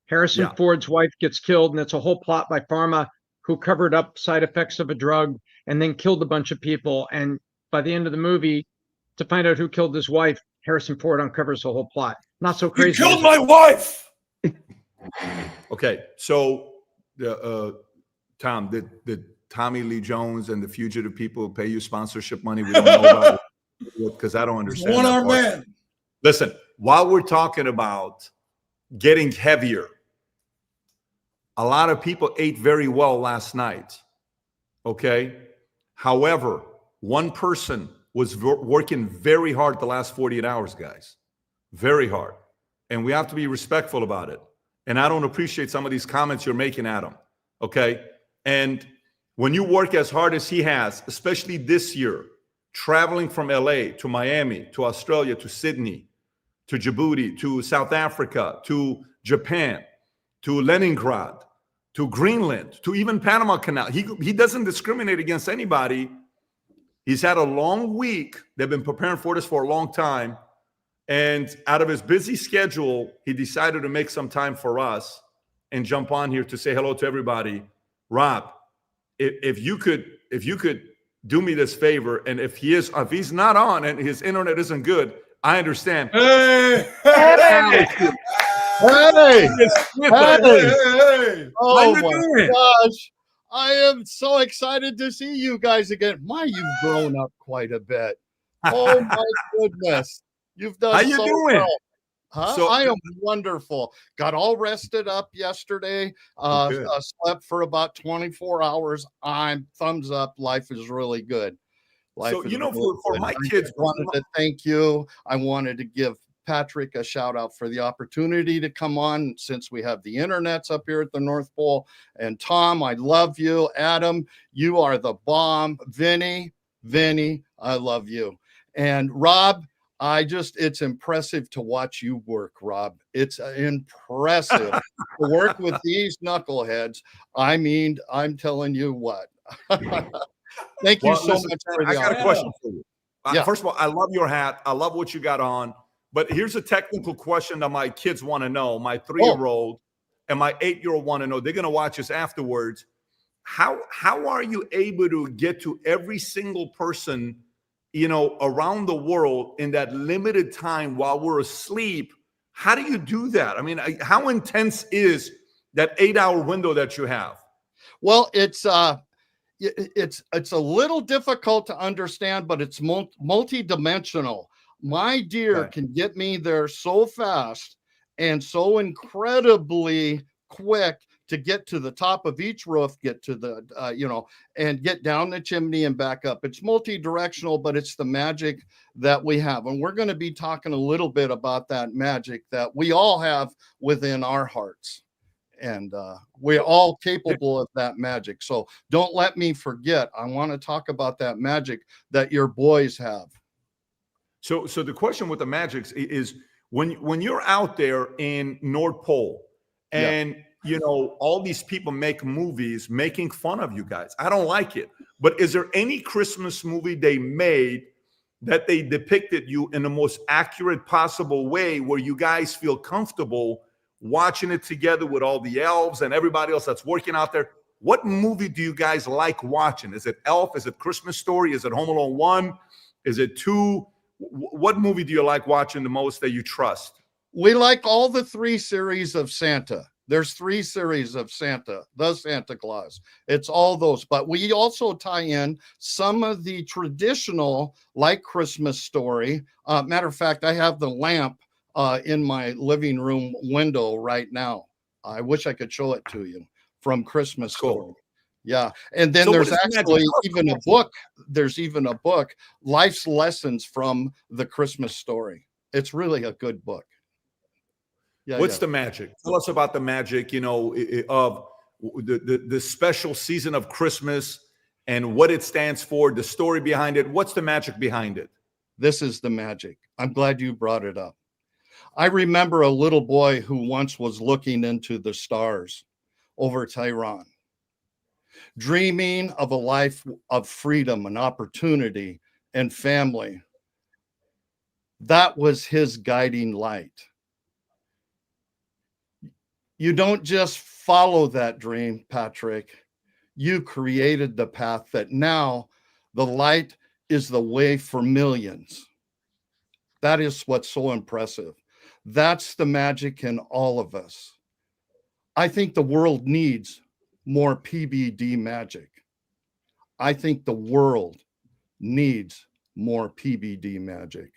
Harrison Yeah. Ford's wife gets killed, and it's a whole plot by pharma who covered up side effects of a drug and then killed a bunch of people. And by the end of the movie, to find out who killed his wife, Harrison Ford uncovers the whole plot. Not so crazy. You killed my wife! Okay, so Tom, did Tommy Lee Jones and the Fugitive people pay you sponsorship money? We don't know about it because I don't understand. One-armed that part. man. Listen, while we're talking about getting heavier, a lot of people ate very well last night. Okay, however, one person was working very hard the last 48 hours, guys, very hard, and we have to be respectful about it. And I don't appreciate some of these comments you're making, Adam. Okay. And when you work as hard as he has, especially this year, traveling from LA to Miami, to Australia, to Sydney, to Djibouti, to South Africa, to Japan, to Leningrad, to Greenland, to even Panama Canal. He doesn't discriminate against anybody. He's had a long week. They've been preparing for this for a long time. And out of his busy schedule, he decided to make some time for us and jump on here to say hello to everybody. Rob, if you could do me this favor, and if he's not on and his internet isn't good, I understand. Hey! Hey! Oh my gosh. I am so excited to see you guys again. You've grown up quite a bit. Oh my goodness. You've done How you so doing? well. Huh? So- I am wonderful. Got all rested up yesterday. Slept for about 24 hours. I'm thumbs up. Life is really good. Life So, is you know, really for good. my I kids, just wanted to thank you. I wanted to give Patrick a shout out for the opportunity to come on since we have the internets up here at the North Pole. And Tom, I love you. Adam, you are the bomb. Vinny, I love you. And Rob, it's impressive to watch you work, Rob. It's impressive to work with these knuckleheads. I mean, I'm telling you what. Thank you so much for the I got a question for you. Yeah. First of all, I love your hat. I love what you got on. But here's a technical question that my kids want to know. My 3-year-old and my 8-year-old want to know. They're going to watch us afterwards. How are you able to get to every single person, around the world in that limited time while we're asleep? How do you do that? I mean, how intense is that 8-hour window that you have? Well, it's it's a little difficult to understand, but it's multi-dimensional. My deer can get me there so fast and so incredibly quick to get to the top of each roof, get to the, and get down the chimney and back up. It's multi-directional, but it's the magic that we have. And we're going to be talking a little bit about that magic that we all have within our hearts. And we're all capable of that magic. So don't let me forget. I want to talk about that magic that your boys have. So the question with the magics is when you're out there in North Pole and all these people make movies making fun of you guys. I don't like it. But is there any Christmas movie they made that they depicted you in the most accurate possible way where you guys feel comfortable watching it together with all the elves and everybody else that's working out there? What movie do you guys like watching? Is it Elf? Is it Christmas Story? Is it Home Alone 1? Is it 2? What movie do you like watching the most that you trust? We like all the 3 series of Santa. There's 3 series of Santa, the Santa Claus. It's all those, but we also tie in some of the traditional, like Christmas Story. Matter of fact, I have the lamp in my living room window right now. I wish I could show it to you from Christmas Story. Yeah. And then there's actually even a book. There's even a book, Life's Lessons from the Christmas Story. It's really a good book. Yeah, What's the magic? Tell us about the magic, of the special season of Christmas and what it stands for, the story behind it. What's the magic behind it? This is the magic. I'm glad you brought it up. I remember a little boy who once was looking into the stars over Tehran, dreaming of a life of freedom and opportunity and family. That was his guiding light. You don't just follow that dream, Patrick. You created the path that now the light is the way for millions. That is what's so impressive. That's the magic in all of us. I think the world needs more PBD magic. I think the world needs more PBD magic.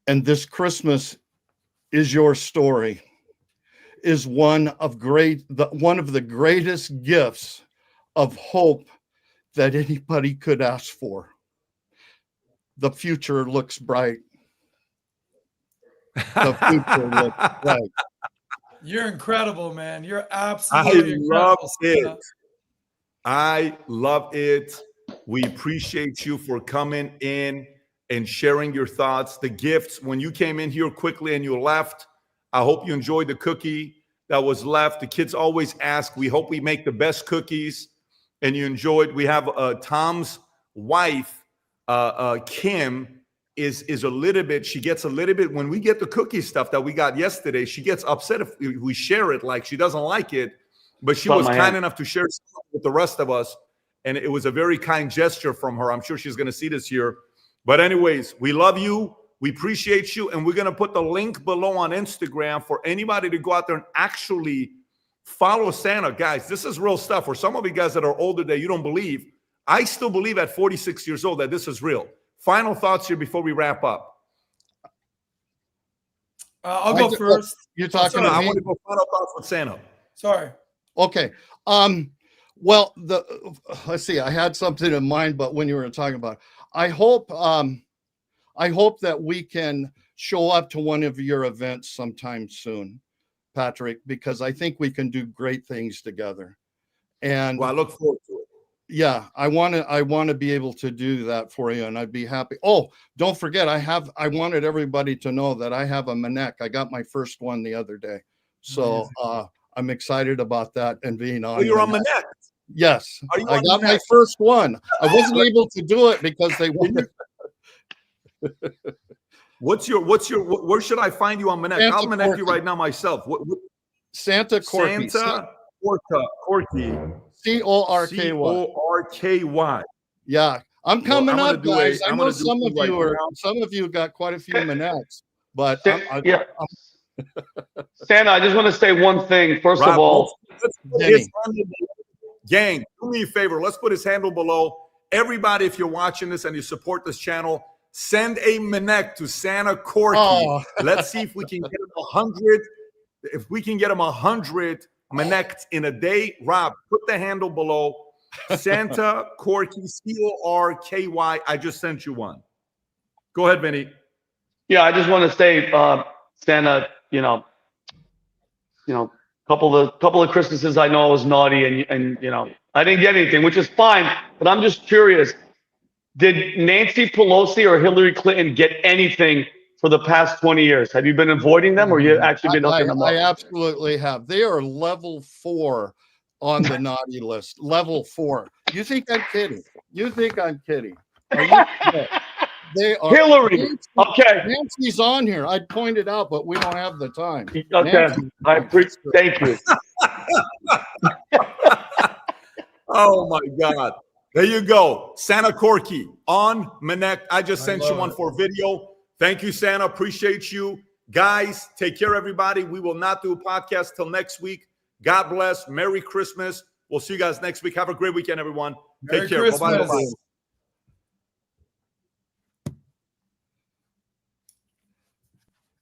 And this Christmas is your story, is one of the greatest gifts of hope that anybody could ask for. The future looks bright. The future looks bright. You're incredible, man. You're absolutely incredible. I love it. We appreciate you for coming in and sharing your thoughts, the gifts. When you came in here quickly and you left, I hope you enjoyed the cookie that was left. The kids always ask, we hope we make the best cookies, and you enjoyed. We have Tom's wife, Kim, is a little bit, she gets a little bit, when we get the cookie stuff that we got yesterday, she gets upset if we share it, like she doesn't like it, but she was kind enough to share with the rest of us, and it was a very kind gesture from her. I'm sure she's going to see this here. But anyways, we love you. We appreciate you. And we're going to put the link below on Instagram for anybody to go out there and actually follow Santa. Guys, this is real stuff. For some of you guys that are older that you don't believe, I still believe at 46 years old that this is real. Final thoughts here before we wrap up. I'll go first. You're talking to me? I want to go final thoughts with Santa. Sorry. Okay. Well, let's see. I had something in mind, but when you were talking about it, I hope that we can show up to one of your events sometime soon, Patrick, because I think we can do great things together. And well, I look forward to it. Yeah, I want to be able to do that for you, and I'd be happy. Oh, don't forget, I wanted everybody to know that I have a Manek. I got my first one the other day, so I'm excited about that and being on. Oh, you're on Manek. Yes, I got my first one. I wasn't able to do it because they wanted. Where should I find you on Manek? I'll Manek you right now myself. Santa Corky. Santa Corky. Corky. Yeah, I'm coming up, guys. I know some of you got quite a few Maneks. But yeah. Santa, I just want to say one thing. First Rob, of all, let's put his handle below. Gang, do me a favor. Let's put his handle below. Everybody, if you're watching this and you support this channel, send a Minek to Santa Corky. Oh. Let's see if we can get him 100. If we can get him 100 Minects in a day. Rob, put the handle below. Santa Corky, Corky. I just sent you one. Go ahead, Vinny. yeah, I just want to say, Santa, couple of Christmases I know I was naughty and I didn't get anything, which is fine. But I'm just curious, did Nancy Pelosi or Hillary Clinton get anything for the past 20 years? Have you been avoiding them, or you actually been hooking them up? I absolutely have. They are level 4 on the naughty list. Level 4. You think I'm kidding? You think I'm kidding? Are you? No. They are. Hillary. Okay. Nancy's on here. I pointed out, but we don't have the time. Okay. I appreciate. Thank you. Oh my God. There you go. Santa Corky on Minek. I just sent you one for video. Thank you, Santa. Appreciate you. Guys, take care, everybody. We will not do a podcast till next week. God bless. Merry Christmas. We'll see you guys next week. Have a great weekend, everyone. Take care. Bye-bye.